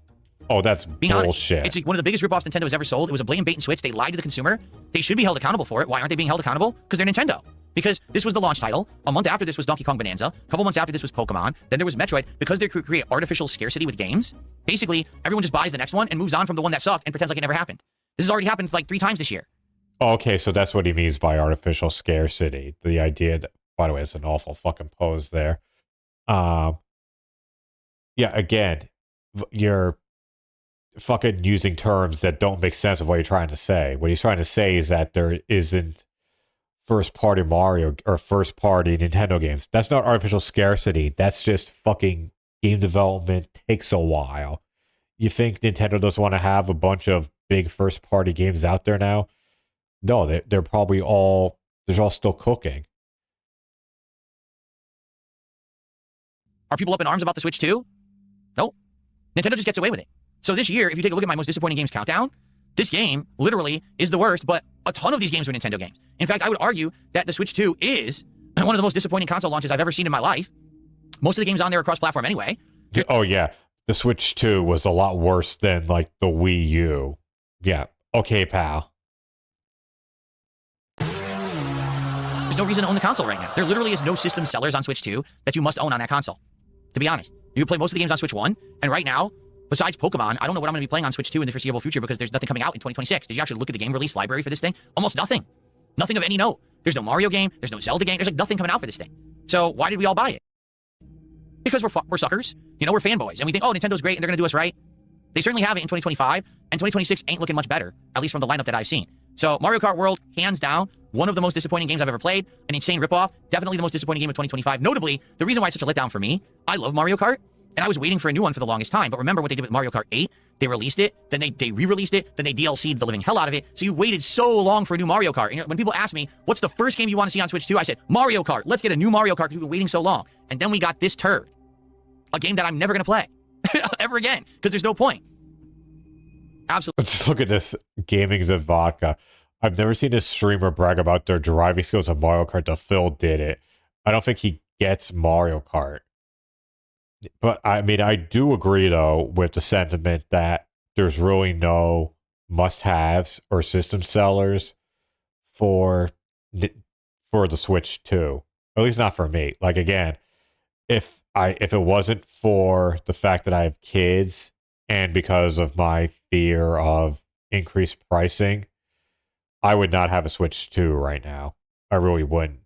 Oh, that's Being honest, bullshit. it's one of the biggest ripoffs Nintendo has ever sold. It was a blatant bait and switch. They lied to the consumer. They should be held accountable for it. Why aren't they being held accountable? Because they're Nintendo. Because this was the launch title. A month after this was Donkey Kong Bonanza. A couple months after this was Pokemon. Then there was Metroid. Because they create artificial scarcity with games, basically, everyone just buys the next one and moves on from the one that sucked and pretends like it never happened. This has already happened like 3 times this year. Okay, so that's what he means by artificial scarcity. The idea that, by the way, it's an awful fucking pose there. Yeah, again, you're fucking using terms that don't make sense of what you're trying to say. What he's trying to say is that there isn't first-party Mario or first-party Nintendo games. That's not artificial scarcity. That's just fucking game development takes a while. You think Nintendo doesn't want to have a bunch of big first-party games out there now? No, they're probably all, they're all still cooking. Are people up in arms about the Switch 2? Nope. Nintendo just gets away with it. So this year, if you take a look at my most disappointing games countdown, this game literally is the worst, but a ton of these games were Nintendo games. In fact, I would argue that the Switch 2 is one of the most disappointing console launches I've ever seen in my life. Most of the games on there are cross-platform anyway. Oh, yeah. The Switch 2 was a lot worse than, like, the Wii U. Yeah. Okay, pal. There's no reason to own the console right now. There literally is no system sellers on Switch 2 that you must own on that console. To be honest, you can play most of the games on Switch 1, and right now, besides Pokemon, I don't know what I'm going to be playing on Switch 2 in the foreseeable future because there's nothing coming out in 2026. Did you actually look at the game release library for this thing? Almost nothing. Nothing of any note. There's no Mario game. There's no Zelda game. There's like nothing coming out for this thing. So why did we all buy it? Because we're suckers. You know, we're fanboys. And we think, oh, Nintendo's great and they're going to do us right. They certainly have it in 2025, and 2026 ain't looking much better, at least from the lineup that I've seen. So Mario Kart World, hands down, one of the most disappointing games I've ever played. An insane ripoff. Definitely the most disappointing game of 2025. Notably, the reason why it's such a letdown for me, I love Mario Kart, and I was waiting for a new one for the longest time. But remember what they did with Mario Kart 8? They released it, then they re-released it, then they DLC'd the living hell out of it. So you waited so long for a new Mario Kart. And when people ask me, what's the first game you want to see on Switch 2? I said, Mario Kart. Let's get a new Mario Kart because we've been waiting so long. And then we got this turd. A game that I'm never going to play. Ever again. Because there's no point. Absolutely. Just look at this. Gaming's a vodka. I've never seen a streamer brag about their driving skills on Mario Kart till Phil did it. I don't think he gets Mario Kart. But, I mean, I do agree, though, with the sentiment that there's really no must-haves or system sellers for the Switch 2. At least not for me. Like, again, if it wasn't for the fact that I have kids and because of my fear of increased pricing, I would not have a Switch 2 right now. I really wouldn't.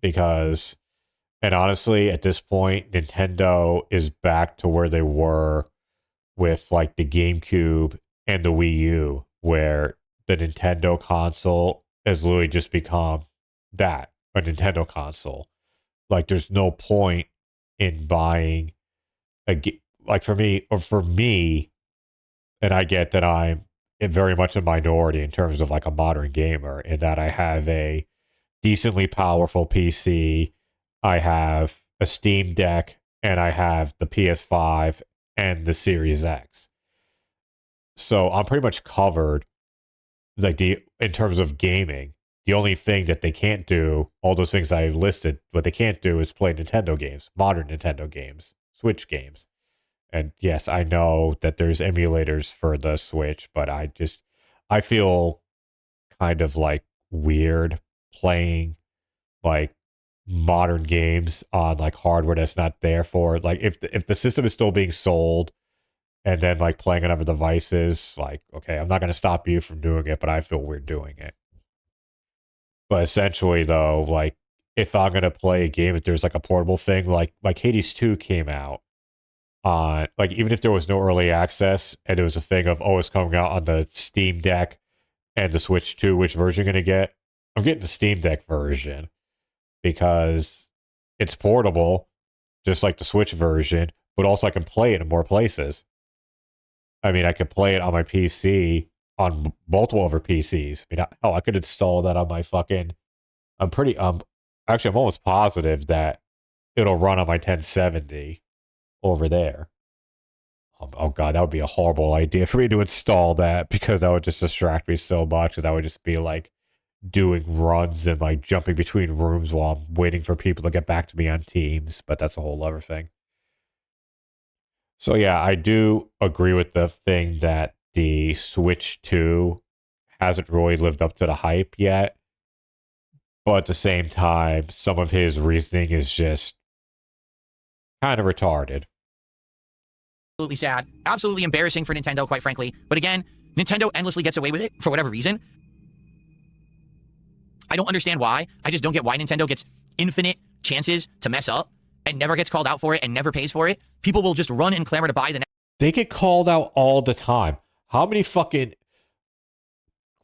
Because... And honestly, at this point, Nintendo is back to where they were with like the GameCube and the Wii U, where the Nintendo console has literally just become that, a Nintendo console. Like, there's no point in buying like for me, and I get that I'm very much a minority in terms of like a modern gamer, in that I have a decently powerful PC. I have a Steam Deck, and I have the PS5 and the Series X. So I'm pretty much covered, like in terms of gaming. The only thing that they can't do, all those things I listed, what they can't do is play Nintendo games, modern Nintendo games, Switch games. And yes, I know that there's emulators for the Switch, but I feel kind of like weird playing like modern games on like hardware that's not there for, like, if the system is still being sold and then like playing on other devices, like, okay, I'm not going to stop you from doing it, but I feel weird doing it. But essentially though, like, if I'm going to play a game, if there's like a portable thing, like Hades 2 came out on, like, even if there was no early access and it was a thing of, oh, it's coming out on the Steam Deck and the Switch 2, which version you're going to get? I'm getting the Steam Deck version, because it's portable, just like the Switch version, but also I can play it in more places. I mean, I could play it on my PC, on multiple other PCs. I mean, I could install that on my fucking... actually, I'm almost positive that it'll run on my 1070 over there. Oh god, that would be a horrible idea for me to install that, because that would just distract me so much, and that would just be like doing runs and like jumping between rooms while I'm waiting for people to get back to me on Teams, but that's a whole other thing. So yeah, I do agree with the thing that the Switch 2 hasn't really lived up to the hype yet. But at the same time, some of his reasoning is just kind of retarded. Absolutely sad. Absolutely embarrassing for Nintendo, quite frankly. But again, Nintendo endlessly gets away with it for whatever reason. I don't understand why. I just don't get why Nintendo gets infinite chances to mess up and never gets called out for it and never pays for it. People will just run and clamor to buy the next. They get called out all the time. How many fucking,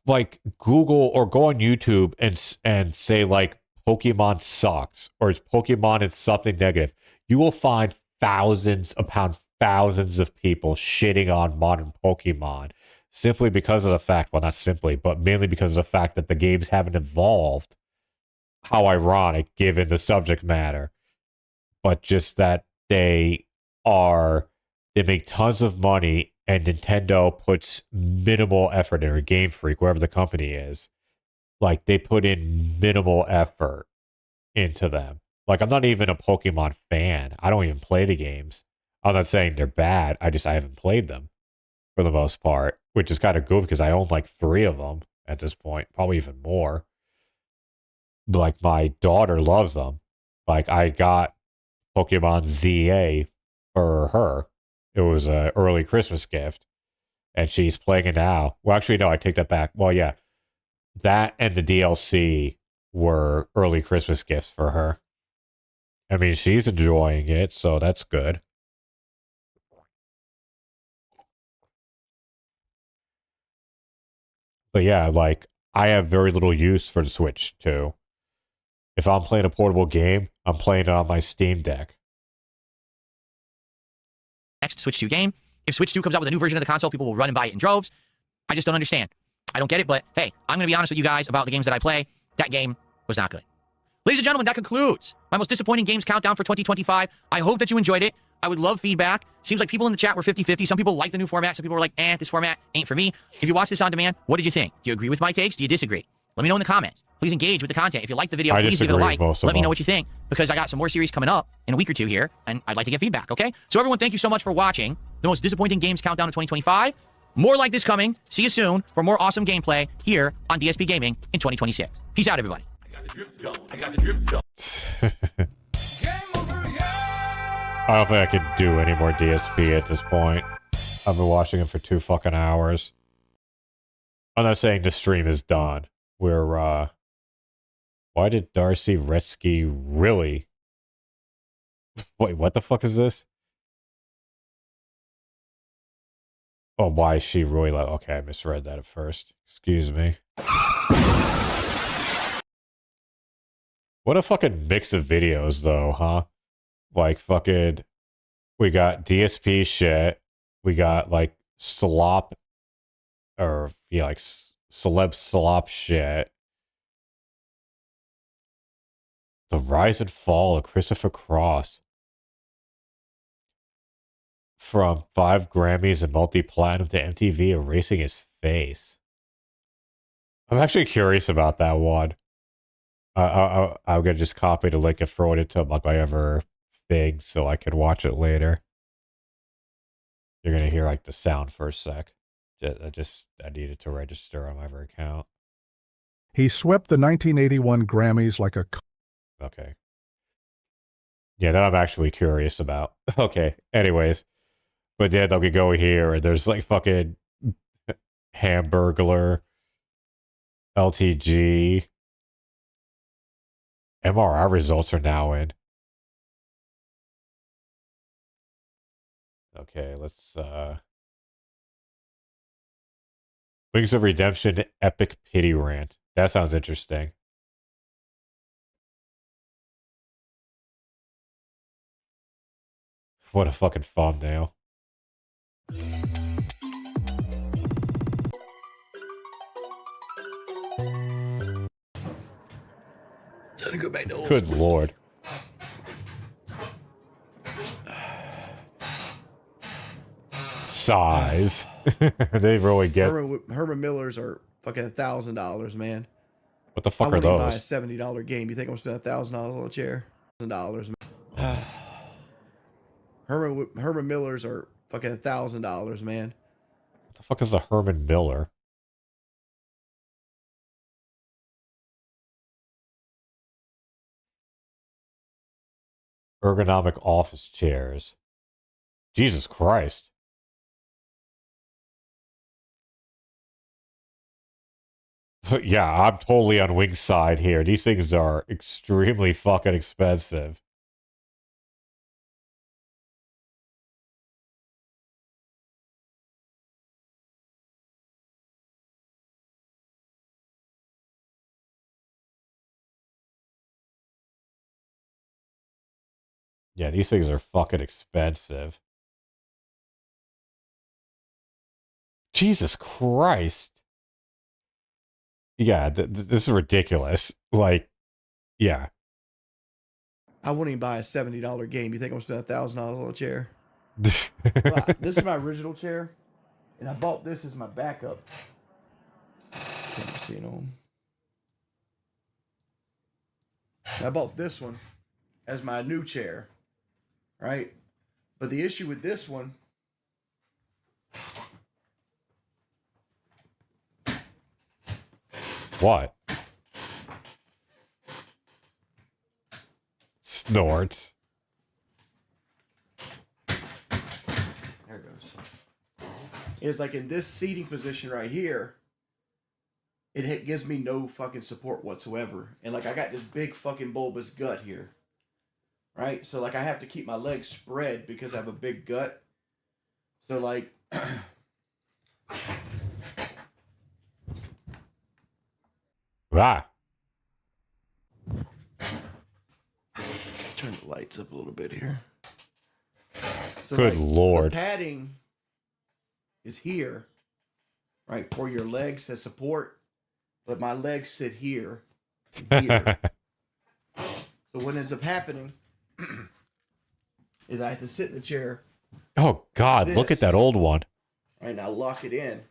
like, Google or go on YouTube and say, like, Pokemon sucks or it's Pokemon is something negative? You will find thousands upon thousands of people shitting on modern Pokemon simply because of the fact, well, not simply, but mainly because of the fact that the games haven't evolved. How ironic given the subject matter. But just that they make tons of money and Nintendo puts minimal effort in, or Game Freak, wherever the company is. Like, they put in minimal effort into them. Like, I'm not even a Pokemon fan. I don't even play the games. I'm not saying they're bad. I haven't played them for the most part, which is kind of good because I own like 3 of them at this point, probably even more. Like, my daughter loves them. Like, I got Pokemon ZA for her. It was an early Christmas gift, and she's playing it now. Well, actually, no, I take that back. Well, yeah, that and the DLC were early Christmas gifts for her. I mean, she's enjoying it, so that's good. But yeah, like, I have very little use for the Switch, too. If I'm playing a portable game, I'm playing it on my Steam Deck. Next Switch 2 game. If Switch 2 comes out with a new version of the console, people will run and buy it in droves. I just don't understand. I don't get it, but hey, I'm going to be honest with you guys about the games that I play. That game was not good. Ladies and gentlemen, that concludes my most disappointing games countdown for 2025. I hope that you enjoyed it. I would love feedback. Seems like people in the chat were 50-50. Some people like the new format. Some people were like, this format ain't for me. If you watch this on demand, what did you think? Do you agree with my takes? Do you disagree? Let me know in the comments. Please engage with the content. If you like the video, please give it a like. Let me know what you think, because I got some more series coming up in a week or 2 here, and I'd like to get feedback, okay? So everyone, thank you so much for watching the most disappointing games countdown of 2025. More like this coming. See you soon for more awesome gameplay here on DSP Gaming in 2026. Peace out, everybody. I got the drip go. I don't think I can do any more DSP at this point. I've been watching him for 2 fucking hours. I'm not saying the stream is done. We're, why did Darcy Retsky really? Wait, what the fuck is this? Oh, why is she really like, okay, I misread that at first. Excuse me. What a fucking mix of videos, though, huh? Like, fucking, we got DSP shit. We got, like, slop, or, yeah, like, celeb slop shit. The rise and fall of Christopher Cross. From 5 Grammys and multi-platinum to MTV erasing his face. I'm actually curious about that one. I'm gonna just copy the link and throw it into like my other thing so I can watch it later. You're gonna hear like the sound for a sec. I needed to register on my other account. He swept the 1981 Grammys like a... Okay. Yeah, that I'm actually curious about. Okay, anyways. But yeah, they'll go here and there's like fucking Hamburglar, LTG. MRI results are now in. Okay, let's Wings of Redemption Epic Pity Rant. That sounds interesting. What a fucking thumbnail. Time to go back to old Good school. lord. Size. They really get... Herman Millers are fucking $1,000, man. What the fuck I are wouldn't even buy a those? $70 game. You think I'm gonna spend $1,000 on a chair? $1,000, man. Herman Millers are fucking $1,000, man. What the fuck is a Herman Miller? Ergonomic office chairs. Jesus Christ. Yeah, I'm totally on Wing's side here. These things are extremely fucking expensive. Yeah, these things are fucking expensive. Jesus Christ. Yeah, this is ridiculous. Like, yeah. I wouldn't even buy a $70 game. You think I'm gonna spend $1,000 on a chair? Well, this is my original chair, and I bought this as my backup. Can't see it on. I bought this one as my new chair, right? But the issue with this one, What? Snort. there it goes, is like in this seating position right here, it gives me no fucking support whatsoever. And like I got this big fucking bulbous gut here, right? So like I have to keep my legs spread because I have a big gut. So like Ah. turn the lights up a little bit here. So Good Lord. the padding is here, right, for your legs to support, but my legs sit here. And here. So what ends up happening is I have to sit in the chair. Oh, God, This. look at that old one. And I lock it in.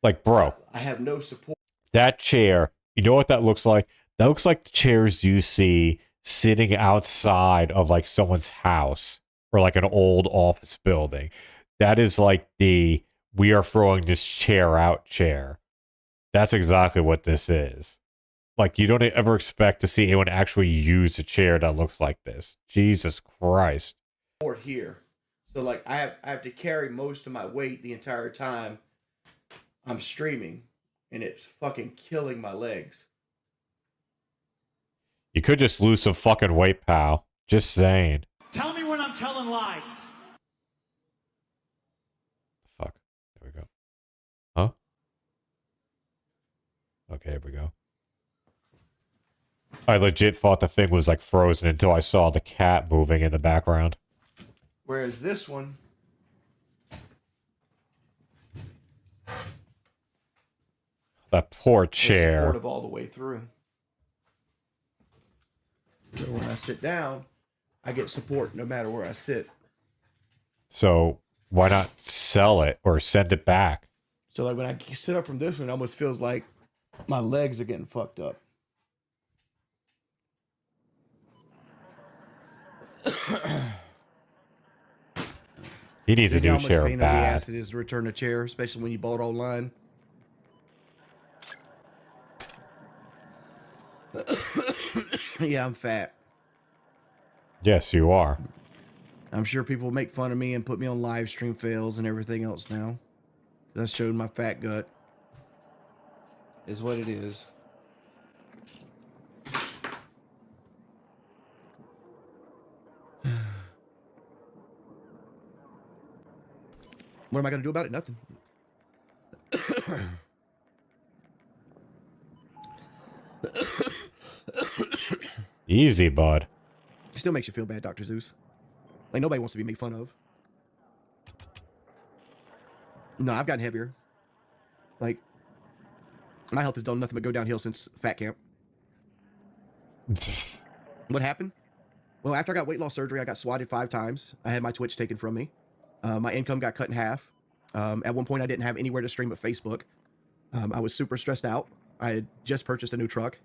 Like, bro, I have no support. that chair, you know what that looks like? That looks like the chairs you see sitting outside of, like, someone's house or, like, an old office building. That is like the, we are throwing this chair out chair. That's exactly what this is. Like, you don't ever expect to see anyone actually use a chair that looks like this. Jesus Christ. Here. So like I have to carry most of my weight the entire time I'm streaming, and it's fucking killing my legs. You could just lose some fucking weight, pal. Just saying. Tell me when I'm telling lies. Fuck. There we go. Huh? Okay, here we go. I legit thought the thing was like frozen until I saw the cat moving in the background. Whereas this one, That poor is chair. supportive all the way through. So when I sit down, I get support no matter where I sit. So why not sell it or send it back? So like when I sit up from this one, it almost feels like my legs are getting fucked up. He needs a You know new how much chair pain in the bad. ass it is to return a chair, especially when you bought online. Yeah, I'm fat. Yes, you are. I'm sure people make fun of me and put me on live stream fails and everything else now. That's showing my fat gut. Is what it is. What am I going to do about it? Nothing. Easy, bud. It still makes you feel bad, Dr. Zeus. Like, nobody wants to be made fun of. No, I've gotten heavier. Like, my health has done nothing but go downhill since fat camp. What happened? Well, after I got weight loss surgery, I got swatted 5 times. I had my Twitch taken from me. My income got cut in half. At one point, I didn't have anywhere to stream but Facebook. I was super stressed out. I had just purchased a new truck.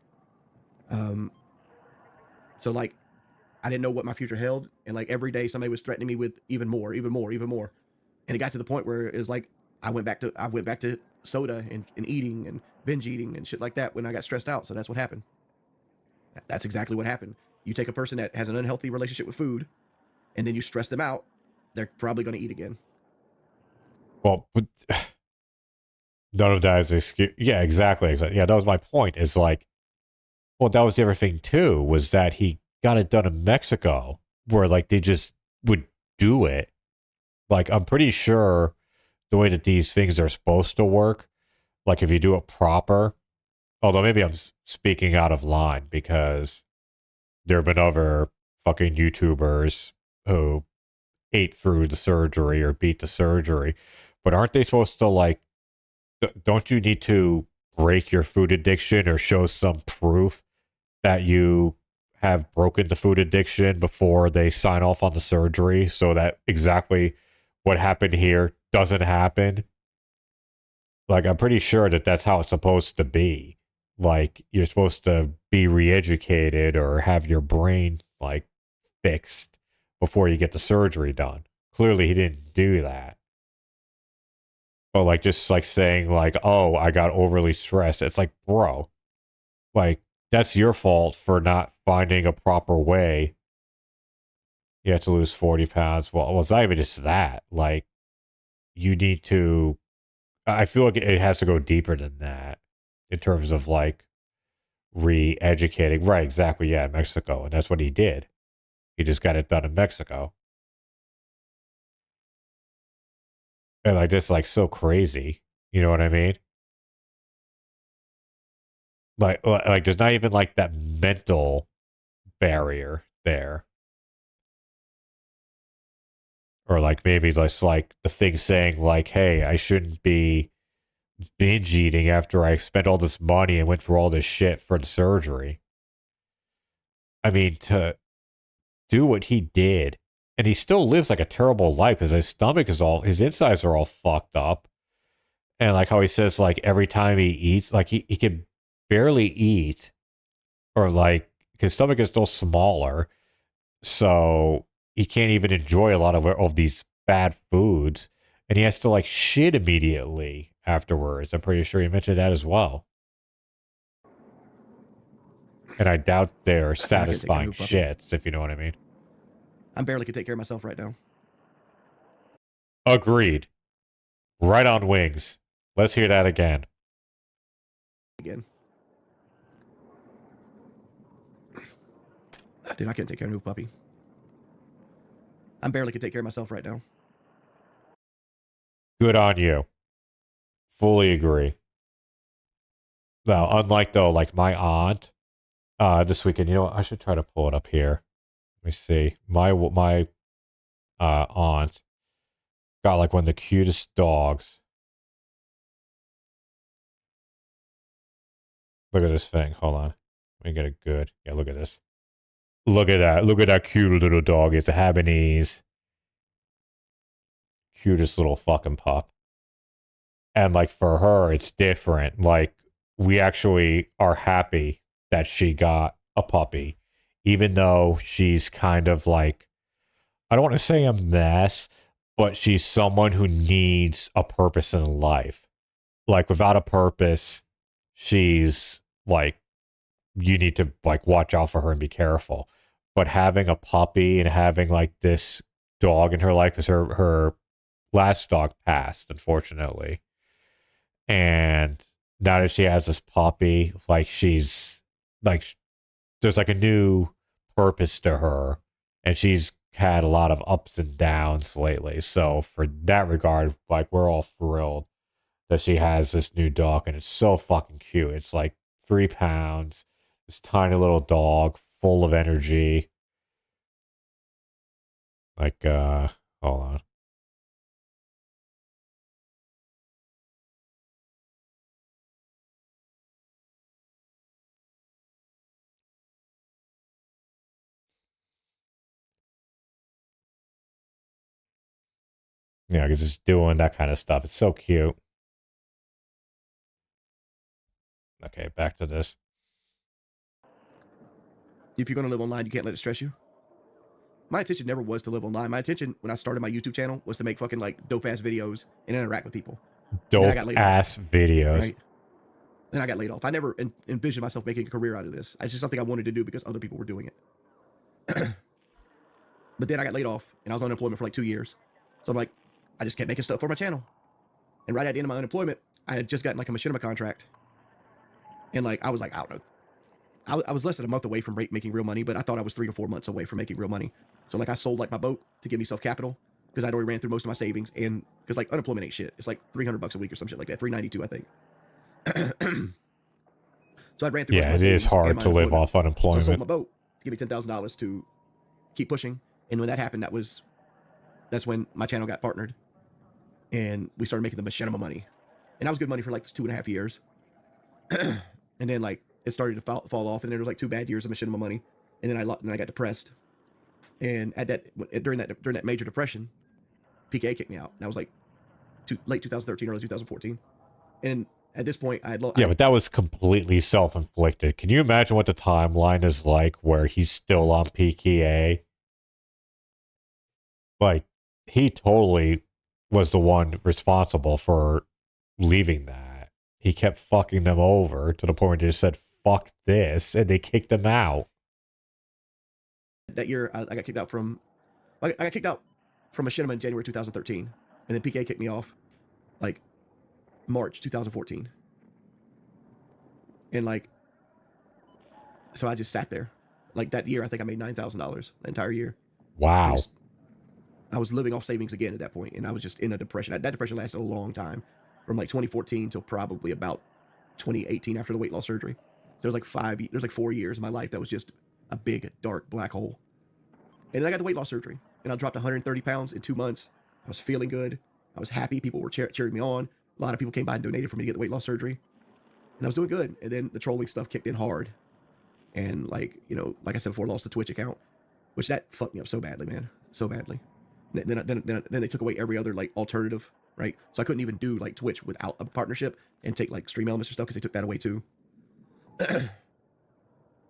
So, like, I didn't know what my future held, and like every day somebody was threatening me with even more, even more, even more, and it got to the point where it was like I went back to soda and eating and binge eating and shit like that when I got stressed out. So that's what happened. That's exactly what happened. You take a person that has an unhealthy relationship with food, and then you stress them out, they're probably going to eat again. Well, but none of that is excuse. Yeah, exactly. Yeah, that was my point. Is like, well, that was the other thing too, was that he got it done in Mexico, where like they just would do it. Like, I'm pretty sure the way that these things are supposed to work, like if you do it proper, although maybe I'm speaking out of line because there have been other fucking YouTubers who ate through the surgery or beat the surgery, but aren't they supposed to like, don't you need to break your food addiction or show some proof that you have broken the food addiction before they sign off on the surgery so that exactly what happened here doesn't happen? Like, I'm pretty sure that that's how it's supposed to be. Like, you're supposed to be re-educated or have your brain like fixed before you get the surgery done. Clearly he didn't do that. But like, just like saying like, oh, I got overly stressed. It's like, bro, like, that's your fault for not finding a proper way. You have to lose 40 pounds. Well, it's not even just that. Like, you need to, I feel like it has to go deeper than that in terms of like re-educating. Right, exactly. Yeah, Mexico. And that's what he did. He just got it done in Mexico. And like, this like so crazy. You know what I mean? Like there's not even like that mental barrier there. Or like maybe just like the thing saying like, hey, I shouldn't be binge eating after I spent all this money and went through all this shit for the surgery. I mean, to do what he did, and he still lives like a terrible life because his stomach is all, his insides are all fucked up. And like how he says, like every time he eats, like he can barely eat, or like his stomach is still smaller. So he can't even enjoy a lot of these bad foods. And he has to like shit immediately afterwards. I'm pretty sure he mentioned that as well. And I doubt they're satisfying shits, if you know what I mean. I barely can take care of myself right now. Agreed. Right on wings. Let's hear that again. Again. Dude, I can't take care of a new puppy. I barely can take care of myself right now. Good on you. Fully agree. Now, unlike though, like my aunt, this weekend, you know what? I should try to pull it up here. Let me see. My aunt got like one of the cutest dogs. Look at this thing. Hold on. Let me get it good. Yeah, look at this. Look at that. Look at that cute little dog. It's a Habanese. Cutest little fucking pup. And like for her, it's different. Like we actually are happy that she got a puppy, even though she's kind of like, I don't want to say a mess, but she's someone who needs a purpose in life. Like without a purpose, she's like, you need to like watch out for her and be careful. But having a puppy and having like this dog in her life, because her last dog passed, unfortunately. And now that she has this puppy, like she's like, there's like a new purpose to her, and she's had a lot of ups and downs lately. So for that regard, like we're all thrilled that she has this new dog, and it's so fucking cute. It's like 3 pounds, this tiny little dog, full of energy. Like, hold on. Yeah, because it's doing that kind of stuff. It's so cute. Okay, back to this. If you're going to live online, you can't let it stress you. my intention never was to live online. My intention when I started my YouTube channel was to make fucking like dope ass videos and interact with people. Dope ass videos. Right? Then I got laid off. I never envisioned myself making a career out of this. It's just something I wanted to do because other people were doing it. But then I got laid off and I was on unemployment for like 2 years. So I'm like, I just kept making stuff for my channel. And right at the end of my unemployment, I had just gotten like a machinima contract. And like, I was like, I don't know. I was less than a month away from making real money, but I thought I was 3 to 4 months away from making real money. So like I sold like my boat to give me self capital because I'd already ran through most of my savings. And because like unemployment ain't shit. It's like $300 a week or some shit like that. $392, I think. So I ran through. Yeah, it is hard to live off unemployment. So I sold my boat to give me $10,000 to keep pushing. And when that happened, that's when my channel got partnered, and we started making the machinima money, and that was good money for like 2.5 years. And then like it started to fall off, and then there was like 2 bad years of machinima money, and then I got depressed. And during that major depression, PK kicked me out. And that was like late 2013, early 2014, and at this point, yeah, but that was completely self-inflicted. Can you imagine what the timeline is like where he's still on PKA? Like, he totally was the one responsible for leaving that. He kept fucking them over to the point where they just said, fuck this, and they kicked him out. That year, I got kicked out from... I got kicked out from Machinima in January 2013, and then PK kicked me off, like, March 2014. And like, so I just sat there. Like that year, I think I made $9,000 the entire year. Wow. I was living off savings again at that point, and I was just in a depression. That depression lasted a long time, from like 2014 till probably about 2018 after the weight loss surgery. There's like 4 years of my life that was just a big dark black hole. And then I got the weight loss surgery, and I dropped 130 pounds in 2 months. I was feeling good. I was happy. People were cheering me on. A lot of people came by and donated for me to get the weight loss surgery. And I was doing good. And then the trolling stuff kicked in hard. And like, you know, like I said before, I lost the Twitch account, which that fucked me up so badly, man. So badly. Then they took away every other like alternative, right? So I couldn't even do like Twitch without a partnership and take like stream elements or stuff because they took that away too.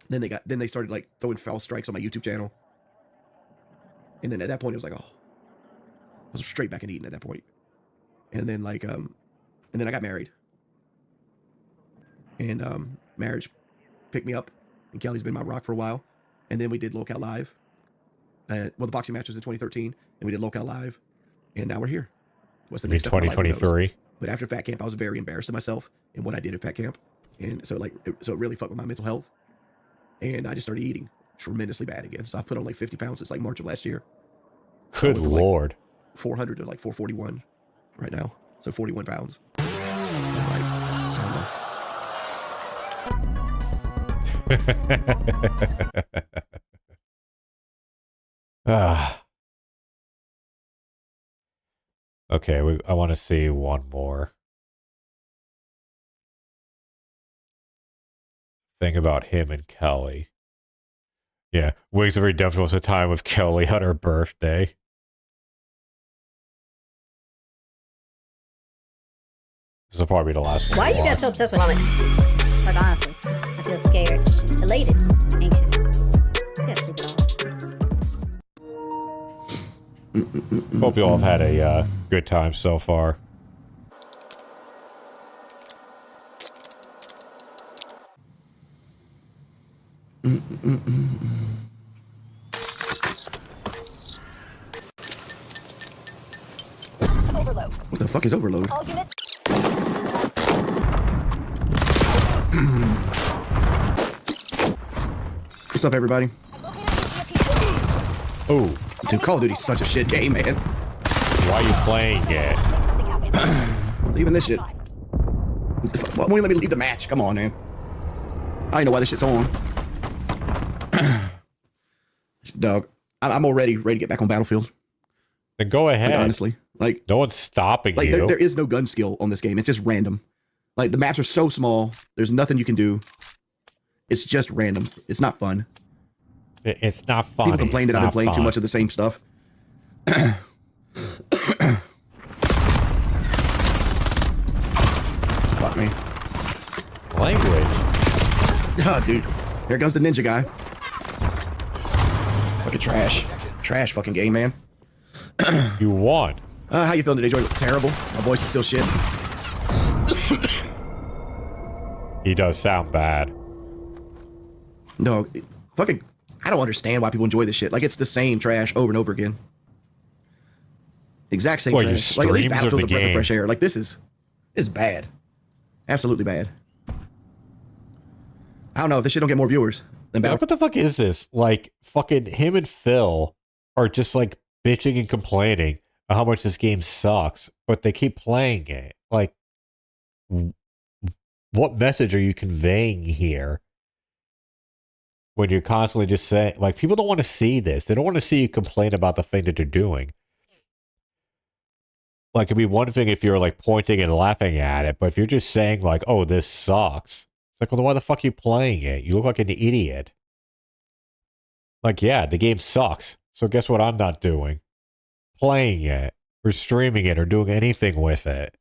Then they started like throwing foul strikes on my YouTube channel. And then at that point it was like, oh, I was straight back in Eden at that point. And then like, and then I got married. And marriage picked me up, and Kelly's been my rock for a while. And then we did Lolcow Live. Well, the boxing match was in 2013, and we did Lolcow Live, and now we're here. What's the next step? 2023. But after Fat Camp, I was very embarrassed of myself and what I did at Fat Camp, and so it really fucked with my mental health. And I just started eating tremendously bad again. So I put on like 50 pounds since like March of last year. Good Lord. Like 400 to like 441 right now. So 41 pounds. Okay, I want to see one more thing about him and Kelly. Yeah, Wings of Redemption was a time with Kelly on her birthday. This will probably be the last one. Why are you guys so obsessed with comics? Like, honestly, I feel scared, elated, anxious. You gotta sleep it off. Hope you all have had a good time so far. Overload. What the fuck is overload? All units. What's up, everybody? Oh, dude, Call of Duty's such a shit game, man. Why are you playing it? Leaving this shit. Why won't you let me leave the match? Come on, man. I don't know why this shit's on. Dog, I'm already ready to get back on Battlefield. Then go ahead. Like, honestly, like no one's stopping like, you. There is no gun skill on this game. It's just random. Like the maps are so small. There's nothing you can do. It's just random. It's not fun. It's not fun. People complain that I've been playing too much of the same stuff. Fuck me. Language. Oh, dude. Here comes the ninja guy. Fucking trash. Trash fucking game, man. You won. How you feeling today, Joy? Terrible. My voice is still shit. He does sound bad. No, fucking, I don't understand why people enjoy this shit. Like, it's the same trash over and over again. Exact same trash. Like, at least Battlefield's a breath of fresh air. Like, this is bad. Absolutely bad. I don't know if this shit don't get more viewers than Like, what the fuck is this? Like, fucking him and Phil are just, like, bitching and complaining about how much this game sucks, but they keep playing it. Like, what message are you conveying here? When you're constantly just saying, like, people don't want to see this. They don't want to see you complain about the thing that you're doing. Like, it'd be one thing if you're, like, pointing and laughing at it, but if you're just saying, like, oh, this sucks, it's like, well, why the fuck are you playing it? You look like an idiot. Like, yeah, the game sucks. So guess what I'm not doing? Playing it, or streaming it, or doing anything with it.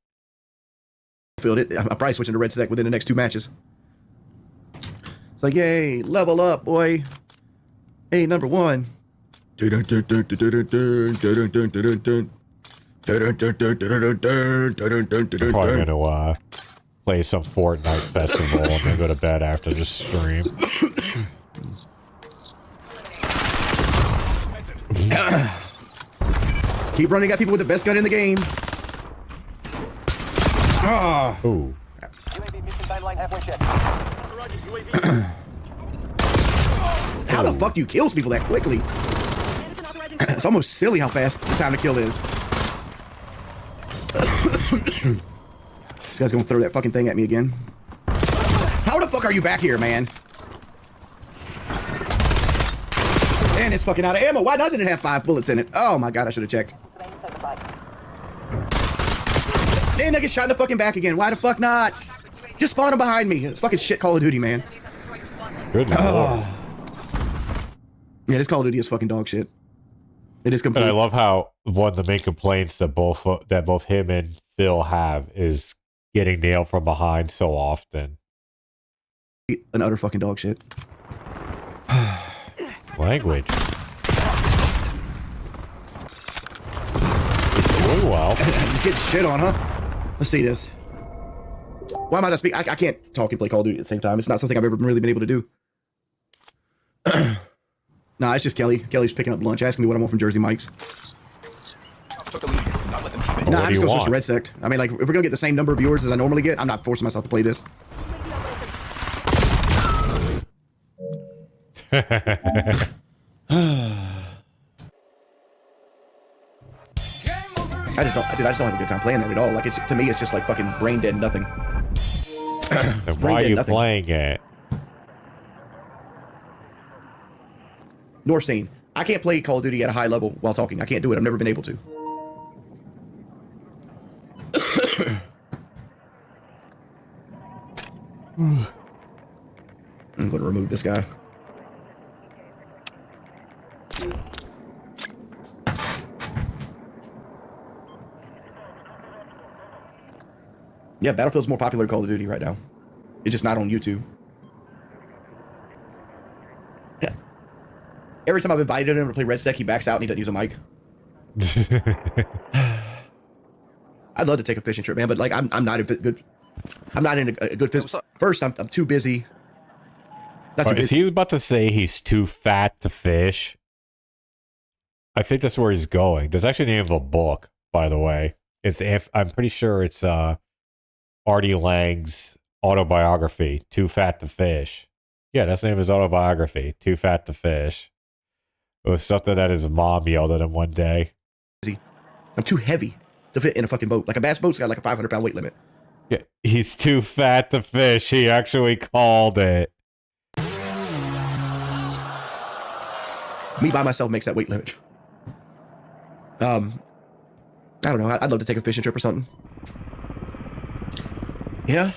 I'm probably switching to Red Stack within the next 2 matches. It's like, yay, level up, boy. Hey, number 1. I'm probably gonna play some Fortnite festival and then go to bed after the stream. Keep running at people with the best gun in the game. Ah. Ooh. How the fuck do you kill people that quickly? It's almost silly how fast the time to kill is. This guy's gonna throw that fucking thing at me again. How the fuck are you back here, man? And it's fucking out of ammo. Why doesn't it have 5 bullets in it? Oh my god, I should have checked. And I get shot in the fucking back again. Why the fuck not? Just spawn him behind me. It's fucking shit Call of Duty, man. Good lord. Yeah, this Call of Duty is fucking dog shit. It is complete. And I love how one of the main complaints that both him and Phil have is getting nailed from behind so often. An utter fucking dog shit. Language. It's doing well. Just getting shit on, huh? Let's see this. Why am I not speaking? I can't talk and play Call of Duty at the same time. It's not something I've ever really been able to do. Nah, it's just Kelly. Kelly's picking up lunch, asking me what I want from Jersey Mike's. Nah, I'm just gonna switch to Red Sect. I mean, like, if we're gonna get the same number of viewers as I normally get, I'm not forcing myself to play this. I just don't have a good time playing that at all. Like, to me, it's just like fucking brain dead nothing. And why are you playing it? Norstein. I can't play Call of Duty at a high level while talking. I can't do it. I've never been able to. I'm going to remove this guy. Yeah, Battlefield's more popular than Call of Duty right now. It's just not on YouTube. Yeah. Every time I've invited him to play Red Sec, he backs out and he doesn't use a mic. I'd love to take a fishing trip, man, but like I'm not in good. I'm not in a good fish. First, I'm too busy. Is he about to say he's too fat to fish? I think that's where he's going. There's actually the name of a book, by the way. I'm pretty sure it's Artie Lang's autobiography, Too Fat to Fish. Yeah, that's the name of his autobiography, Too Fat to Fish. It was something that his mom yelled at him one day. I'm too heavy to fit in a fucking boat. Like a bass boat's got like a 500-pound weight limit. Yeah, he's too fat to fish. He actually called it. Me by myself makes that weight limit. I don't know. I'd love to take a fishing trip or something. Yeah.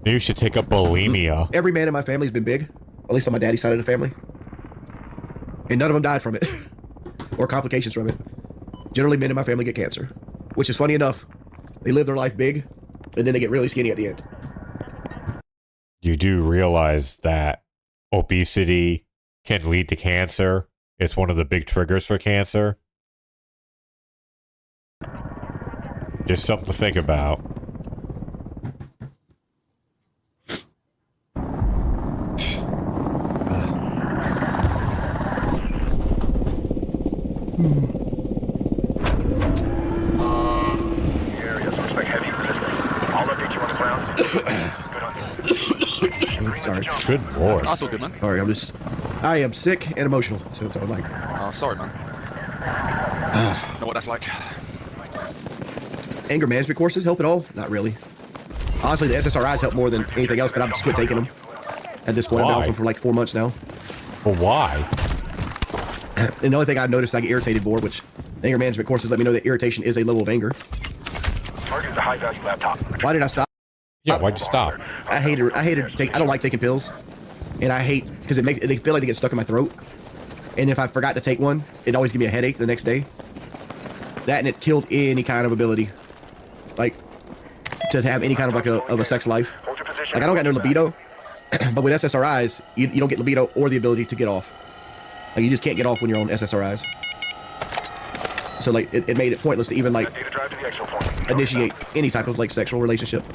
Maybe you should take up bulimia. Every man in my family's been big, at least on my daddy's side of the family. And none of them died from it. Or complications from it. Generally, men in my family get cancer. Which is funny enough. They live their life big, and then they get really skinny at the end. You do realize that obesity can lead to cancer It's one of the big triggers for cancer. Just something to think about. Area suspect heavy resistance. I'll update you on the ground. Good on you. Sorry. Good lord. That's all good, man. Sorry, I am sick and emotional. So that's all I'm like. Oh, sorry, man. Know what that's like. Anger management courses help at all? Not really. Honestly, the SSRIs help more than anything else, but I've just quit taking them. At this point, I've been off them for like 4 months now. Well, why? And the only thing I've noticed, I get irritated more, which anger management courses let me know that irritation is a level of anger. Target the high-value laptop. Why did I stop? Yeah, why'd you stop? I don't like taking pills. And I hate, because they feel like they get stuck in my throat. And if I forgot to take one, it always give me a headache the next day. That and it killed any kind of ability. Like, to have any kind of like a sex life. Like, I don't got no libido. But with SSRIs, you don't get libido or the ability to get off. Like, you just can't get off when you're on SSRIs. So, like, it made it pointless to even, like, initiate any type of, like, sexual relationship.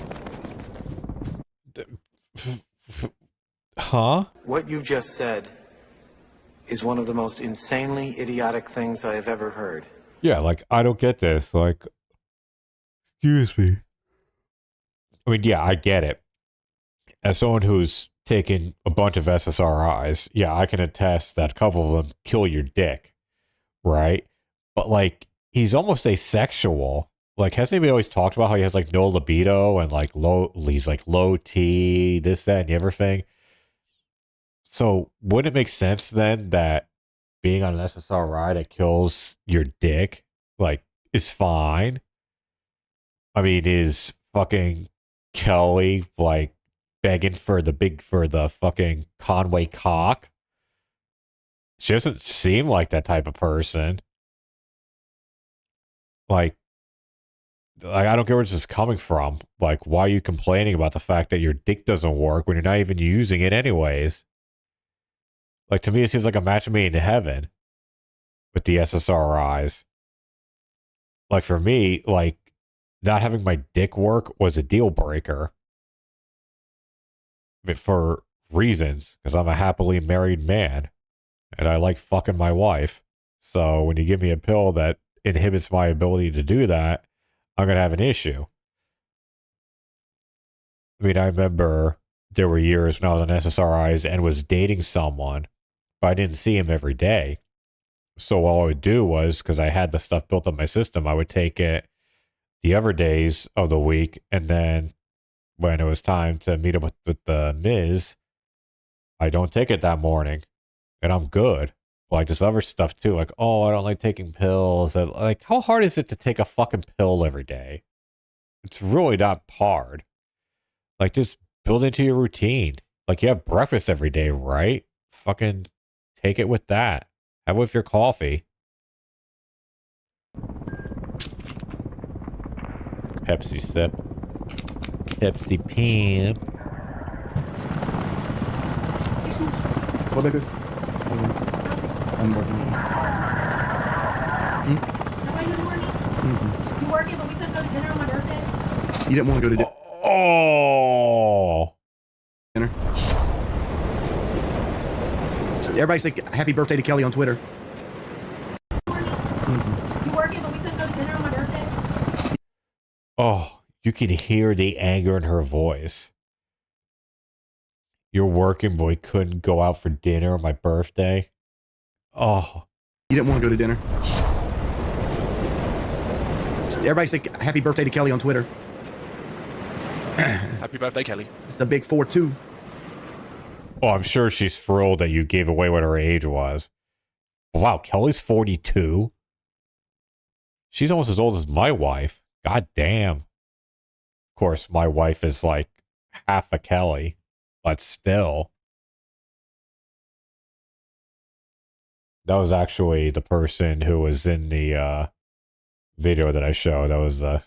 Huh? What you just said is one of the most insanely idiotic things I have ever heard. Yeah, like, I don't get this. Like, excuse me. I mean, yeah, I get it. As someone who's taken a bunch of SSRIs, yeah, I can attest that a couple of them kill your dick, right? But, like, he's almost asexual. Like, hasn't anybody always talked about how he has, like, no libido and, like, he's, like, low T, this, that, and everything? So, wouldn't it make sense, then, that being on an SSRI that kills your dick, like, is fine? I mean, is fucking Kelly, like, begging for the fucking Conway cock? She doesn't seem like that type of person. Like, I don't get where this is coming from. Like, why are you complaining about the fact that your dick doesn't work when you're not even using it anyways? Like, to me, it seems like a match made in heaven with the SSRIs. Like, for me, like, not having my dick work was a deal breaker. But for reasons, because I'm a happily married man, and I like fucking my wife. So when you give me a pill that inhibits my ability to do that, I'm going to have an issue. I mean, I remember there were years when I was on SSRIs and was dating someone, but I didn't see him every day. So all I would do was, because I had the stuff built up my system, I would take it the other days of the week, and then when it was time to meet up with the Miz, I don't take it that morning, and I'm good. Like, this other stuff too, like, oh, I don't like taking pills. And, like, how hard is it to take a fucking pill every day? It's really not hard. Like, just build into your routine. Like, you have breakfast every day, right? Fucking take it with that. Have it with your coffee. Pepsi sip. Pepsi Pam. What am I I'm working. You working, but we couldn't go to dinner on my birthday? You didn't want to go to dinner. Oh. Dinner. Everybody say happy birthday to Kelly on Twitter. You working, but we couldn't go to dinner on my birthday? Oh, you can hear the anger in her voice. You're working, but we couldn't go out for dinner on my birthday. Oh. You didn't want to go to dinner. Everybody say happy birthday to Kelly on Twitter. Happy birthday, Kelly. It's the big 4-2. Oh, I'm sure she's thrilled that you gave away what her age was. Wow, Kelly's 42. She's almost as old as my wife. God damn. Of course, my wife is like half a Kelly, but still. That was actually the person who was in the video that I showed. That was a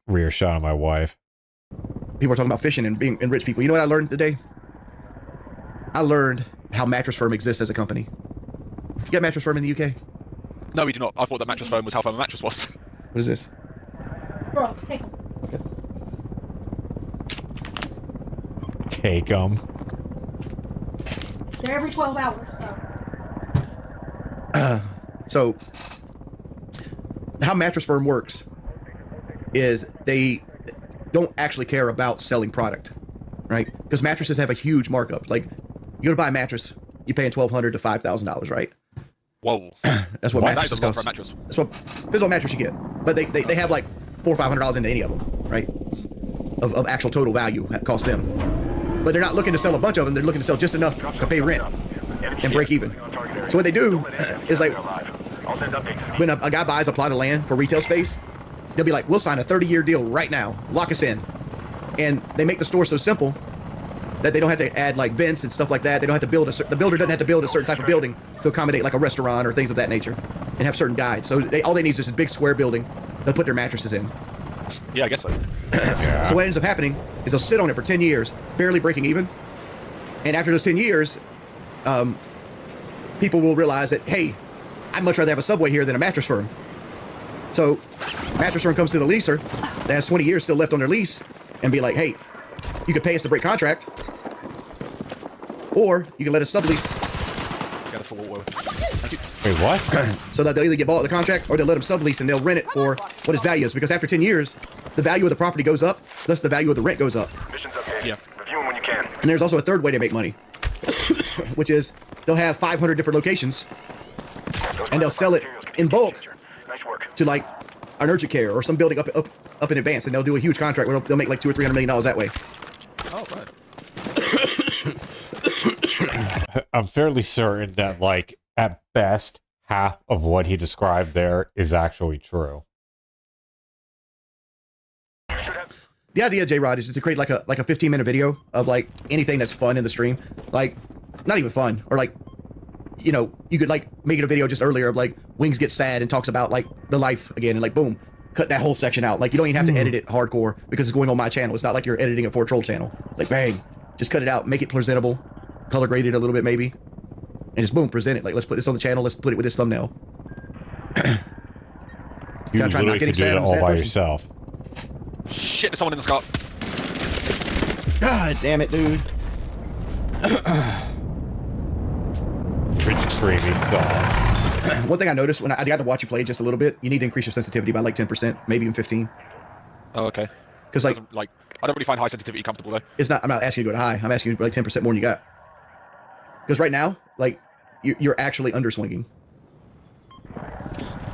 rear shot of my wife. People are talking about fishing and being rich people. You know what I learned today? I learned how Mattress Firm exists as a company. You got Mattress Firm in the UK? No, we do not. I thought that Mattress Firm was how firm a mattress was. What is this? Bro, take them. Okay. Take them. They're every 12 hours. So, how Mattress Firm works is they don't actually care about selling product, right? Because mattresses have a huge markup. Like, you go to buy a mattress, you're paying $1,200 to $5,000, right? Whoa. That's what mattresses That is a lot cost. for a mattress. That's what depends on mattress you get, but they have like $400 or $500 into any of them, right? Of actual total value that costs them. But they're not looking to sell a bunch of them. They're looking to sell just enough to pay rent and break even. So what they do is like, when a guy buys a plot of land for retail space, they'll be like, we'll sign a 30-year deal right now, lock us in. And they make the store so simple that they don't have to add like vents and stuff like that. They don't have to build the builder doesn't have to build a certain type of building to accommodate like a restaurant or things of that nature, and have certain guides. So all they need is just a big square building they'll put their mattresses in. Yeah, I guess so. So what ends up happening is they'll sit on it for 10 years, barely breaking even. And after those 10 years, people will realize that, hey, I'd much rather have a Subway here than a Mattress Firm. So Mattress Firm comes to the leaser that has 20 years still left on their lease and be like, hey, you can pay us to break contract, or you can let us sublease. Got a full whoa. Thank you. Wait, what? So that they'll either get bought the contract or they'll let them sublease and they'll rent it for what its value is. Because after 10 years, the value of the property goes up, thus the value of the rent goes up. Yeah. Review them when you can. And there's also a third way to make money, which is they'll have 500 different locations and they'll sell it in bulk to like an urgent care or some building up in advance, and they'll do a huge contract where they'll make like $200 or $300 million that way. Oh, right. I'm fairly certain that, like, at best, half of what he described there is actually true. The idea, J-Rod, is to create like a 15-minute video of like anything that's fun in the stream, like not even fun, or like, you know, you could like make it a video just earlier of like Wings gets sad and talks about like the life again, and like boom, cut that whole section out. Like you don't even have to edit it hardcore because it's going on my channel. It's not like you're editing it for a troll channel. It's like bang, just cut it out, make it presentable, color grade it a little bit maybe, and just boom, present it. Like let's put this on the channel. Let's put it with this thumbnail. You Gotta try not literally getting could do sad it on a all sad by person. yourself. Shit, there's someone in the scar. God damn it, dude. Rich creamy sauce. One thing I noticed when I got to watch you play just a little bit, you need to increase your sensitivity by like 10%, maybe even 15. Oh, okay. Because like, I don't really find high sensitivity comfortable though. it's not. I'm not asking you to go to high. I'm asking you for like 10% more than you got. Because right now, like, you're actually underswinging.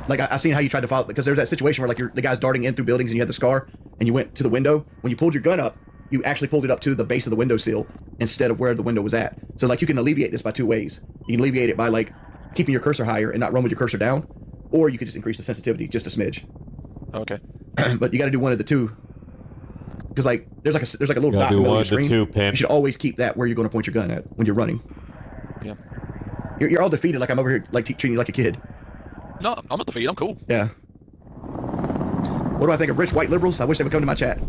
Like I seen how you tried to follow, because there's that situation where like the guy's darting in through buildings and you had the scar and you went to the window. When you pulled your gun up, you actually pulled it up to the base of the windowsill instead of where the window was at. So like you can alleviate this by two ways. You can alleviate it by like keeping your cursor higher and not run with your cursor down, or you could just increase the sensitivity just a smidge. Okay. But you got to do one of the two. Because like there's like a little dot do in the middle one of of your the screen. two, pimp. You should always keep that where you're going to point your gun at when you're running. Yeah. You're all defeated like I'm over here like treating you like a kid. No, I'm not defeated. I'm cool. Yeah. What do I think of rich white liberals? I wish they would come to my chat.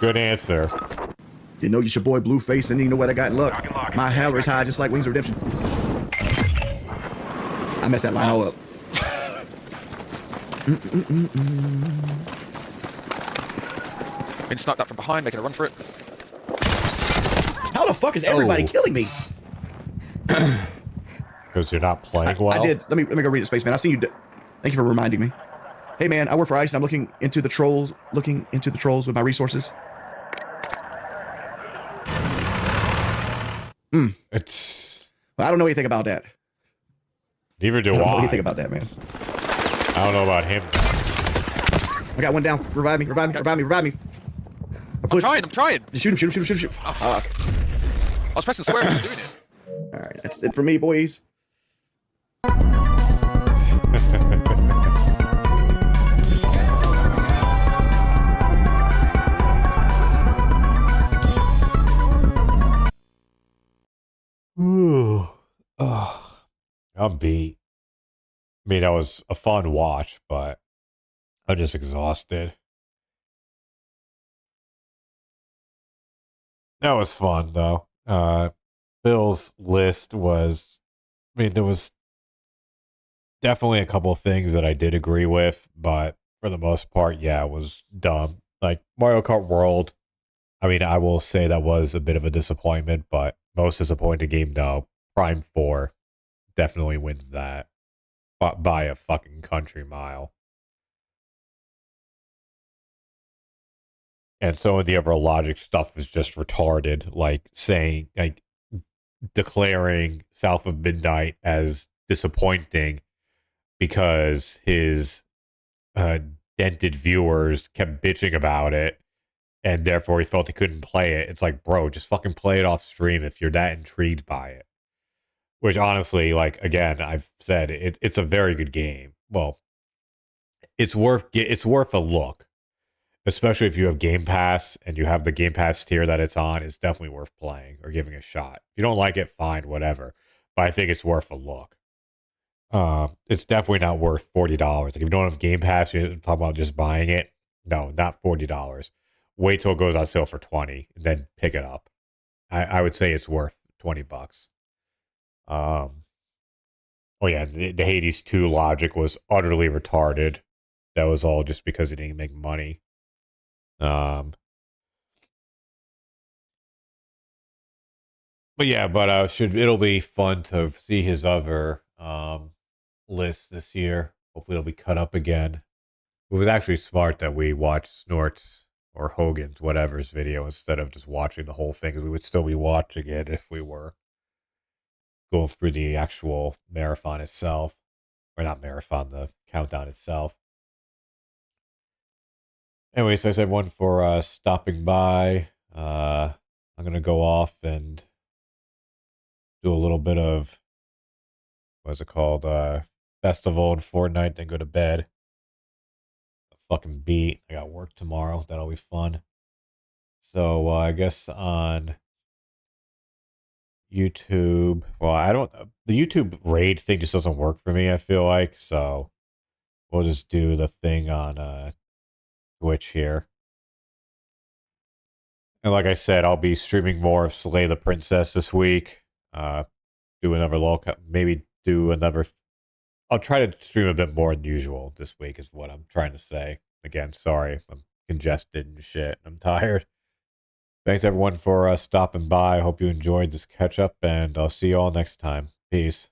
Good answer. You know, you your boy Blueface, and you know what I got in luck. My Haller's high just like Wings of Redemption. I messed that line all up. Been sniped out from behind, making a run for it. How the fuck is everybody killing me? Because you're not playing well. I did. Let me go read it, Spaceman. I see you. Thank you for reminding me. Hey man, I work for ICE and I'm looking into the trolls with my resources. It's. Well, I don't know anything about that. Neither do I don't know I. anything about that, man. I don't know about him. I got one down. Revive me, revive me, Okay. revive me, revive me. I'm trying. Just shoot him. Fuck. I was pressing square when I was doing it. Alright, that's it for me, boys. Ooh. Oh, I'm beat. I mean, that was a fun watch, but I'm just exhausted. That was fun, though. Bill's list was, I mean, there was definitely a couple of things that I did agree with, but for the most part, yeah, it was dumb. Like Mario Kart World, I mean, I will say that was a bit of a disappointment, but most disappointing game, no. Prime 4 definitely wins that by a fucking country mile. And some of the other logic stuff is just retarded, like saying, like, declaring South of Midnight as disappointing because his dented viewers kept bitching about it, and therefore he felt he couldn't play it. It's like, bro, just fucking play it off stream if you're that intrigued by it. Which honestly, like, again, I've said it's a very good game. Well, it's worth a look, especially if you have Game Pass and you have the Game Pass tier that it's on. It's definitely worth playing or giving a shot. If you don't like it, fine, whatever. But I think it's worth a look. It's definitely not worth $40. Like, if you don't have Game Pass, you're talking about just buying it. No, not $40. Wait till it goes on sale for $20, and then pick it up. I would say it's worth $20. Oh yeah, the Hades 2 logic was utterly retarded. That was all just because it didn't make money. But yeah, it'll be fun to see his other lists this year. Hopefully it'll be cut up again. It was actually smart that we watched Snort's or Hogan's, whatever's video, instead of just watching the whole thing, because we would still be watching it if we were going through the actual marathon itself. Or not marathon, the countdown itself. Anyways, thanks everyone for stopping by. I'm going to go off and do a little bit of, what's it called, festival in Fortnite, then go to bed. Fucking beat. I got work tomorrow. That'll be fun. So I guess on YouTube, well, the YouTube raid thing just doesn't work for me, I feel like. So we'll just do the thing on Twitch here. And like I said, I'll be streaming more of Slay the Princess this week. Do another Lolcow, maybe do another. I'll try to stream a bit more than usual this week, is what I'm trying to say. Again, sorry, I'm congested and shit. I'm tired. Thanks everyone for stopping by. I hope you enjoyed this catch up, and I'll see you all next time. Peace.